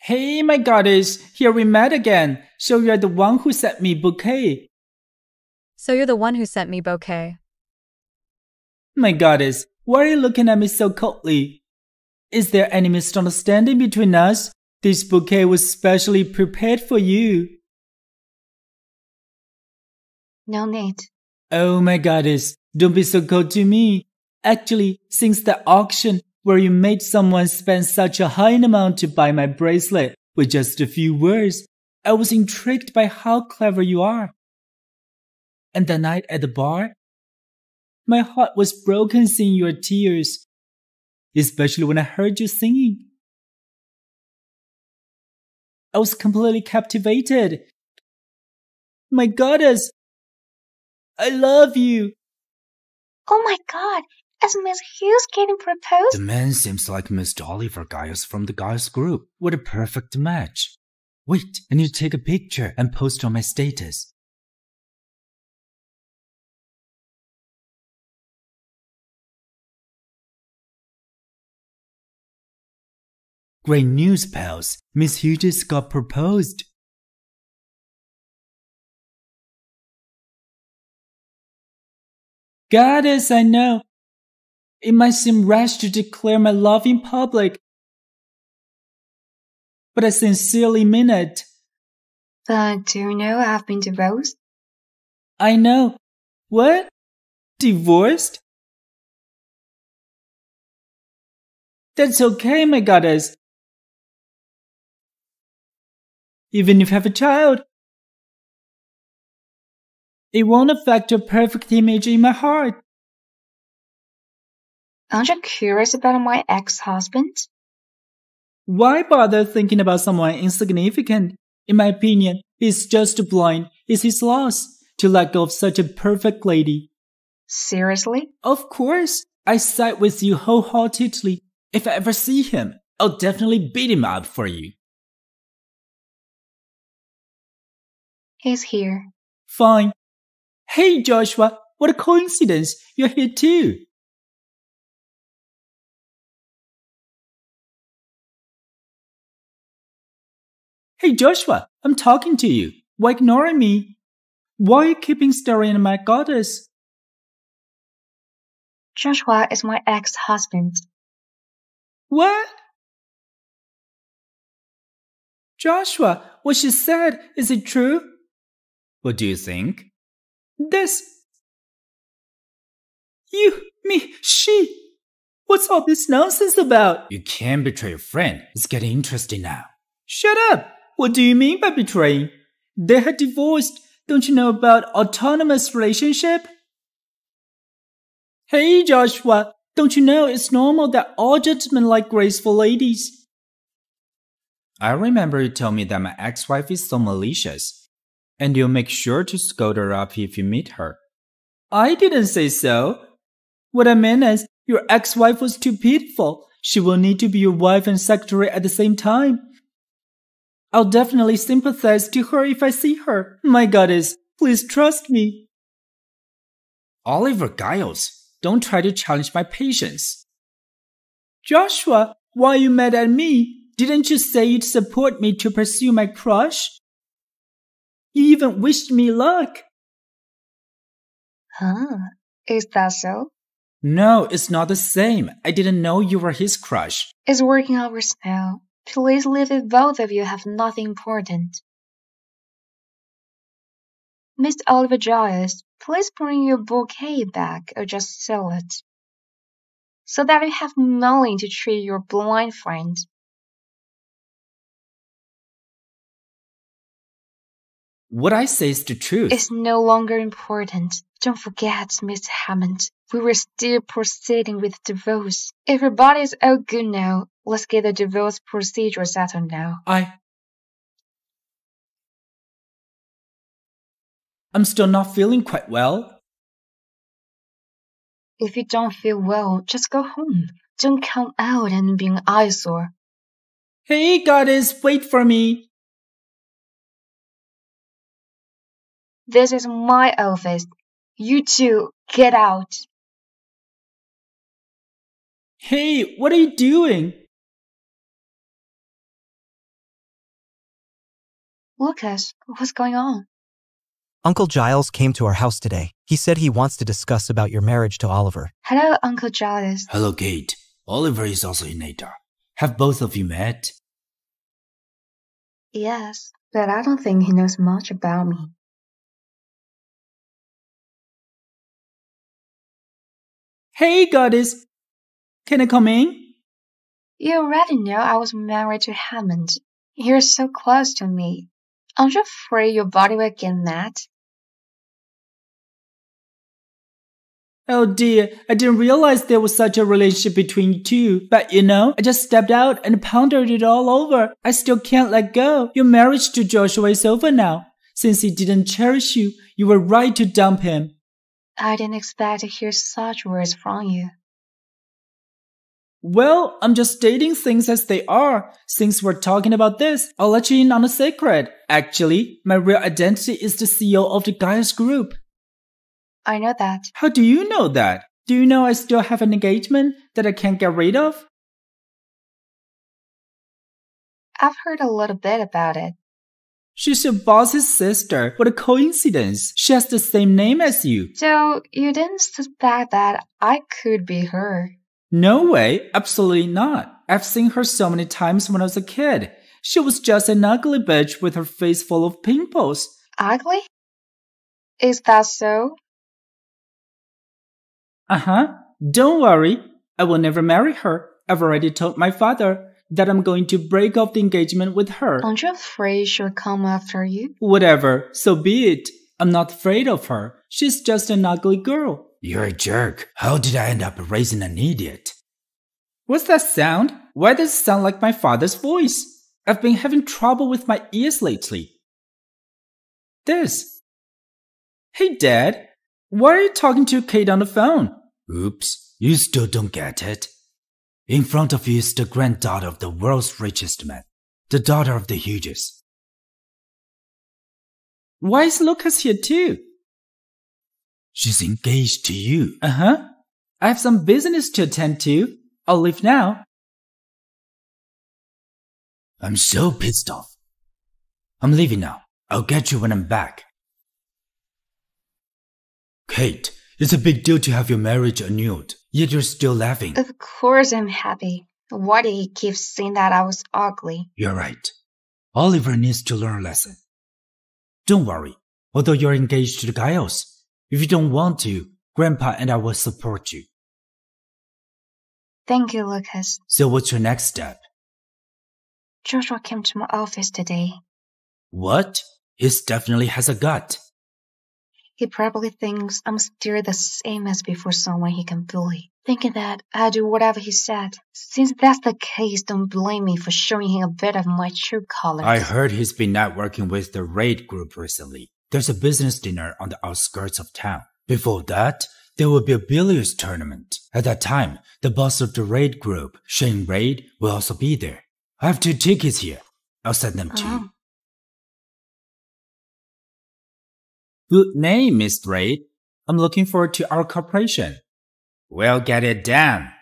Speaker 3: Hey, my goddess, here we met again. So you're the one who sent me bouquet.
Speaker 9: So you're the one who sent me bouquet. My goddess, why are you looking at me so coldly? Is there any misunderstanding between us? This bouquet was specially prepared for you.
Speaker 1: No need.
Speaker 9: Oh my goddess, don't be so cold to me. Actually, since the auction where you made someone spend such a high amount to buy my bracelet with just a few words, I was intrigued by how clever you are. And that night at the bar, my heart was broken seeing your tears, especially when I heard you singing. I was completely captivated. My goddess, I love you.
Speaker 2: Oh my god, is Miss Hughes getting proposed?
Speaker 8: The man seems like Mr. Oliver Giles from the Giles group. What a perfect match. Wait, I need to take a picture and post on my status. Great news, pals. Miss Hughes got proposed.
Speaker 9: Goddess, I know. It might seem rash to declare my love in public, but I sincerely mean it.
Speaker 1: But do you know I've been divorced?
Speaker 9: I know. What? Divorced? That's okay, my goddess. Even if you have a child, it won't affect your perfect image in my heart.
Speaker 1: Aren't you curious about my ex-husband?
Speaker 9: Why bother thinking about someone insignificant? In my opinion, he's just blind. It's his loss to let go of such a perfect lady.
Speaker 1: Seriously?
Speaker 9: Of course. I side with you wholeheartedly. If I ever see him, I'll definitely beat him up for you.
Speaker 1: He's here.
Speaker 9: Fine. Hey, Joshua, what a coincidence. You're here too. Hey, Joshua, I'm talking to you. Why ignoring me? Why are you keeping staring at my goddess?
Speaker 1: Joshua is my ex-husband.
Speaker 9: What? Joshua, what she said, is it true? What do you think? This. You, me, she. What's all this nonsense about?
Speaker 8: You can't betray your friend. It's getting interesting now.
Speaker 9: Shut up! What do you mean by betraying? They had divorced. Don't you know about autonomous relationship? Hey, Joshua, don't you know it's normal that all gentlemen like graceful ladies? I remember you told me that my ex-wife is so malicious, and you'll make sure to scold her up if you meet her. I didn't say so. What I meant is, your ex-wife was too pitiful. She will need to be your wife and secretary at the same time. I'll definitely sympathize to her if I see her. My goddess, please trust me.
Speaker 8: Oliver Giles, don't try to challenge my patience.
Speaker 9: Joshua, why are you mad at me? Didn't you say you'd support me to pursue my crush? You even wished me luck.
Speaker 1: Huh? Is that so?
Speaker 9: No, it's not the same. I didn't know you were his crush.
Speaker 1: It's working hours now. Please leave it, both of you have nothing important. Mr. Oliver Giles, please bring your bouquet back or just sell it, so that you have money to treat your blind friend.
Speaker 9: What I say is the truth.
Speaker 1: It's no longer important. Don't forget, Miss Hammond, we were still proceeding with divorce. Everybody's all good now. Let's get the divorce procedure settled now.
Speaker 9: I'm still not feeling quite well.
Speaker 1: If you don't feel well, just go home. Don't come out and be an eyesore.
Speaker 9: Hey, goddess, wait for me.
Speaker 1: This is my office. You two, get out.
Speaker 9: Hey, what are you doing?
Speaker 1: Lucas, what's going on?
Speaker 10: Uncle Giles came to our house today. He said he wants to discuss about your marriage to Oliver.
Speaker 1: Hello, Uncle Giles.
Speaker 8: Hello, Kate. Oliver is also in Natar. Have both of you met?
Speaker 1: Yes, but I don't think he knows much about me.
Speaker 9: Hey, goddess. Can I come in?
Speaker 1: You already know I was married to Hammond. You're so close to me. Aren't you afraid your body will get mad?
Speaker 9: Oh dear, I didn't realize there was such a relationship between you two. But you know, I just stepped out and pondered it all over. I still can't let go. Your marriage to Joshua is over now. Since he didn't cherish you, you were right to dump him.
Speaker 1: I didn't expect to hear such words from you.
Speaker 9: Well, I'm just stating things as they are. Since we're talking about this, I'll let you in on a secret. Actually, my real identity is the CEO of the Gaius Group.
Speaker 1: I know that.
Speaker 9: How do you know that? Do you know I still have an engagement that I can't get rid of?
Speaker 1: I've heard a little bit about it.
Speaker 9: She's your boss's sister. What a coincidence. She has the same name as you.
Speaker 1: So, you didn't suspect that I could be her?
Speaker 9: No way. Absolutely not. I've seen her so many times when I was a kid. She was just an ugly bitch with her face full of pimples.
Speaker 1: Ugly? Is that so?
Speaker 9: Uh-huh. Don't worry. I will never marry her. I've already told my father that I'm going to break off the engagement with her.
Speaker 1: Aren't you afraid she'll come after you?
Speaker 9: Whatever. So be it. I'm not afraid of her. She's just an ugly girl.
Speaker 8: You're a jerk. How did I end up raising an idiot?
Speaker 9: What's that sound? Why does it sound like my father's voice? I've been having trouble with my ears lately. This. Hey, Dad. Why are you talking to Kate on the phone?
Speaker 8: Oops, you still don't get it. In front of you is the granddaughter of the world's richest man, the daughter of the Hughes.
Speaker 9: Why is Lucas here too?
Speaker 8: She's engaged to you.
Speaker 9: Uh-huh. I have some business to attend to. I'll leave now.
Speaker 8: I'm so pissed off. I'm leaving now. I'll get you when I'm back. Kate, it's a big deal to have your marriage annulled, yet you're still laughing.
Speaker 1: Of course I'm happy. Why did he keep saying that I was ugly?
Speaker 8: You're right. Oliver needs to learn a lesson. Don't worry, although you're engaged to the Giles. If you don't want to, Grandpa and I will support you.
Speaker 1: Thank you, Lucas.
Speaker 8: So what's your next step?
Speaker 1: Joshua came to my office today.
Speaker 8: What? He definitely has a gut.
Speaker 1: He probably thinks I'm still the same as before someone he can bully, thinking that I'll do whatever he said. Since that's the case, don't blame me for showing him a bit of my true colors.
Speaker 8: I heard he's been networking with the Raid group recently. There's a business dinner on the outskirts of town. Before that, there will be a billiards tournament. At that time, the boss of the Raid group, Shane Raid, will also be there. I have 2 tickets here. I'll send them to you.
Speaker 9: Good name, Miss Raid. I'm looking forward to our cooperation.
Speaker 8: We'll get it done.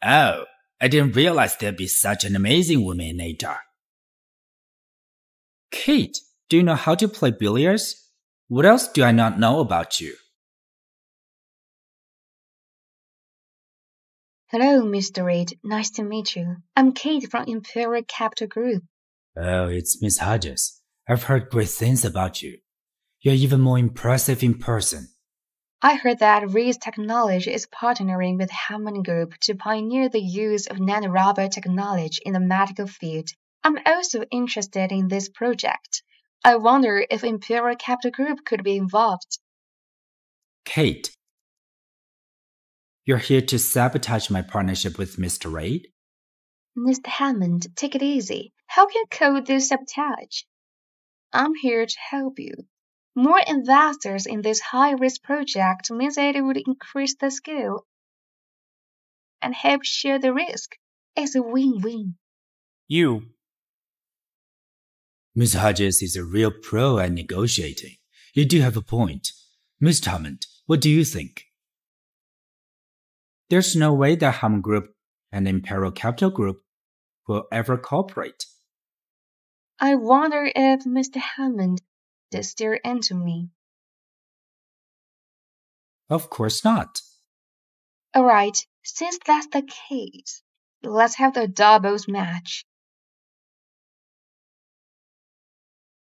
Speaker 8: Oh, I didn't realize there'd be such an amazing woman in Natar.
Speaker 9: Kate, do you know how to play billiards? What else do I not know about you?
Speaker 1: Hello, Mr. Reid. Nice to meet you. I'm Kate from Imperial Capital Group.
Speaker 8: Oh, it's Miss Hodges. I've heard great things about you. You're even more impressive in person.
Speaker 1: I heard that Reid's Technology is partnering with Hammond Group to pioneer the use of nanorubber technology in the medical field. I'm also interested in this project. I wonder if Imperial Capital Group could be involved.
Speaker 9: Kate, you're here to sabotage my partnership with Mr. Raid?
Speaker 1: Mr. Hammond, take it easy. How can you call this sabotage? I'm here to help you. More investors in this high-risk project means that it would increase the scale and help share the risk. It's a win-win.
Speaker 8: Miss Hodges is a real pro at negotiating. You do have a point. Mr. Hammond, what do you think?
Speaker 9: There's no way that Hammond Group and Imperial Capital Group will ever cooperate.
Speaker 1: I wonder if Mr. Hammond did steer into me.
Speaker 3: Of course not.
Speaker 1: All right, since that's the case, let's have the doubles match.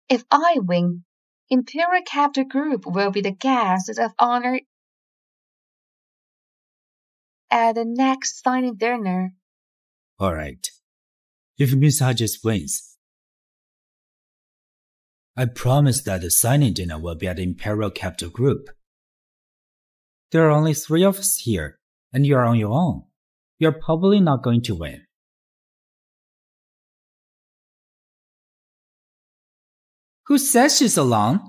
Speaker 1: If I win, Imperial Capital Group will be the guests of honor at the next signing dinner.
Speaker 8: Alright. If Miss Hodges wins, I promise that the signing dinner will be at the Imperial Capital Group. There are only 3 of us here, and you are on your own. You're probably not going to win.
Speaker 9: Who says she's alone?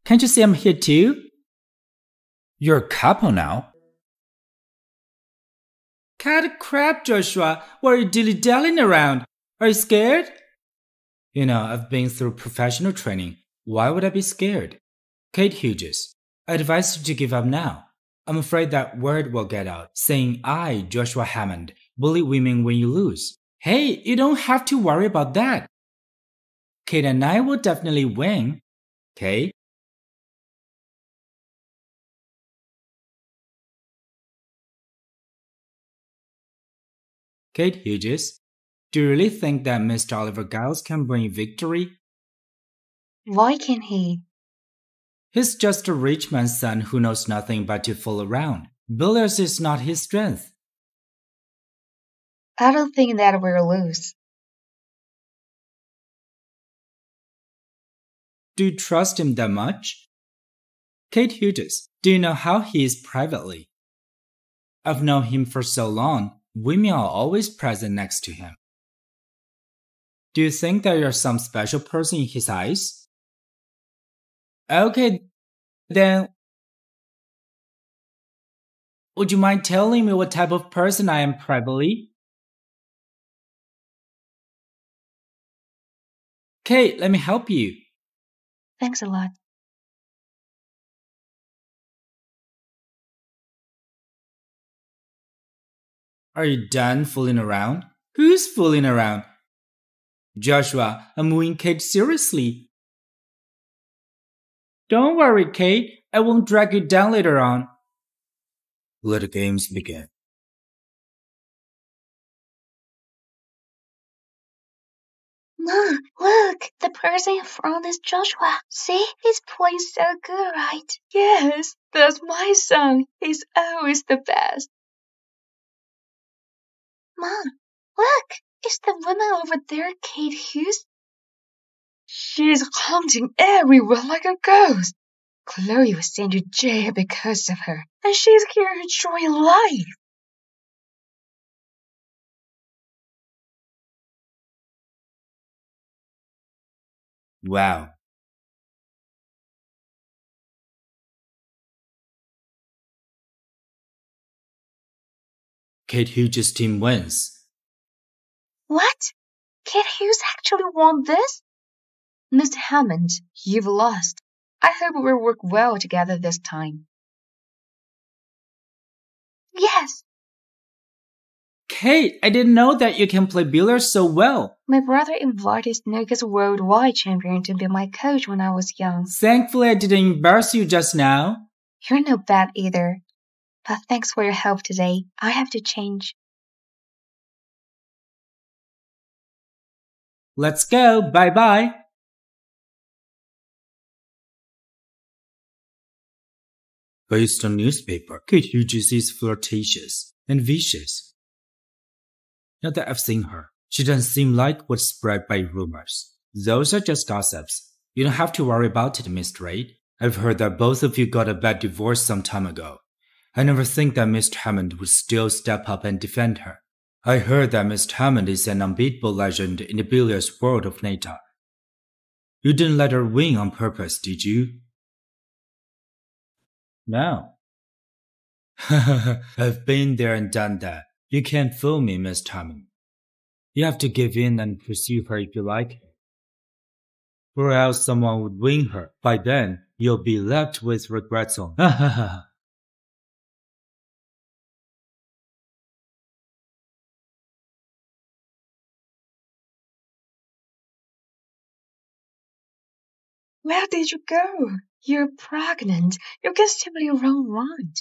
Speaker 9: Can't you see I'm here too?
Speaker 8: You're a couple now.
Speaker 9: Cut crap, Joshua. Why are you dilly-dallying around? Are you scared?
Speaker 3: You know, I've been through professional training. Why would I be scared? Kate Hughes, I advise you to give up now. I'm afraid that word will get out, saying I, Joshua Hammond, bully women when you lose.
Speaker 9: Hey, you don't have to worry about that. Kate and I will definitely win.
Speaker 3: Kate? Kate Hughes, do you really think that Mr. Oliver Giles can bring victory?
Speaker 1: Why can't he?
Speaker 3: He's just a rich man's son who knows nothing but to fool around. Billiards is not his strength.
Speaker 1: I don't think that we'll lose.
Speaker 3: Do you trust him that much? Kate Hughes, do you know how he is privately? I've known him for so long, women are always present next to him. Do you think that you're some special person in his eyes?
Speaker 9: Okay, then would you mind telling me what type of person I am privately? Kate, let me help you.
Speaker 1: Thanks a lot.
Speaker 3: Are you done fooling around?
Speaker 9: Who's fooling around?
Speaker 3: Joshua, I'm wooing Kate seriously.
Speaker 9: Don't worry, Kate. I won't drag you down later on.
Speaker 8: Let the games begin.
Speaker 2: Mom, look, the person in front is Joshua. See, he's playing so good, right?
Speaker 1: Yes, that's my son. He's always the best.
Speaker 2: Mom, look, is the woman over there Kate Hughes?
Speaker 1: She's hunting everywhere like a ghost. Chloe was sent to jail because of her, and she's here enjoying life.
Speaker 3: Wow. Kate Hughes' team wins.
Speaker 2: What? Kate Hughes actually won this?
Speaker 1: Mr. Hammond, you've lost. I hope we'll work well together this time.
Speaker 2: Yes.
Speaker 9: Kate, I didn't know that you can play billiards so well.
Speaker 1: My brother invited Snooker's worldwide champion to be my coach when I was young.
Speaker 9: Thankfully, I didn't embarrass you just now.
Speaker 1: You're no bad either. But thanks for your help today. I have to change.
Speaker 9: Let's go. Bye-bye.
Speaker 3: Based on newspaper, Kate Hughes is flirtatious and vicious. Now that I've seen her, she doesn't seem like what's spread by rumors. Those are just gossips. You don't have to worry about it, Mr. Reid. I've heard that both of you got a bad divorce some time ago. I never think that Mr. Hammond would still step up and defend her. I heard that Mr. Hammond is an unbeatable legend in the billiards world of Nata. You didn't let her win on purpose, did you? No. I've been there and done that. You can't fool me, Mr. Hammond. You have to give in and pursue her if you like her. Or else someone would win her. By then, you'll be left with regrets on.
Speaker 4: Where did you go? You're pregnant. You can simply run wild.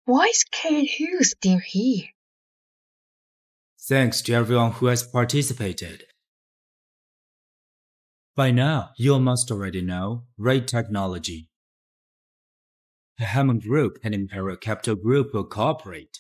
Speaker 4: Why is Kate Hughes still here?
Speaker 8: Thanks to everyone who has participated. By now, you must already know Raid Technology. The Hammond Group and Imperial Capital Group will cooperate.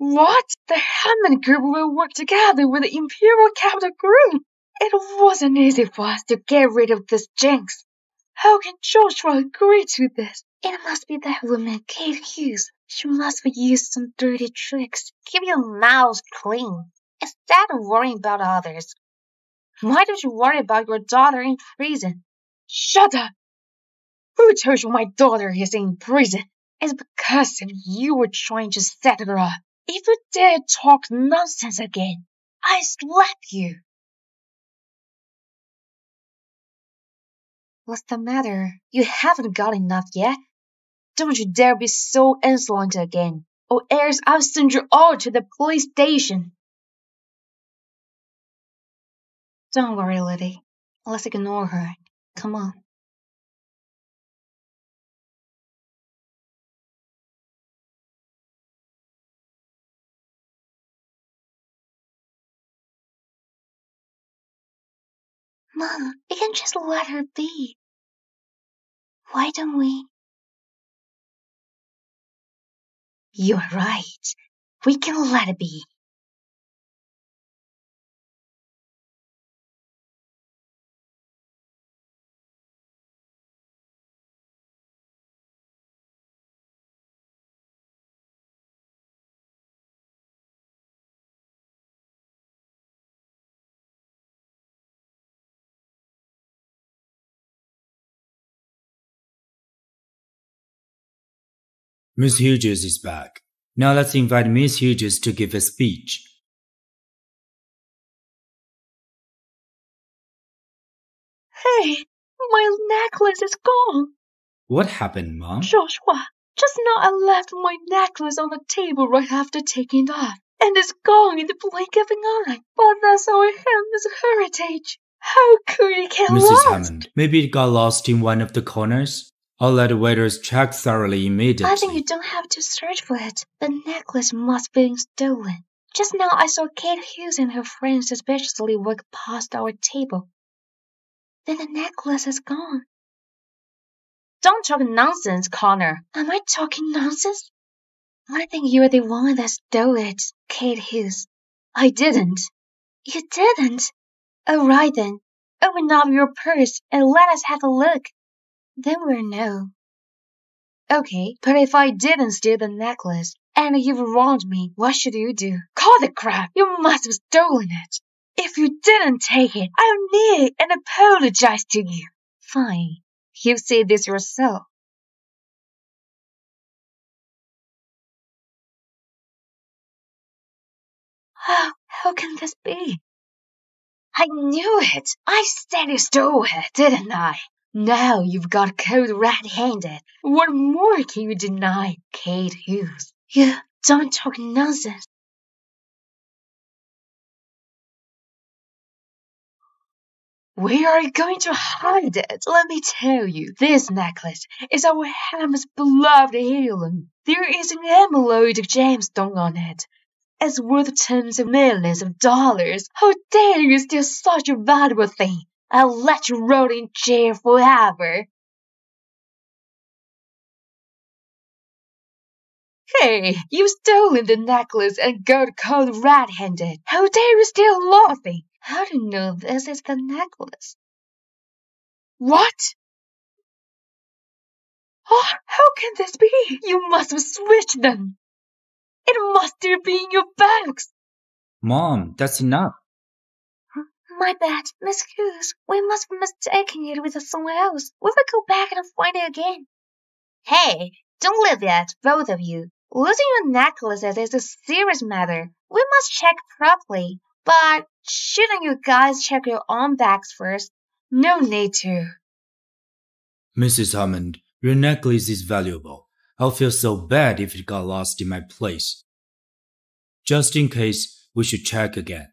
Speaker 4: What? The Hammond Group will work together with the Imperial Capital Group? It wasn't easy for us to get rid of this jinx. How can Joshua agree to this?
Speaker 2: It must be that woman, Kate Hughes. She must have used some dirty tricks. Keep your mouth clean, instead of worrying about others. Why don't you worry about your daughter in prison?
Speaker 4: Shut up! Who told you my daughter is in prison? It's because of you were trying to set her up. If you dare talk nonsense again, I slap you.
Speaker 2: What's the matter? You haven't got enough yet? Don't you dare be so insolent again, or else I'll send you all to the police station. Don't worry, Liddy. Let's ignore her. Come on. Mom, we can just let her be. Why don't we? You're right. We can let it be.
Speaker 8: Miss Hughes is back. Now let's invite Miss Hughes to give a speech.
Speaker 4: Hey, my necklace is gone.
Speaker 8: What happened, Mom?
Speaker 4: Joshua, just now I left my necklace on the table right after taking it off, and it's gone in the blink of an eye. But that's our Hammond's heritage. How could it get
Speaker 8: Mrs.
Speaker 4: lost?
Speaker 8: Hammond, maybe it got lost in one of the corners? I'll let the waiters check thoroughly immediately.
Speaker 2: I think you don't have to search for it. The necklace must have been stolen. Just now I saw Kate Hughes and her friend suspiciously walk past our table. Then the necklace is gone.
Speaker 4: Don't talk nonsense, Connor.
Speaker 2: Am I talking nonsense? I think you're the one that stole it, Kate Hughes.
Speaker 4: I didn't.
Speaker 2: You didn't? All right then. Open up your purse and let us have a look. Then we'll know.
Speaker 4: Okay, but if I didn't steal the necklace, and you've wronged me, what should you do? Call the crap! You must have stolen it. If you didn't take it, I'll kneel and apologize to you.
Speaker 2: Fine. You say this yourself. How can this be?
Speaker 4: I knew it. I said you stole it, didn't I? Now you've got caught red-handed. What more can you deny, Kate Hughes?
Speaker 2: You don't talk nonsense.
Speaker 4: Where are you going to hide it? Let me tell you, this necklace is our Hammond's beloved heirloom. There is an emerald gemstone on it. It's worth tens of millions of dollars. How dare you steal such a valuable thing? I'll let you rot in jail forever. Hey, you've stolen the necklace and got caught red-handed. How dare you steal nothing?
Speaker 2: How do you know this is the necklace?
Speaker 4: What? Oh, how can this be? You must have switched them. It must still be in your bags.
Speaker 8: Mom, that's enough.
Speaker 2: My bad, Miss Hughes. We must have mistaken it with someone else. We will go back and find it again.
Speaker 4: Hey, don't leave yet, both of you. Losing your necklaces is a serious matter. We must check properly. But shouldn't you guys check your own bags first? No need to.
Speaker 8: Mrs. Hammond, Your necklace is valuable. I'll feel so bad if it got lost in my place. Just in case, we should check again.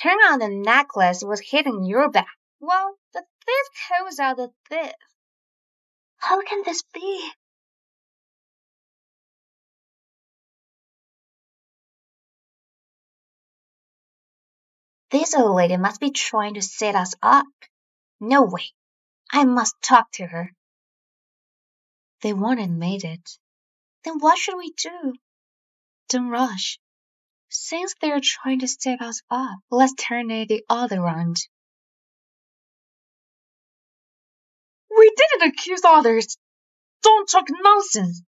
Speaker 2: Turn out the necklace was hidden in your bag. Well, the thief calls out the thief.
Speaker 4: How can this be?
Speaker 2: This old lady must be trying to set us up. No way. I must talk to her.
Speaker 1: They won't admit it.
Speaker 2: Then what should we do?
Speaker 1: Don't rush. Since they're trying to set us up, let's turn it the other round.
Speaker 4: We didn't accuse others. Don't talk nonsense.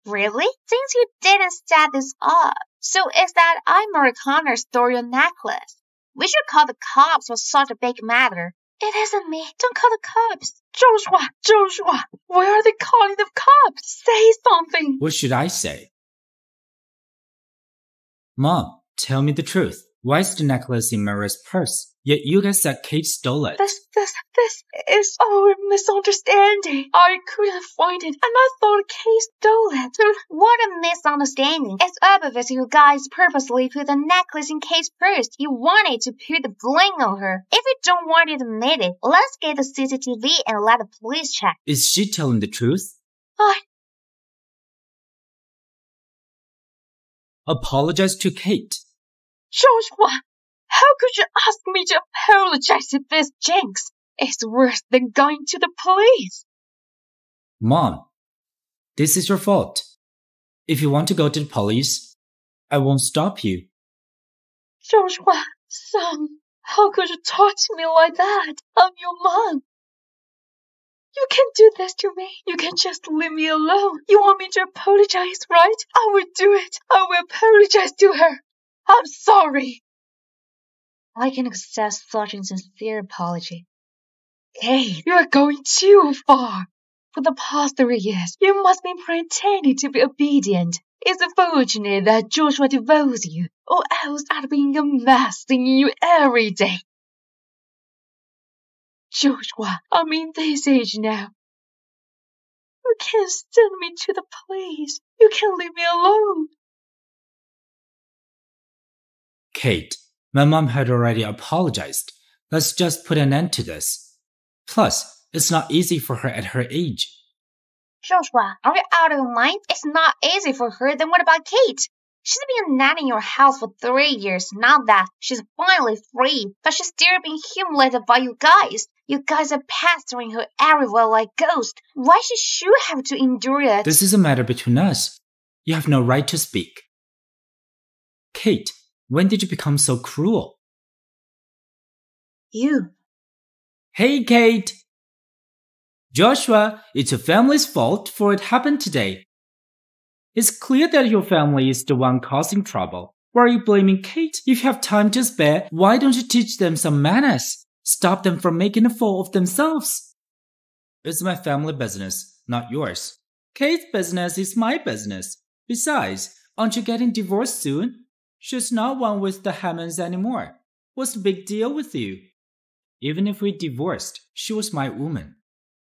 Speaker 2: Really? Since you didn't set this up, so is that Amerikaner stole your necklace? We should call the cops for such a big matter.
Speaker 1: It isn't me. Don't call the cops.
Speaker 4: Joshua, why are they calling the cops? Say something.
Speaker 8: What should I say? Mom, tell me the truth. Why is the necklace in Maria's purse? Yet you guys said Kate stole it.
Speaker 4: This is our misunderstanding. I couldn't find it, and I thought Kate stole it.
Speaker 2: What a misunderstanding. It's obvious you guys purposely put the necklace in Kate's purse. You wanted to put the blame on her. If you don't want to admit it, let's get the CCTV and let the police check.
Speaker 8: Is she telling the truth? Apologize to Kate.
Speaker 4: Joshua, how could you ask me to apologize to this jinx? It's worse than going to the police.
Speaker 8: Mom, this is your fault. If you want to go to the police, I won't stop you.
Speaker 4: Joshua, son, how could you talk to me like that? I'm your mom. You can't do this to me. You can just leave me alone. You want me to apologize, right? I will do it. I will apologize to her. I'm sorry.
Speaker 1: I can accept such a sincere apology.
Speaker 4: Kate, you are going too far. For the past 3 years, you must be pretending to be obedient. It's unfortunate that Joshua divorced you, or else I'd be a mess singing you every day. Joshua, I'm in this age now. You can't send me to the police. You can't leave me alone.
Speaker 8: Kate, my mom had already apologized. Let's just put an end to this. Plus, it's not easy for her at her age.
Speaker 2: Joshua, are you out of your mind? It's not easy for her. Then what about Kate? She's been a nanny in your house for 3 years. Now that she's finally free, but she's still being humiliated by you guys. You guys are pestering her everywhere like ghosts. Why should she have to endure it?
Speaker 8: This is a matter between us. You have no right to speak. Kate, when did you become so cruel?
Speaker 1: You.
Speaker 8: Hey, Kate! Joshua, it's your family's fault for it happened today. It's clear that your family is the one causing trouble. Why are you blaming Kate? If you have time to spare, why don't you teach them some manners? Stop them from making a fool of themselves. It's my family business, not yours. Kate's business is my business. Besides, aren't you getting divorced soon? She's not one with the Hammonds anymore. What's the big deal with you? Even if we divorced, she was my woman.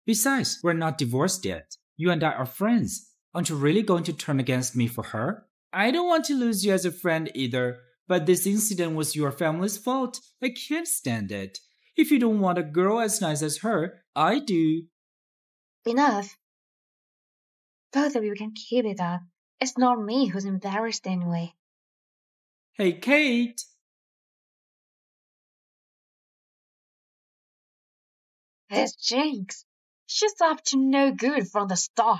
Speaker 8: Besides, we're not divorced yet. You and I are friends. Aren't you really going to turn against me for her? I don't want to lose you as a friend either, but this incident was your family's fault. I can't stand it. If you don't want a girl as nice as her, I do.
Speaker 1: Enough. Both of you can keep it up. It's not me who's embarrassed anyway.
Speaker 8: Hey, Kate!
Speaker 4: This jinx. She's up to no good from the start.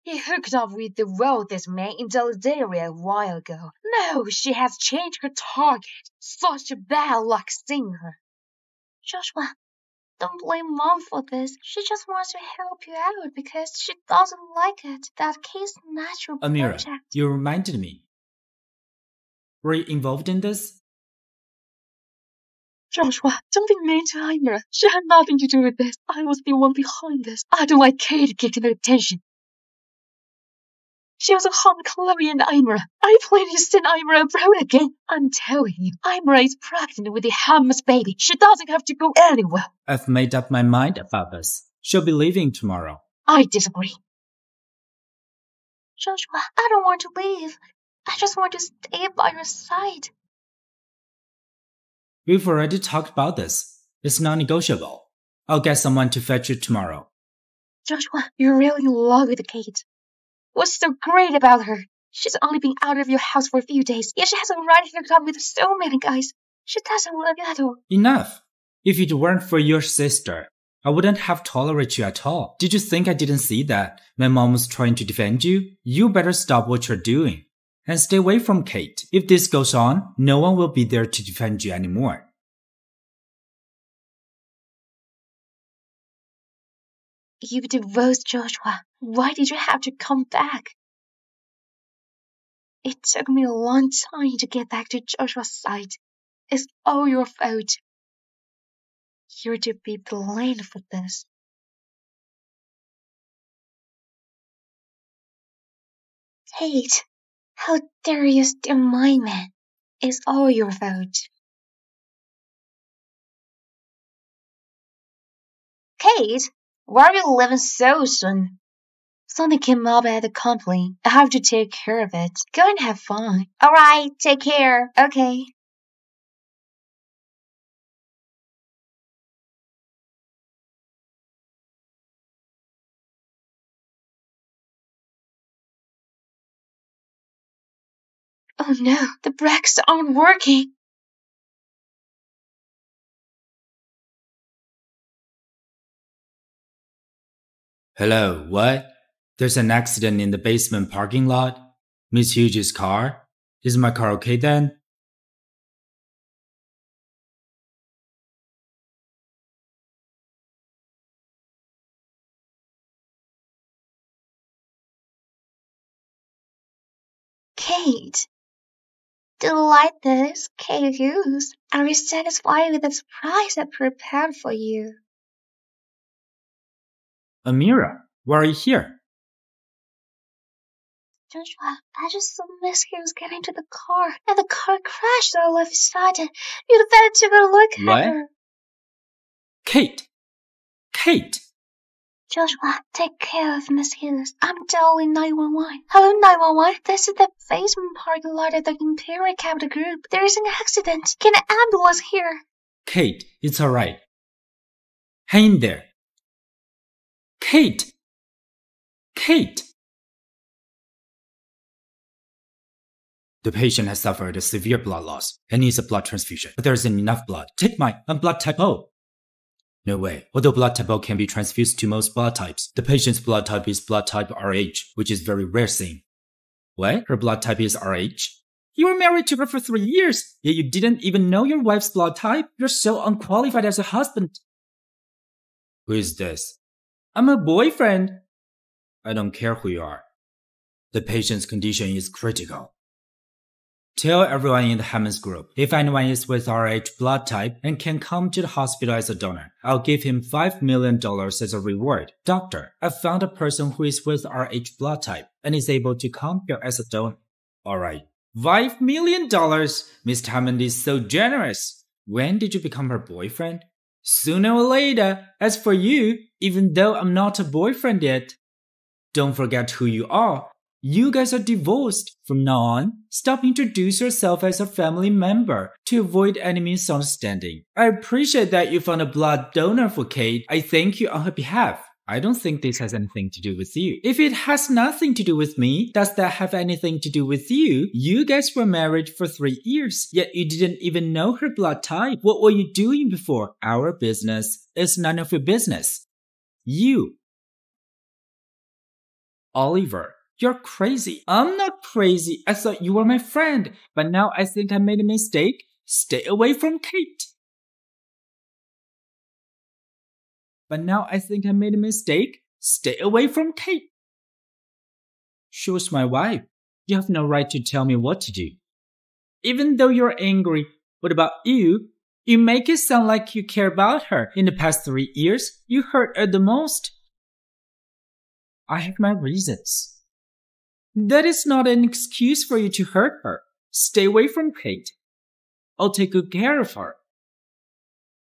Speaker 4: He hooked up with the wealthiest man in Deladeria a while ago. Now she has changed her target. Such a bad luck seeing her.
Speaker 1: Joshua, don't blame Mom for this. She just wants to help you out because she doesn't like it. That Kate's natural
Speaker 8: Amira,
Speaker 1: project.
Speaker 8: you reminded me. Were you involved in this?
Speaker 4: Joshua, don't be mean to Amira. She had nothing to do with this. I was the one behind this. I don't like Kate getting the attention.
Speaker 1: She was harmed Chloe and Imra. I plan to send Imra abroad again. I'm telling you, Imra is pregnant with the Hammer's baby. She doesn't have to go anywhere.
Speaker 9: I've made up my mind about this. She'll be leaving tomorrow.
Speaker 1: I disagree.
Speaker 2: Joshua, I don't want to leave. I just want to stay by your side.
Speaker 9: We've already talked about this. It's non-negotiable. I'll get someone to fetch you tomorrow.
Speaker 1: Joshua, you're really in love with Kate. What's so great about her? She's only been out of your house for a few days, yet she has a right to hook up with so many guys. She doesn't love you at all.
Speaker 9: Enough. If it weren't for your sister, I wouldn't have tolerated you at all. Did you think I didn't see that? My mom was trying to defend you? You better stop what you're doing. And stay away from Kate. If this goes on, no one will be there to defend you anymore.
Speaker 1: You divorced Joshua. Why did you have to come back? It took me a long time to get back to Joshua's side. It's all your fault. You're to be blamed for this.
Speaker 2: Kate, how dare you steal my man?
Speaker 1: It's all your fault.
Speaker 2: Kate, why are you leaving so soon?
Speaker 1: Something came up at the company. I have to take care of it. Go and have fun.
Speaker 2: Alright, take care.
Speaker 1: Okay. Oh no, the brakes aren't working.
Speaker 9: Hello, what? There's an accident in the basement parking lot? Miss Hughes' car? Is my car okay then?
Speaker 2: Kate, do you like this, Kate Hughes? Are you satisfied with the surprise I prepared for you?
Speaker 9: Amira, why are you here?
Speaker 2: Joshua, I just saw Miss Hughes get into the car, and the car crashed all of a sudden. You'd better take a look
Speaker 9: What?
Speaker 2: at her.
Speaker 9: Kate! Kate!
Speaker 2: Joshua, take care of Miss Hughes. I'm dialing 911. Hello, 911. This is the basement parking lot of the Imperial Capital Group. There is an accident. Get an ambulance here.
Speaker 9: Kate, it's alright. Hang in there. Kate! Kate! The patient has suffered a severe blood loss and needs a blood transfusion, but there isn't enough blood. Take mine, I'm blood type O. No way. Although blood type O can be transfused to most blood types, the patient's blood type is blood type RH, which is very rare thing. What? Her blood type is RH? You were married to her for 3 years, yet you didn't even know your wife's blood type? You're so unqualified as a husband. Who is this? I'm a boyfriend. I don't care who you are. The patient's condition is critical. Tell everyone in the Hammond's group, if anyone is with RH blood type and can come to the hospital as a donor, I'll give him $5 million as a reward. Doctor, I found a person who is with RH blood type and is able to come here as a donor. Alright, $5 million! Mr. Hammond is so generous. When did you become her boyfriend? Sooner or later. As for you, even though I'm not a boyfriend yet, don't forget who you are. You guys are divorced. From now on, stop introduce yourself as a family member to avoid any misunderstanding. I appreciate that you found a blood donor for Kate. I thank you on her behalf. I don't think this has anything to do with you. If it has nothing to do with me, does that have anything to do with you? You guys were married for 3 years, yet you didn't even know her blood type. What were you doing before? Our business is none of your business. You. Oliver. You're crazy. I'm not crazy. I thought you were my friend, but now I think I made a mistake. Stay away from Kate. But now I think I made a mistake. Stay away from Kate. She was my wife. You have no right to tell me what to do. Even though you're angry, what about you? You make it sound like you care about her. In the past 3 years, you hurt her the most. I have my reasons. That is not an excuse for you to hurt her. Stay away from Kate. I'll take good care of her.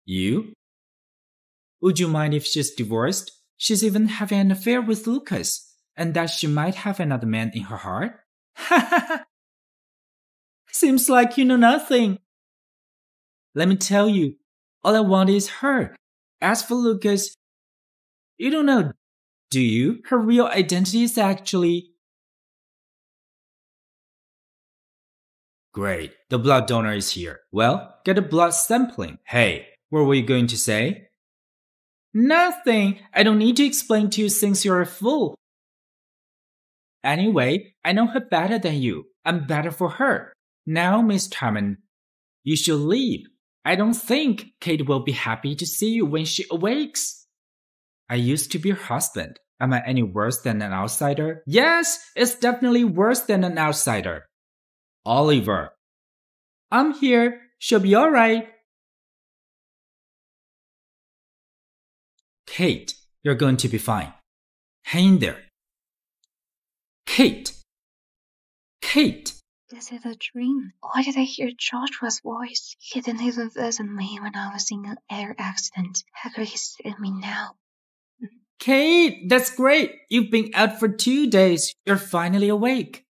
Speaker 9: You? Would you mind if she's divorced? She's even having an affair with Lucas, and that she might have another man in her heart? Seems like you know nothing. Let me tell you, all I want is her. As for Lucas, you don't know, do you? Her real identity is actually... Great, the blood donor is here. Well, get a blood sampling. Hey, what were you going to say? Nothing. I don't need to explain to you since you're a fool. Anyway, I know her better than you. I'm better for her. Now, Miss Harmon, you should leave. I don't think Kate will be happy to see you when she awakes. I used to be her husband. Am I any worse than an outsider? Yes, it's definitely worse than an outsider. Oliver. I'm here. She'll be all right. Kate, you're going to be fine. Hang in there. Kate. Kate.
Speaker 1: Is it a dream? Why did I hear Joshua's voice? He didn't even visit me when I was in an air accident. How could he see me now?
Speaker 9: Kate, that's great. You've been out for 2 days. You're finally awake.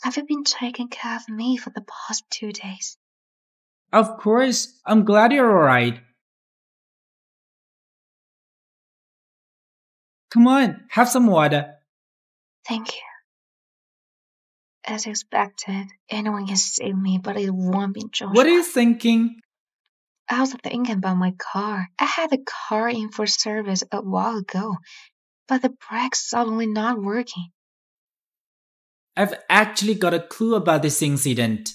Speaker 1: Have you been taking care of me for the past 2 days?
Speaker 9: Of course. I'm glad you're all right. Come on, have some water.
Speaker 1: Thank you. As expected, anyone can save me, but it won't be Joshua.
Speaker 9: What are you thinking?
Speaker 1: I was thinking about my car. I had the car in for service a while ago, but the brakes suddenly not working.
Speaker 9: I've actually got a clue about this incident.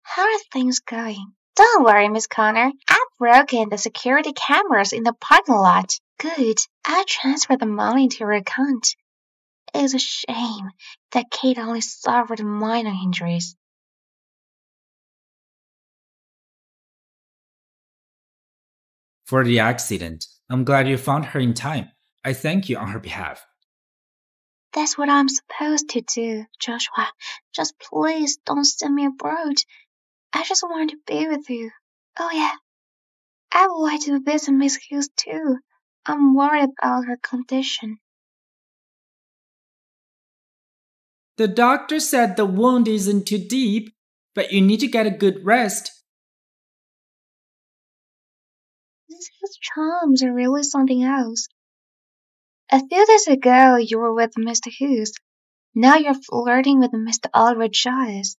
Speaker 1: How are things going? Don't worry, Miss Connor. I've broken the security cameras in the parking lot. Good. I transferred the money to your account. It's a shame that Kate only suffered minor injuries.
Speaker 9: For the accident, I'm glad you found her in time. I thank you on her behalf.
Speaker 1: That's what I'm supposed to do, Joshua. Just please don't send me abroad. I just want to be with you. Oh yeah, I would like to visit Miss Hughes too. I'm worried about her condition.
Speaker 9: The doctor said the wound isn't too deep, but you need to get a good rest.
Speaker 1: His charms are really something else. A few days ago, you were with Mr. Hughes. Now you're flirting with Mr. Oliver Giles.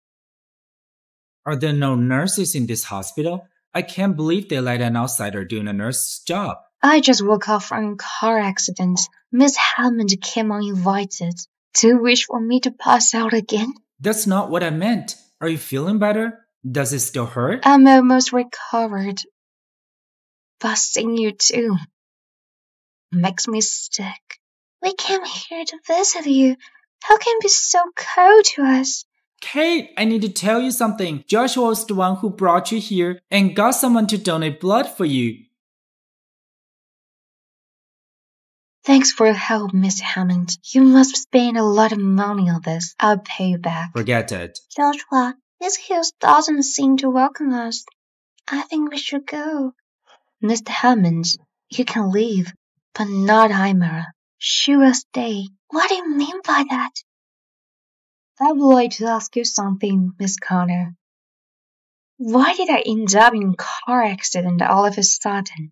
Speaker 9: Are there no nurses in this hospital? I can't believe they let an outsider do a nurse's job.
Speaker 1: I just woke up from a car accident. Miss Hammond came uninvited. Do you wish for me to pass out again?
Speaker 9: That's not what I meant. Are you feeling better? Does it still hurt?
Speaker 1: I'm almost recovered. But seeing you too makes me sick. We came here to visit you. How can you be so cold to us?
Speaker 9: Kate, I need to tell you something. Joshua was the one who brought you here and got someone to donate blood for you.
Speaker 1: Thanks for your help, Miss Hammond. You must spend a lot of money on this. I'll pay you back.
Speaker 9: Forget it.
Speaker 1: Joshua, Miss Hughes doesn't seem to welcome us. I think we should go. Mr. Hammond, you can leave, but not Imara. She will stay. What do you mean by that? I would like to ask you something, Miss Connor. Why did I end up in a car accident all of a sudden?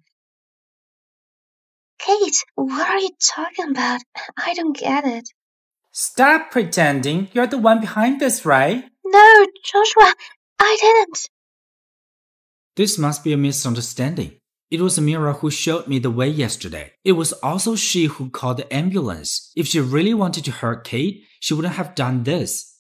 Speaker 1: Kate, what are you talking about? I don't get it.
Speaker 9: Stop pretending. You're the one behind this, right?
Speaker 1: No, Joshua, I didn't.
Speaker 9: This must be a misunderstanding. It was Mira who showed me the way yesterday. It was also she who called the ambulance. If she really wanted to hurt Kate, she wouldn't have done this.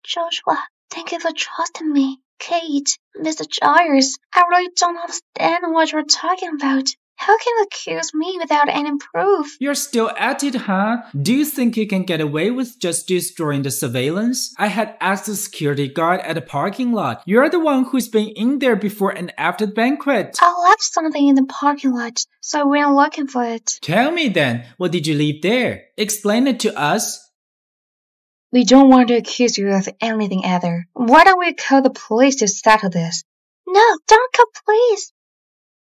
Speaker 1: Joshua, thank you for trusting me. Kate, Mr. Giles, I really don't understand what you're talking about.
Speaker 2: How can you accuse me without any proof?
Speaker 9: You're still at it, huh? Do you think you can get away with just destroying the surveillance? I had asked the security guard at the parking lot. You're the one who's been in there before and after the banquet.
Speaker 2: I left something in the parking lot, so I went looking for it.
Speaker 9: Tell me then, what did you leave there? Explain it to us.
Speaker 4: We don't want to accuse you of anything either. Why don't we call the police to settle this?
Speaker 2: No, don't call police.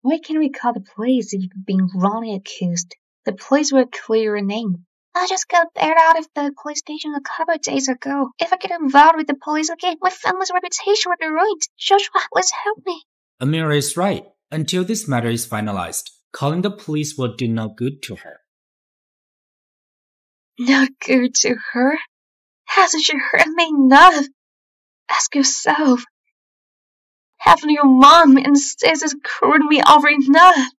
Speaker 1: Why can't we call the police if you've been wrongly accused? The police will clear your name.
Speaker 2: I just got bailed out of the police station a couple of days ago. If I get involved with the police again, my family's reputation will be ruined. Joshua, please help me.
Speaker 9: Amira is right. Until this matter is finalized, calling the police will do no good to her.
Speaker 4: Not good to her? Hasn't she hurt me enough? Ask yourself. Haven't your mom and sisters screwed me over enough?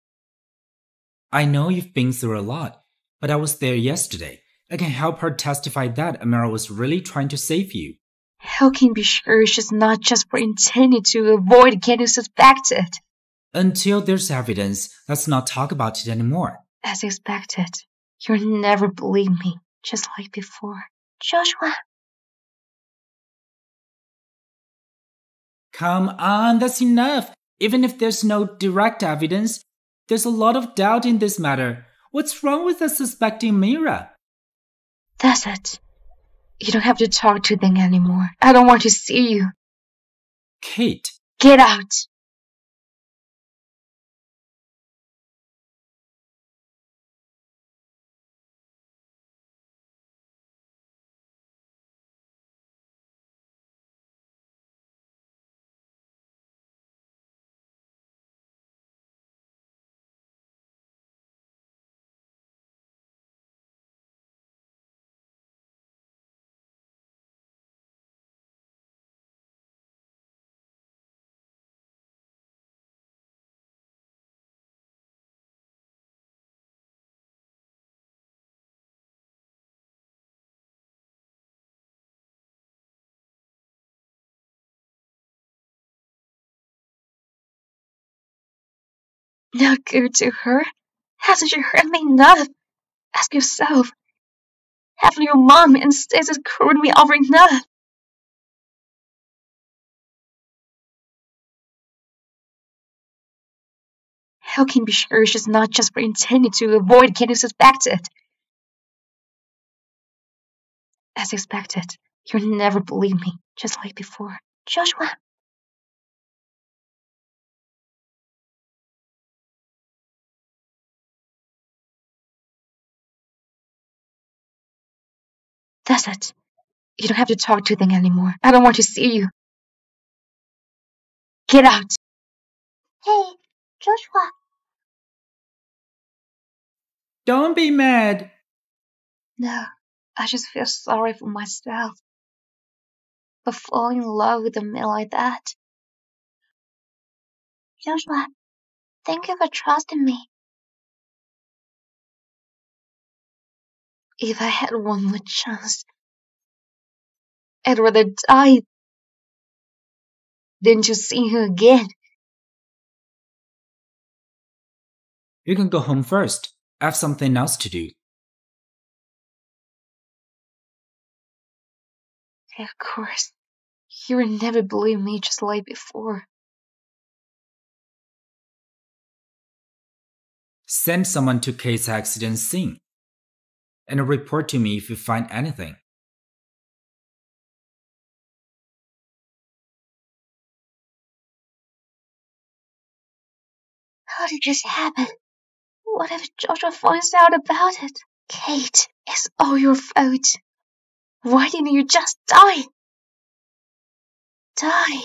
Speaker 9: I know you've been through a lot, but I was there yesterday. I can help her testify that Amira was really trying to save you.
Speaker 4: How can you be sure she's not just pretending to avoid getting suspected?
Speaker 9: Until there's evidence, let's not talk about it anymore.
Speaker 4: As expected, you'll never believe me, just like before.
Speaker 2: Joshua.
Speaker 9: Come on, that's enough. Even if there's no direct evidence, there's a lot of doubt in this matter. What's wrong with us suspecting Mira?
Speaker 4: That's it. You don't have to talk to them anymore. I don't want to see you.
Speaker 9: Kate.
Speaker 4: Get out. Not good to her? Hasn't she hurt me enough? Ask yourself. Haven't your mom and sisters screwed me over enough? How can you be sure she's not just pretending to avoid getting suspected? As expected, you'll never believe me, just like before.
Speaker 2: Joshua.
Speaker 4: That's it. You don't have to talk to them anymore. I don't want to see you. Get out.
Speaker 2: Hey, Joshua.
Speaker 9: Don't be mad.
Speaker 4: No, I just feel sorry for myself. For falling in love with a man like that.
Speaker 2: Joshua, thank you for trusting me.
Speaker 4: If I had one more chance, I'd rather die than to see her again.
Speaker 9: You can go home first. I have something else to do.
Speaker 4: Of course. You will never believe me just like before.
Speaker 9: Send someone to Kate's accident scene and report to me if you find anything.
Speaker 2: How did this happen? What if Joshua finds out about it?
Speaker 4: Kate, it's all your fault. Why didn't you just die? Die.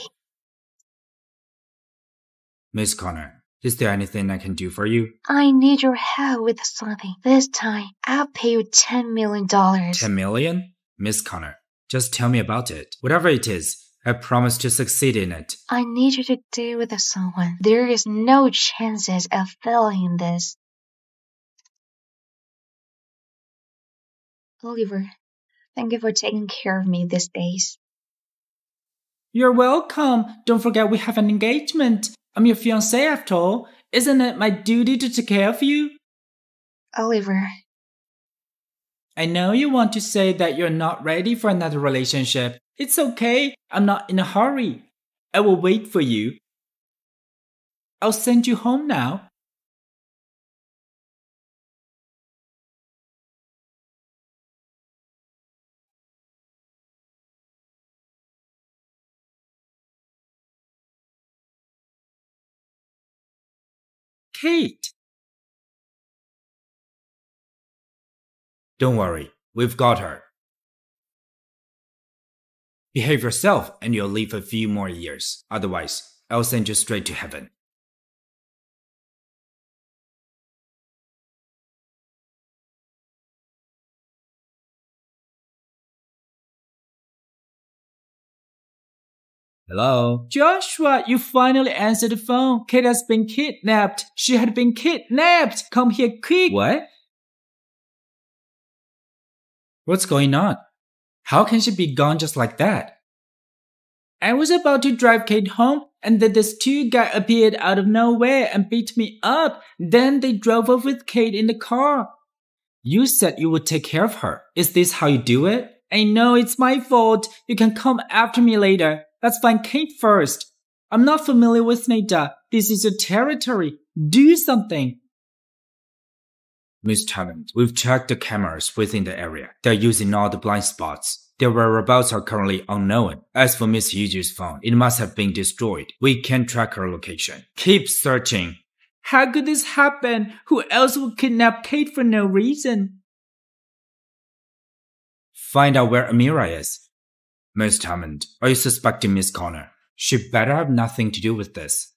Speaker 8: Miss Connor, is there anything I can do for you?
Speaker 4: I need your help with something. This time, I'll pay you $10 million.
Speaker 8: 10 million? Miss Connor, just tell me about it. Whatever it is, I promise to succeed in it.
Speaker 4: I need you to deal with someone. There is no chances of failing in this. Oliver, thank you for taking care of me these days.
Speaker 9: You're welcome. Don't forget we have an engagement. I'm your fiancé after all. Isn't it my duty to take care of you?
Speaker 1: Oliver.
Speaker 9: I know you want to say that you're not ready for another relationship. It's okay. I'm not in a hurry. I will wait for you. I'll send you home now. Kate!
Speaker 8: Don't worry, we've got her. Behave yourself and you'll live a few more years. Otherwise, I'll send you straight to heaven.
Speaker 9: Hello? Joshua, you finally answered the phone. Kate has been kidnapped. She had been kidnapped. Come here quick.
Speaker 8: What? What's going on? How can she be gone just like that?
Speaker 9: I was about to drive Kate home, and then this two guy appeared out of nowhere and beat me up. Then they drove off with Kate in the car.
Speaker 8: You said you would take care of her. Is this how you do it?
Speaker 9: I know it's my fault. You can come after me later. Let's find Kate first. I'm not familiar with Nada. This is your territory. Do something.
Speaker 8: Miss Hammond, we've checked the cameras within the area. They're using all the blind spots. Their whereabouts are currently unknown. As for Miss Yuji's phone, it must have been destroyed. We can't track her location. Keep searching.
Speaker 9: How could this happen? Who else would kidnap Kate for no reason?
Speaker 8: Find out where Amira is. Miss Hammond, are you suspecting Miss Connor? She better have nothing to do with this.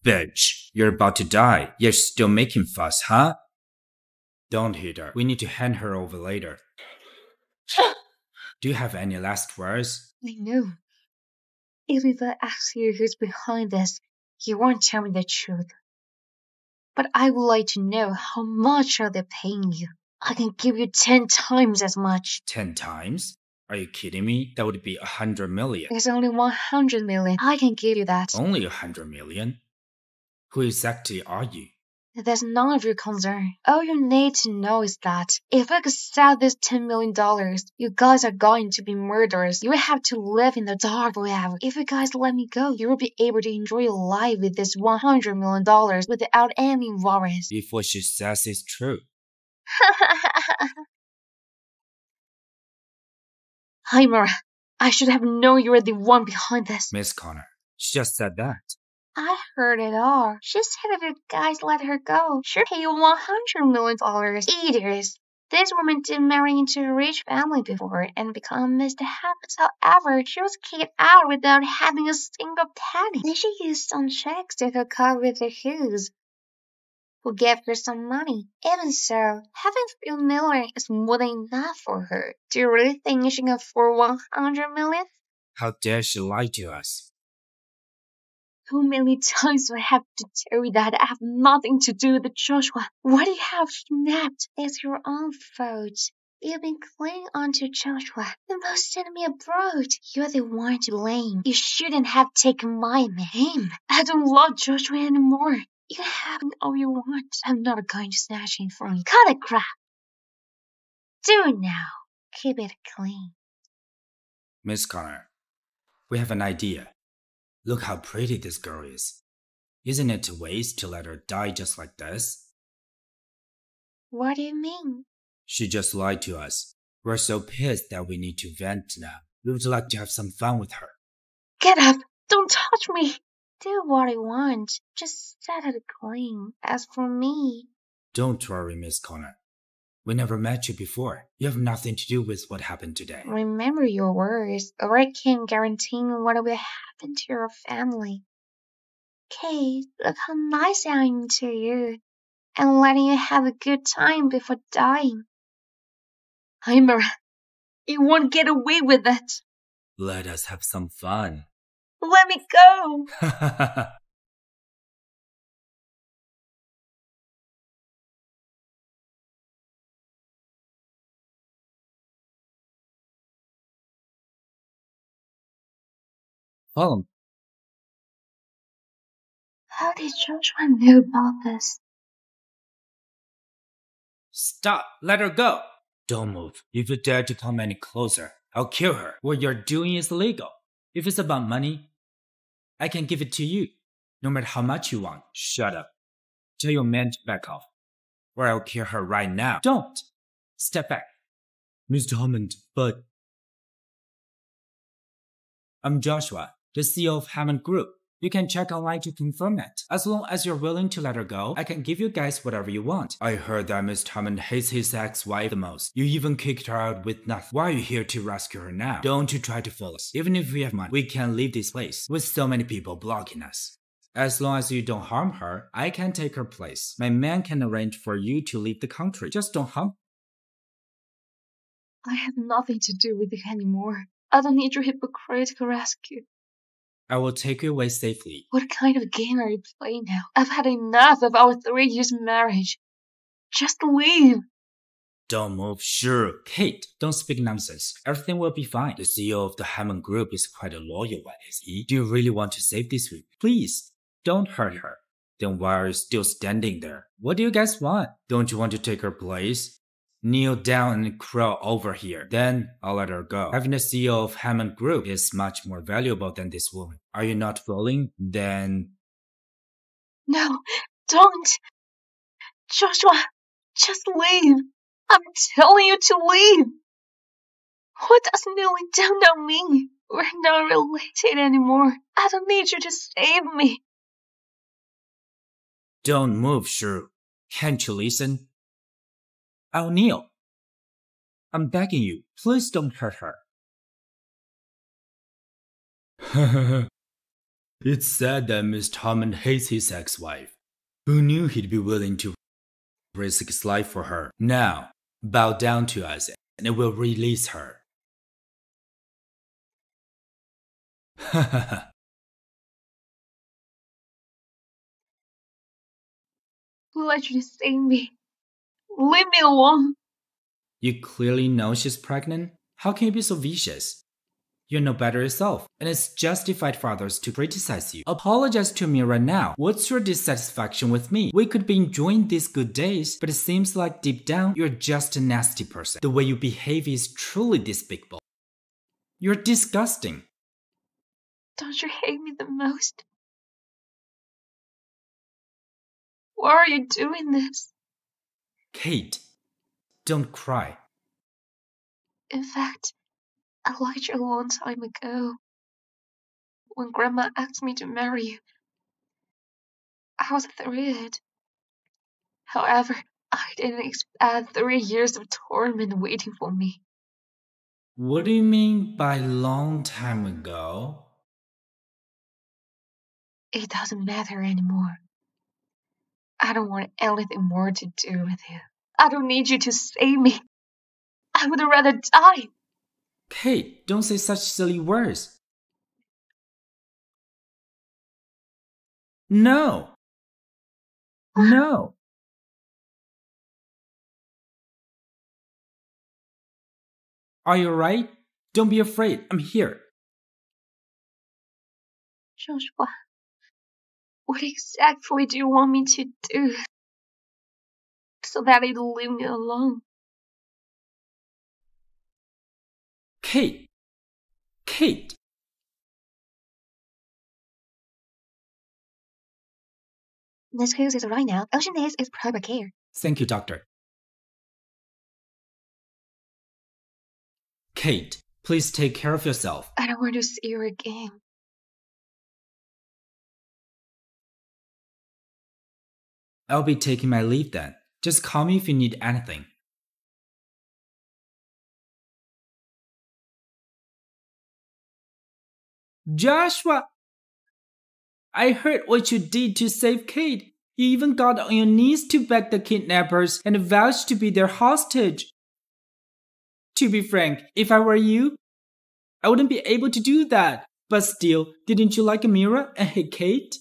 Speaker 8: Bitch, you're about to die, yet still making fuss, huh? Don't hit her. We need to hand her over later. Do you have any last words?
Speaker 1: I know. If I ask you who's behind this, you won't tell me the truth. But I would like to know how much are they paying you. I can give you 10 times as much.
Speaker 8: 10 times? Are you kidding me? That would be 100 million.
Speaker 1: There's only 100 million. I can give you that.
Speaker 8: Only 100 million? Who exactly are you?
Speaker 1: That's none of your concern. All you need to know is that if I could sell this $10 million, you guys are going to be murderers. You will have to live in the dark forever. If you guys let me go, you will be able to enjoy your life with this $100 million without any worries.
Speaker 8: If what she says is true.
Speaker 1: Himera, I should have known you were the one behind this.
Speaker 8: Miss Connor, she just said that.
Speaker 2: I heard it all. She said if you guys let her go, she'll pay you $100 million. Eaters. This woman did marry into a rich family before and become Mr. Happens. However, she was kicked out without having a single penny. Then she used some checks to hook up with the Hughes, who gave her some money. Even so, having a few million is more than enough for her. Do you really think she can afford 100 million?
Speaker 8: How dare she lie to us?
Speaker 1: How many times do I have to tell you that I have nothing to do with Joshua? Why do you have kidnapped?
Speaker 2: It's your own fault. You've been clinging on to Joshua. The most enemy abroad. You're the one to blame. You shouldn't have taken my name.
Speaker 1: I don't love Joshua anymore.
Speaker 2: You can have all you want.
Speaker 1: I'm not going to snatch it from you.
Speaker 2: Cut the crap. Do it now. Keep it clean.
Speaker 8: Miss Connor, we have an idea. Look how pretty this girl is. Isn't it a waste to let her die just like this?
Speaker 2: What do you mean?
Speaker 8: She just lied to us. We're so pissed that we need to vent now. We would like to have some fun with her.
Speaker 1: Get up! Don't touch me!
Speaker 2: Do what you want. Just set it clean. As for me...
Speaker 8: Don't worry, Miss Connor. We never met you before. You have nothing to do with what happened today.
Speaker 2: Remember your words, or I can't guarantee what will happen to your family. Kate, look how nice I am to you, and letting you have a good time before dying.
Speaker 1: Himera, you won't get away with it.
Speaker 8: Let us have some fun.
Speaker 1: Let me go.
Speaker 9: Follow
Speaker 4: How did Joshua know about this?
Speaker 8: Stop! Let her go! Don't move. If you dare to come any closer, I'll kill her. What you're doing is illegal. If it's about money, I can give it to you, no matter how much you want. Shut up. Tell your man to back off, or I'll kill her right now. Don't! Step back. Mr. Hammond, but... I'm Joshua, the CEO of Hammond Group. You can check online to confirm it. As long as you're willing to let her go, I can give you guys whatever you want. I heard that Mr. Hammond hates his ex-wife the most. You even kicked her out with nothing. Why are you here to rescue her now? Don't you try to fool us. Even if we have money, we can't leave this place with so many people blocking us. As long as you don't harm her, I can take her place. My man can arrange for you to leave the country. Just don't harm her.
Speaker 4: I have nothing to do with it anymore. I don't need your hypocritical rescue.
Speaker 8: I will take you away safely.
Speaker 4: What kind of game are you playing now? I've had enough of our 3 years marriage. Just leave.
Speaker 8: Don't move, sure. Kate, don't speak nonsense. Everything will be fine. The CEO of the Hammond Group is quite a loyal one, is he? Do you really want to save this week? Please, don't hurt her. Then why are you still standing there? What do you guys want? Don't you want to take her place? Kneel down and crawl over here. Then I'll let her go. Having the CEO of Hammond Group is much more valuable than this woman. Are you not willing? Then...
Speaker 4: No, don't. Joshua, just leave. I'm telling you to leave. What does kneeling down now mean? We're not related anymore. I don't need you to save me.
Speaker 8: Don't move, Shrew. Can't you listen? I'll kneel. I'm begging you, please don't hurt her. It's sad that Mr. Hammond hates his ex-wife. Who knew he'd be willing to risk his life for her? Now, bow down to us and we'll release her.
Speaker 4: Who let you to save me? Leave me alone.
Speaker 8: You clearly know she's pregnant? How can you be so vicious? You're no better yourself, and it's justified for others to criticize you. Apologize to me right now. What's your dissatisfaction with me? We could be enjoying these good days, but it seems like deep down, you're just a nasty person. The way you behave is truly despicable. You're disgusting.
Speaker 4: Don't you hate me the most? Why are you doing this?
Speaker 8: Kate, don't cry.
Speaker 4: In fact, I liked you a long time ago. When Grandma asked me to marry you, I was thrilled. However, I didn't expect 3 years of torment waiting for me.
Speaker 8: What do you mean by long time ago?
Speaker 4: It doesn't matter anymore. I don't want anything more to do with you. I don't need you to save me. I would rather die.
Speaker 8: Kate, don't say such silly words. No. No. Are you right? Don't be afraid. I'm here.
Speaker 4: Joshua, what exactly do you want me to do so that it'll leave me alone?
Speaker 8: Kate. Kate.
Speaker 1: This cruise is right now. Ocean Days is proper care.
Speaker 8: Thank you, doctor. Kate, please take care of yourself.
Speaker 4: I don't want to see you again.
Speaker 8: I'll be taking my leave then. Just call me if you need anything. Joshua! I heard what you did to save Kate. You even got on your knees to beg the kidnappers and vouched to be their hostage. To be frank, if I were you, I wouldn't be able to do that. But still, didn't you like Amira and hate Kate?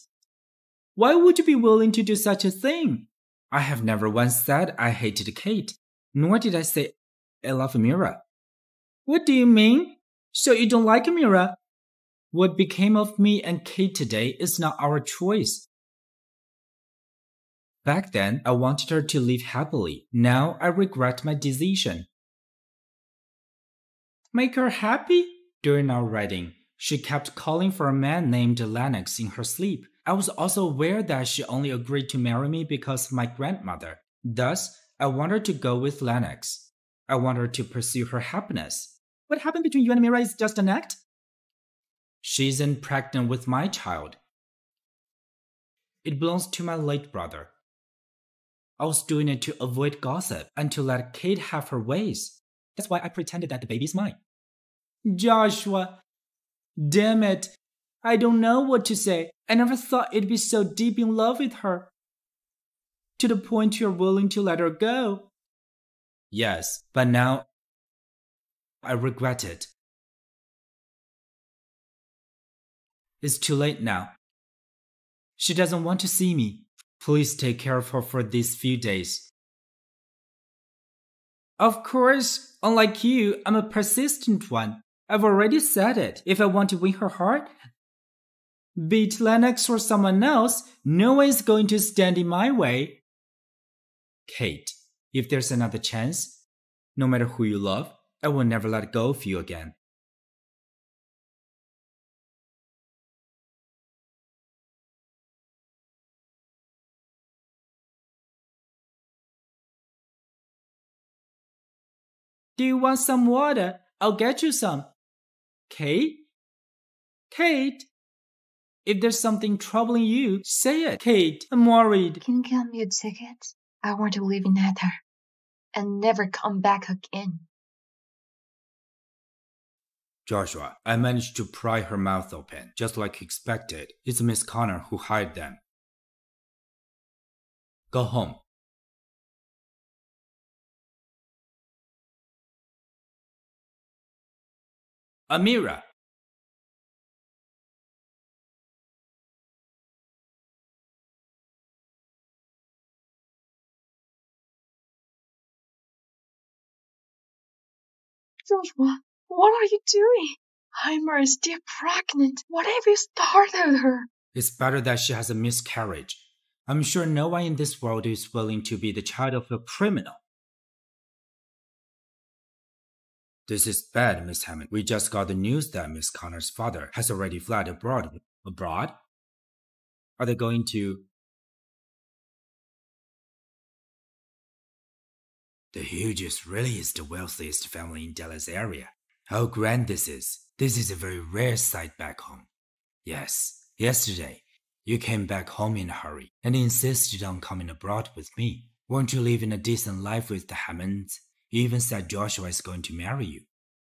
Speaker 8: Why would you be willing to do such a thing? I have never once said I hated Kate, nor did I say I love Amira. What do you mean? So you don't like Amira? What became of me and Kate today is not our choice.
Speaker 9: Back then, I wanted her to live happily. Now, I regret my decision. Make her happy? During our wedding, she kept calling for a man named Lennox in her sleep. I was also aware that she only agreed to marry me because of my grandmother. Thus, I want her to go with Lennox. I want her to pursue her happiness. What happened between you and Mira is just an act? She isn't pregnant with my child. It belongs to my late brother. I was doing it to avoid gossip and to let Kate have her ways. That's why I pretended that the baby's mine. Joshua, damn it. I don't know what to say. I never thought it'd be so deep in love with her. To the point you're willing to let her go. Yes, but now I regret it. It's too late now. She doesn't want to see me. Please take care of her for these few days. Of course, unlike you, I'm a persistent one. I've already said it. If I want to win her heart, be it Lennox or someone else, no one is going to stand in my way. Kate, if there's another chance, no matter who you love, I will never let go of you again. Do you want some water? I'll get you some. Kate? Kate? If there's something troubling you, say it. Kate, I'm worried.
Speaker 1: Can you get me a ticket? I want to live in Nether and never come back again.
Speaker 8: Joshua, I managed to pry her mouth open, just like expected. It's Miss Connor who hired them. Go home. Amira!
Speaker 4: Joshua, what are you doing? Heimer is still pregnant. What have you started her?
Speaker 8: It's better that she has a miscarriage. I'm sure no one in this world is willing to be the child of a criminal. This is bad, Miss Hammond. We just got the news that Miss Connor's father has already fled abroad. Abroad? Are they going to... The Hughes really is the wealthiest family in Dallas area. How grand this is. This is a very rare sight back home. Yes, yesterday, you came back home in a hurry and insisted on coming abroad with me. Weren't you living a decent life with the Hammonds? You even said Joshua is going to marry you.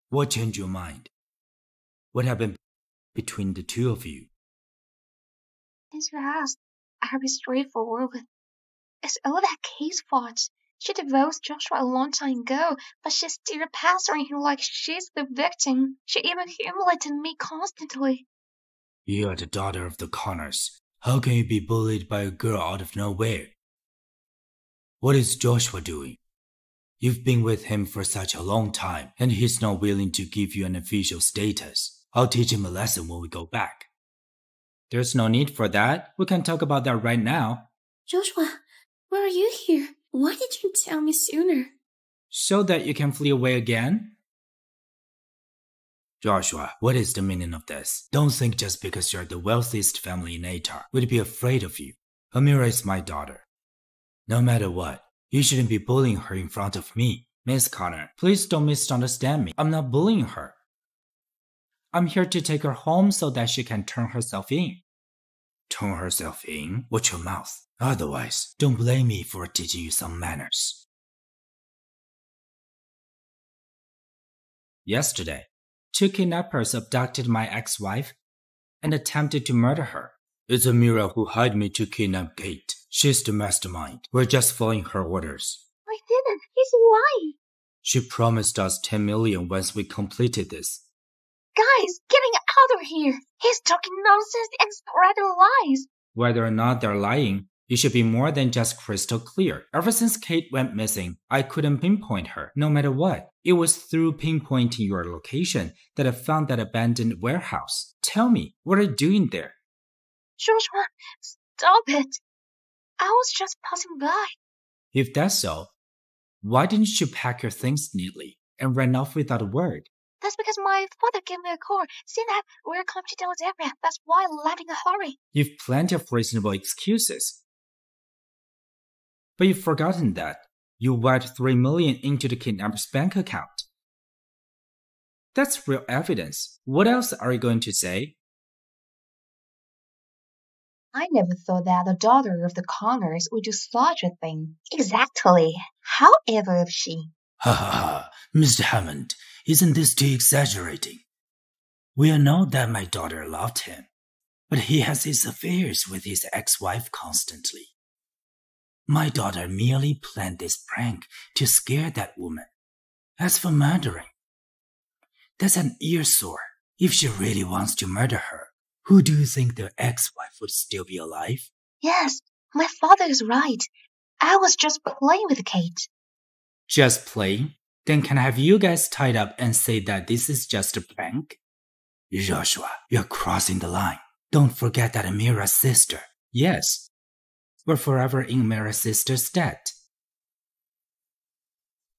Speaker 8: What changed your mind? What happened between the two of you?
Speaker 1: Since you asked, I'll be straightforward with it's all that Kate's fault. She divorced Joshua a long time ago, but she's still pestering him like she's the victim. She even humiliated me constantly.
Speaker 8: You are the daughter of the Connors. How can you be bullied by a girl out of nowhere? What is Joshua doing? You've been with him for such a long time, and he's not willing to give you an official status. I'll teach him a lesson when we go back.
Speaker 9: There's no need for that. We can talk about that right now.
Speaker 5: Joshua, why are you here? Why did you tell me sooner?
Speaker 9: So that you can flee away again?
Speaker 8: Joshua, what is the meaning of this? Don't think just because you're the wealthiest family in Atar, we'd be afraid of you. Amira is my daughter. No matter what, you shouldn't be bullying her in front of me.
Speaker 9: Miss Connor, please don't misunderstand me. I'm not bullying her. I'm here to take her home so that she can turn herself in.
Speaker 8: Turn herself in? Watch your mouth. Otherwise, don't blame me for teaching you some manners.
Speaker 9: Yesterday, 2 kidnappers abducted my ex-wife and attempted to murder her.
Speaker 8: It's Amira who hired me to kidnap Kate. She's the mastermind. We're just following her orders.
Speaker 1: I didn't. He's lying.
Speaker 8: She promised us 10 million once we completed this.
Speaker 1: Guys, getting out of here. He's talking nonsense and spreading lies.
Speaker 9: Whether or not they're lying, it should be more than just crystal clear. Ever since Kate went missing, I couldn't pinpoint her, no matter what. It was through pinpointing your location that I found that abandoned warehouse. Tell me, what are you doing there?
Speaker 1: Joshua, stop it.
Speaker 2: I was just passing by.
Speaker 9: If that's so, why didn't you pack your things neatly and run off without a word?
Speaker 2: That's because my father gave me a call, saying that we're coming to Delaware. That's why I left in a hurry.
Speaker 9: You've plenty of reasonable excuses. But you've forgotten that you wired $3 million into the kidnapper's bank account. That's real evidence. What else are you going to say?
Speaker 1: I never thought that the daughter of the Connors would do such a thing.
Speaker 2: Exactly. However, if she...
Speaker 8: Ha ha ha, Mr. Hammond, isn't this too exaggerating? We all know that my daughter loved him, but he has his affairs with his ex-wife constantly. My daughter merely planned this prank to scare that woman. As for murdering, that's an ear sore. If she really wants to murder her, who do you think their ex-wife would still be alive?
Speaker 2: Yes, my father is right. I was just playing with Kate.
Speaker 9: Just playing? Then can I have you guys tied up and say that this is just a prank?
Speaker 8: Joshua, you're crossing the line. Don't forget that Amira's sister.
Speaker 9: Yes. We're forever in Amira's sister's debt.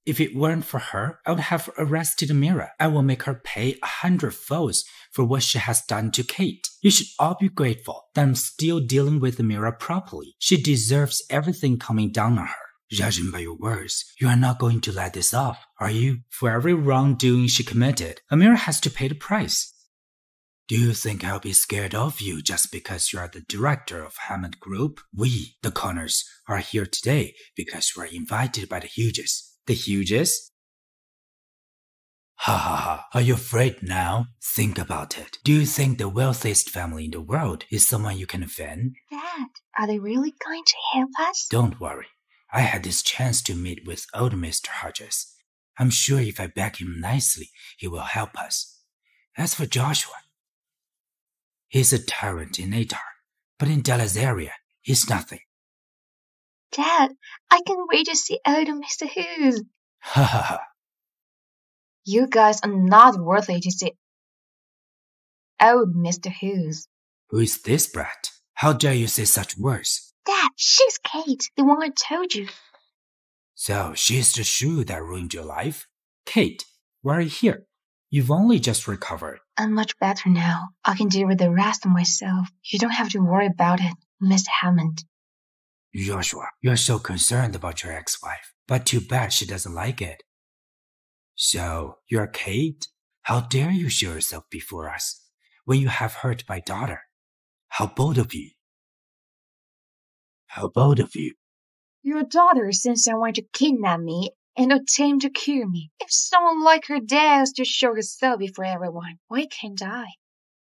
Speaker 9: If it weren't for her, I would have arrested Amira. I will make her pay 100-fold for what she has done to Kate. You should all be grateful that I'm still dealing with Amira properly. She deserves everything coming down on her.
Speaker 8: Judging by your words, you are not going to let this off, are you?
Speaker 9: For every wrongdoing she committed, Amira has to pay the price.
Speaker 8: Do you think I'll be scared of you just because you are the director of Hammond Group? We, the Connors, are here today because we are invited by the Hughes.
Speaker 9: The Hughes?
Speaker 8: Ha ha ha. Are you afraid now? Think about it. Do you think the wealthiest family in the world is someone you can offend?
Speaker 2: Dad, are they really going to help us?
Speaker 8: Don't worry. I had this chance to meet with old Mr. Hodges. I'm sure if I back him nicely, he will help us. As for Joshua, he's a tyrant in Atar, but in Delazaria, he's nothing.
Speaker 2: Dad, I can't wait to see old Mr. Hughes.
Speaker 8: Ha ha ha.
Speaker 1: You guys are not worthy to see old Mr. Hughes.
Speaker 8: Who is this brat? How dare you say such words?
Speaker 2: Dad, she's Kate, the one I told you.
Speaker 8: So, she's the shoe that ruined your life?
Speaker 9: Kate, why are you here? You've only just recovered.
Speaker 1: I'm much better now. I can deal with the rest myself. You don't have to worry about it, Mr. Hammond.
Speaker 8: Joshua, you're so concerned about your ex-wife, but too bad she doesn't like it. So, you're Kate? How dare you show yourself before us when you have hurt my daughter? How bold of you! How bold of you!
Speaker 1: Your daughter sent someone to kidnap me and attempt to kill me. If someone like her dares to show herself before everyone, why can't I?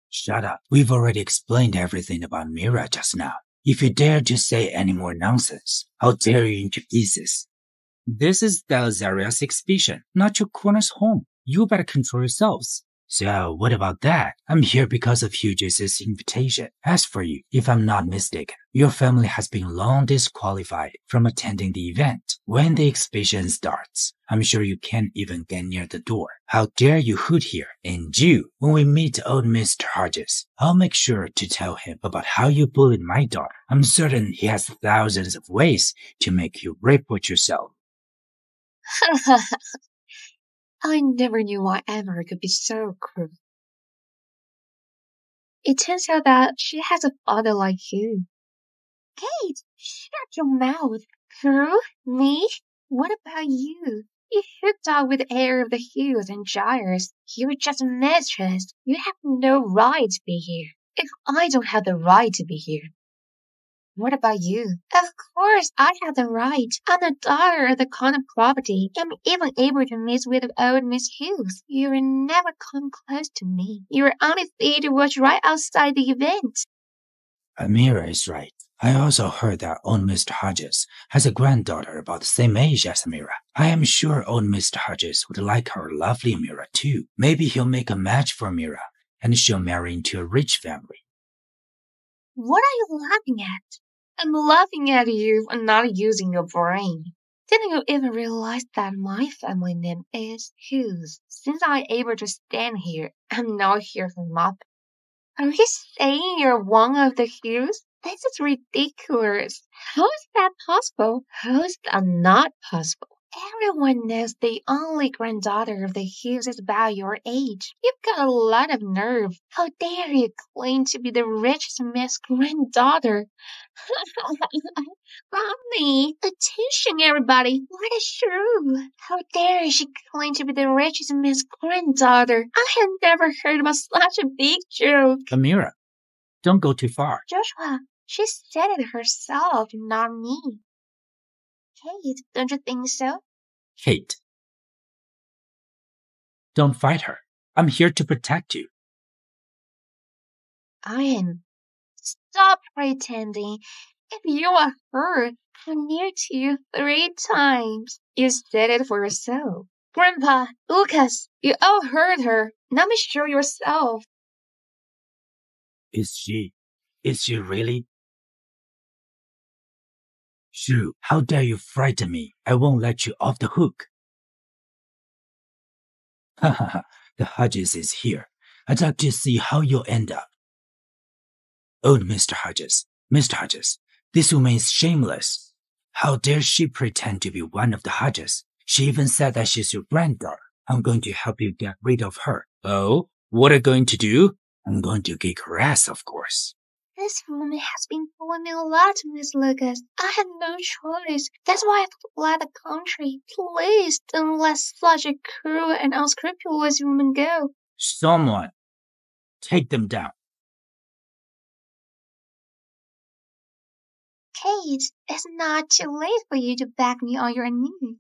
Speaker 8: Shut up. We've already explained everything about Mira just now. If you dare to say any more nonsense, I'll tear you into pieces.
Speaker 9: This is Delazaria's exhibition, not your corner's home. You better control yourselves.
Speaker 8: So, what about that? I'm here because of Hughes' invitation. As for you, if I'm not mistaken, your family has been long disqualified from attending the event. When the exhibition starts, I'm sure you can't even get near the door. How dare you hoot here? And you, when we meet old Mr. Hodges, I'll make sure to tell him about how you bullied my daughter. I'm certain he has thousands of ways to make you report yourself.
Speaker 1: I never knew my Emma could be so cruel. It turns out that she has a father like you.
Speaker 2: Kate, shut your mouth. Who? Me? What about you? You hooked up with the heir of the Hughes and Gyres. You're just a mistress. You have no right to be here.
Speaker 1: If I don't have the right to be here, what about you?
Speaker 2: Of course, I have the right. I'm the daughter of the Connor property. I'm even able to mix with old Miss Hughes. You will never come close to me. You are only free to watch right outside the event.
Speaker 8: Amira is right. I also heard that old Mr. Hodges has a granddaughter about the same age as Amira. I am sure old Mr. Hodges would like our lovely Amira too. Maybe he'll make a match for Amira, and she'll marry into a rich family.
Speaker 2: What are you laughing at?
Speaker 1: I'm laughing at you for not using your brain. Didn't you even realize that my family name is Hughes? Since I'm able to stand here, I'm not here for nothing.
Speaker 2: Are you saying you're one of the Hughes? This is ridiculous. How is that possible? How is that not possible? Everyone knows the only granddaughter of the Hughes is about your age. You've got a lot of nerve. How dare you claim to be the richest Miss Granddaughter? Mommy, attention everybody. What is true? How dare she claim to be the richest Miss Granddaughter? I have never heard about such a big joke.
Speaker 9: Amira, don't go too far.
Speaker 2: Joshua, she said it herself, not me. Kate, don't you think so?
Speaker 9: Kate, don't fight her. I'm here to protect you.
Speaker 2: I am. Stop pretending. If you are hurt, I'm near to you 3 times. You said it for yourself. Grandpa, Lucas, you all heard her. Now be sure yourself.
Speaker 8: Is she really? Shoo, how dare you frighten me? I won't let you off the hook. Ha ha ha, the Hodges is here. I'd like to see how you'll end up. Oh, Mr. Hodges, this woman is shameless. How dare she pretend to be one of the Hodges? She even said that she's your granddaughter. I'm going to help you get rid of her.
Speaker 9: Oh, what are you going to do?
Speaker 8: I'm going to kick her ass, of course.
Speaker 2: This woman has been fooling me a lot, Miss Lucas. I had no choice. That's why I fled the country. Please don't let such a cruel and unscrupulous woman go.
Speaker 8: Someone, take them down.
Speaker 2: Kate, it's not too late for you to beg me on your knees.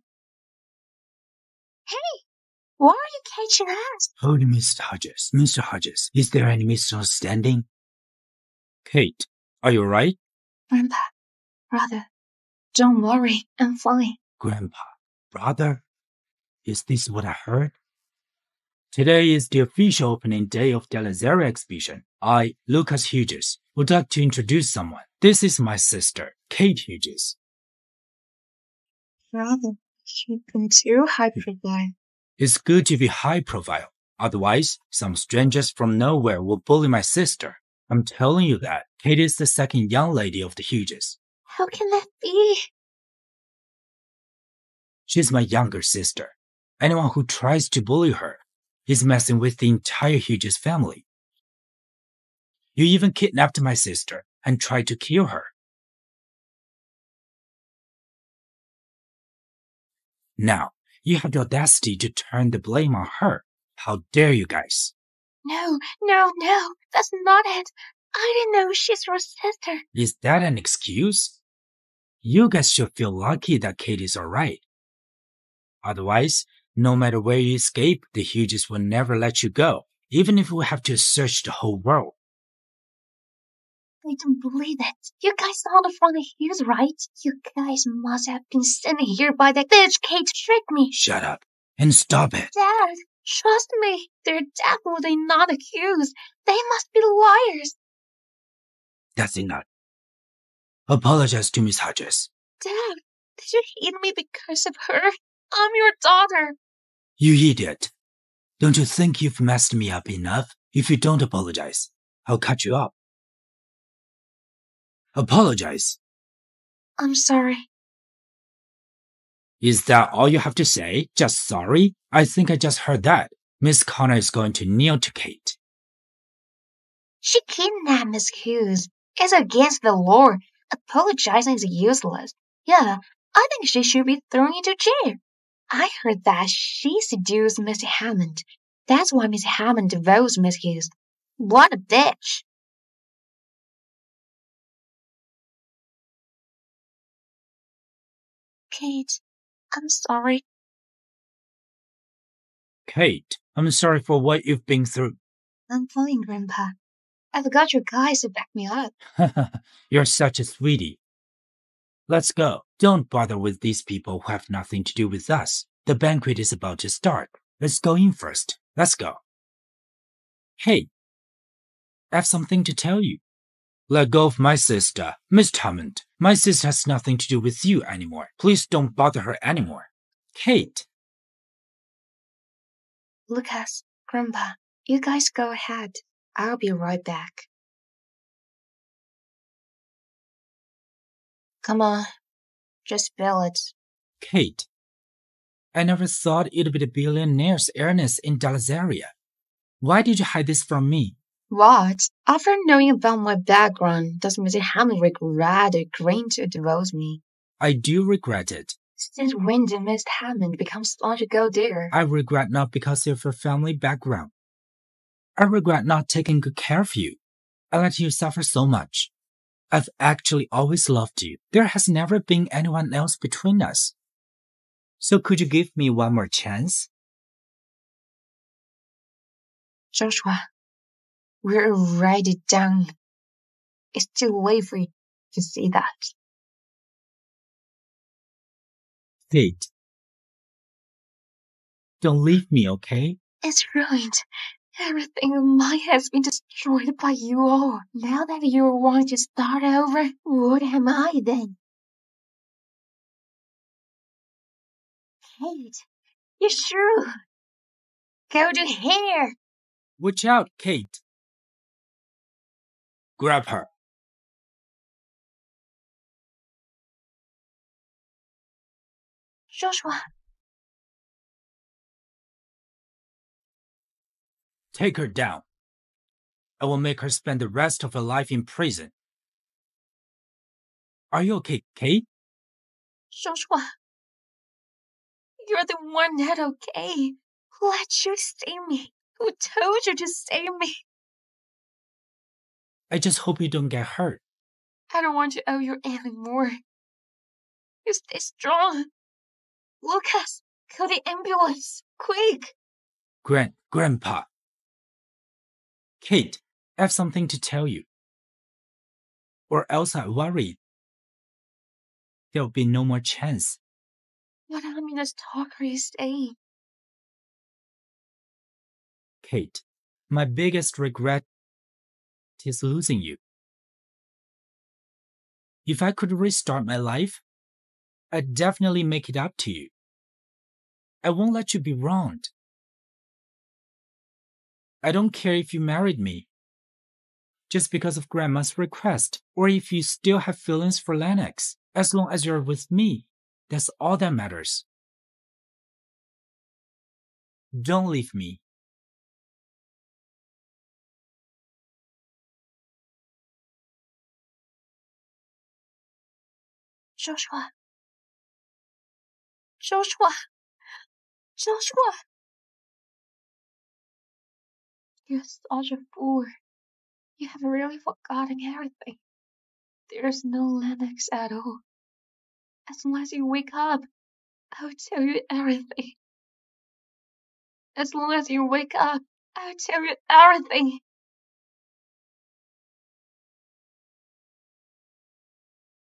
Speaker 2: Hey, why are you catching us?
Speaker 8: Hold Mr. Hodges. Mr. Hodges, is there any misunderstanding?
Speaker 9: Kate, are you right?
Speaker 2: Grandpa, brother, don't worry, I'm fine.
Speaker 8: Grandpa, brother, is this what I heard?
Speaker 9: Today is the official opening day of the Lazaria exhibition. I, Lucas Hughes, would like to introduce someone. This is my sister, Kate Hughes.
Speaker 4: Brother, you've been too high profile.
Speaker 9: It's good to be high profile. Otherwise, some strangers from nowhere will bully my sister. I'm telling you that Kate is the second young lady of the Hughes.
Speaker 2: How can that be?
Speaker 9: She's my younger sister. Anyone who tries to bully her is messing with the entire Hughes family. You even kidnapped my sister and tried to kill her. Now, you have the audacity to turn the blame on her. How dare you guys?
Speaker 2: No, that's not it. I didn't know she's your sister.
Speaker 9: Is that an excuse? You guys should feel lucky that Kate is alright. Otherwise, no matter where you escape, the Hughes will never let you go, even if we have to search the whole world.
Speaker 2: I don't believe it. You guys saw the front of Hughes, right? You guys must have been sent here by that bitch Kate to trick me.
Speaker 8: Shut up and stop it.
Speaker 2: Dad, trust me. They're definitely not accused. They must be liars.
Speaker 8: That's enough. Apologize to Miss Hodges.
Speaker 2: Dad, did you hate me because of her? I'm your daughter.
Speaker 8: You idiot. Don't you think you've messed me up enough? If you don't apologize, I'll cut you up. Apologize.
Speaker 2: I'm sorry.
Speaker 9: Is that all you have to say? Just sorry? I think I just heard that. Miss Connor is going to kneel to Kate.
Speaker 2: She kidnapped Miss Hughes. It's against the law. Apologizing is useless. Yeah, I think she should be thrown into jail. I heard that she seduced Mr. Hammond. That's why Miss Hammond divorced Miss Hughes. What a bitch. Kate, I'm sorry.
Speaker 9: Kate, I'm sorry for what you've been through.
Speaker 2: I'm fine, Grandpa. I've got you guys to back me up.
Speaker 9: You're such a sweetie. Let's go. Don't bother with these people who have nothing to do with us. The banquet is about to start. Let's go in first. Let's go. Hey, I have something to tell you. Let go of my sister, Miss Hammond. My sister has nothing to do with you anymore. Please don't bother her anymore. Kate.
Speaker 2: Lucas, Grandpa, you guys go ahead. I'll be right back. Come on, just spill it.
Speaker 8: Kate, I never thought you'd be the billionaire's heiress in Dalazaria. Why did you hide this from me?
Speaker 2: What? After knowing about my background, does Mr. Hammond regret agreeing to divorce me?
Speaker 8: I do regret it.
Speaker 2: Since when did Mr. Hammond become such a gold digger?
Speaker 8: I regret not because of your family background. I regret not taking good care of you. I let you suffer so much. I've actually always loved you. There has never been anyone else between us. So could you give me one more chance?
Speaker 2: Joshua, we're already done. It's too late for you to see that.
Speaker 8: Kate, don't leave me, okay?
Speaker 2: It's ruined. Everything of mine has been destroyed by you all. Now that you want to start over, what am I then? Kate, you sure? Go to here.
Speaker 8: Watch out, Kate. Grab her.
Speaker 2: Joshua.
Speaker 8: Take her down. I will make her spend the rest of her life in prison. Are you okay, Kate?
Speaker 2: Joshua. You're the one not okay. Who let you save me? Who told you to save me?
Speaker 8: I just hope you don't get hurt.
Speaker 2: I don't want to owe you anymore. You stay strong. Lucas, call the ambulance. Quick.
Speaker 8: Grandpa. Kate, I have something to tell you. Or else I worry. There'll be no more chance.
Speaker 2: What ominous talk are you saying?
Speaker 8: Kate, my biggest regret is losing you. If I could restart my life, I'd definitely make it up to you. I won't let you be wronged. I don't care if you married me just because of Grandma's request, or if you still have feelings for Lennox. As long as you're with me, that's all that matters. Don't leave me.
Speaker 2: Joshua. Joshua. Joshua. You're such a fool. You have really forgotten everything. There's no Lennox at all. As long as you wake up, I'll tell you everything. As long as you wake up, I'll tell you everything.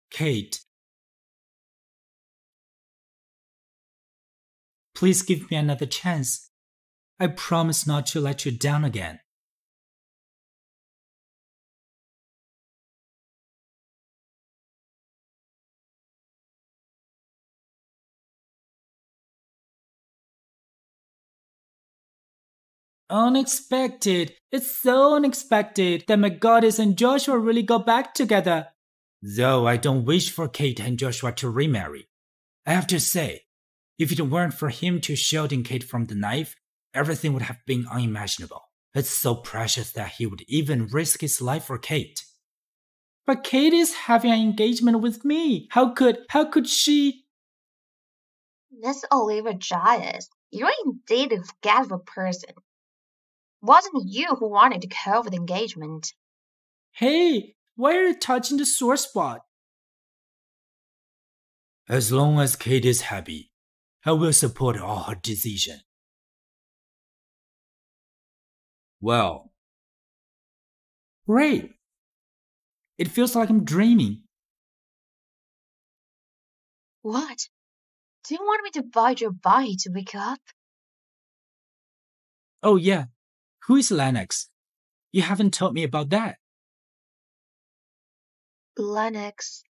Speaker 8: Kate. Please give me another chance. I promise not to let you down again.
Speaker 9: Unexpected. It's so unexpected that my goddess and Joshua really got back together.
Speaker 8: Though I don't wish for Kate and Joshua to remarry. I have to say, if it weren't for him to shielding Kate from the knife, everything would have been unimaginable. It's so precious that he would even risk his life for Kate.
Speaker 9: But Kate is having an engagement with me. How could she?
Speaker 2: Miss Olivia Giles, you're indeed a forgetful person. Wasn't you who wanted to cover the engagement?
Speaker 9: Hey, why are you touching the sore spot?
Speaker 8: As long as Kate is happy, I will support all her decision. Well,
Speaker 9: Great. It feels like I'm dreaming.
Speaker 2: What? Do you want me to bite your body to wake up?
Speaker 8: oh yeah, who is Lennox? You haven't told me about that.
Speaker 2: Lennox.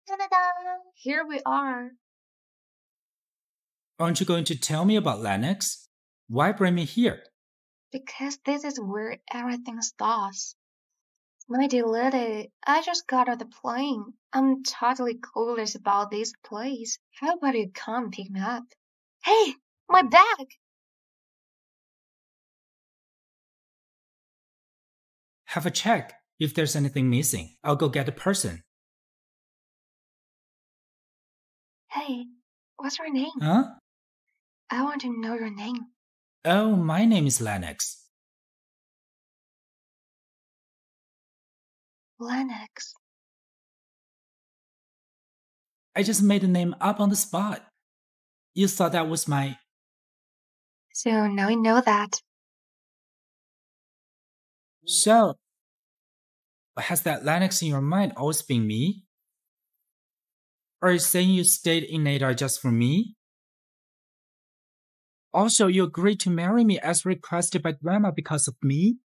Speaker 2: Ta-da-da! Here we are.
Speaker 8: Aren't you going to tell me about Lennox? Why bring me here?
Speaker 2: Because this is where everything starts. My dear lady, I just got off the plane. I'm totally clueless about this place. How about you come pick me up? Hey, my bag!
Speaker 9: Have a check. If there's anything missing, I'll go get the person.
Speaker 2: Hey, what's your name?
Speaker 9: Huh?
Speaker 2: I want to know your name.
Speaker 9: Oh, my name is Lennox.
Speaker 2: Lennox.
Speaker 9: I just made the name up on the spot. You thought that was my...
Speaker 2: So now you know that.
Speaker 9: So, has that Lennox in your mind always been me? Are you saying you stayed in Nadar just for me? Also, you agreed to marry me as requested by Drama because of me?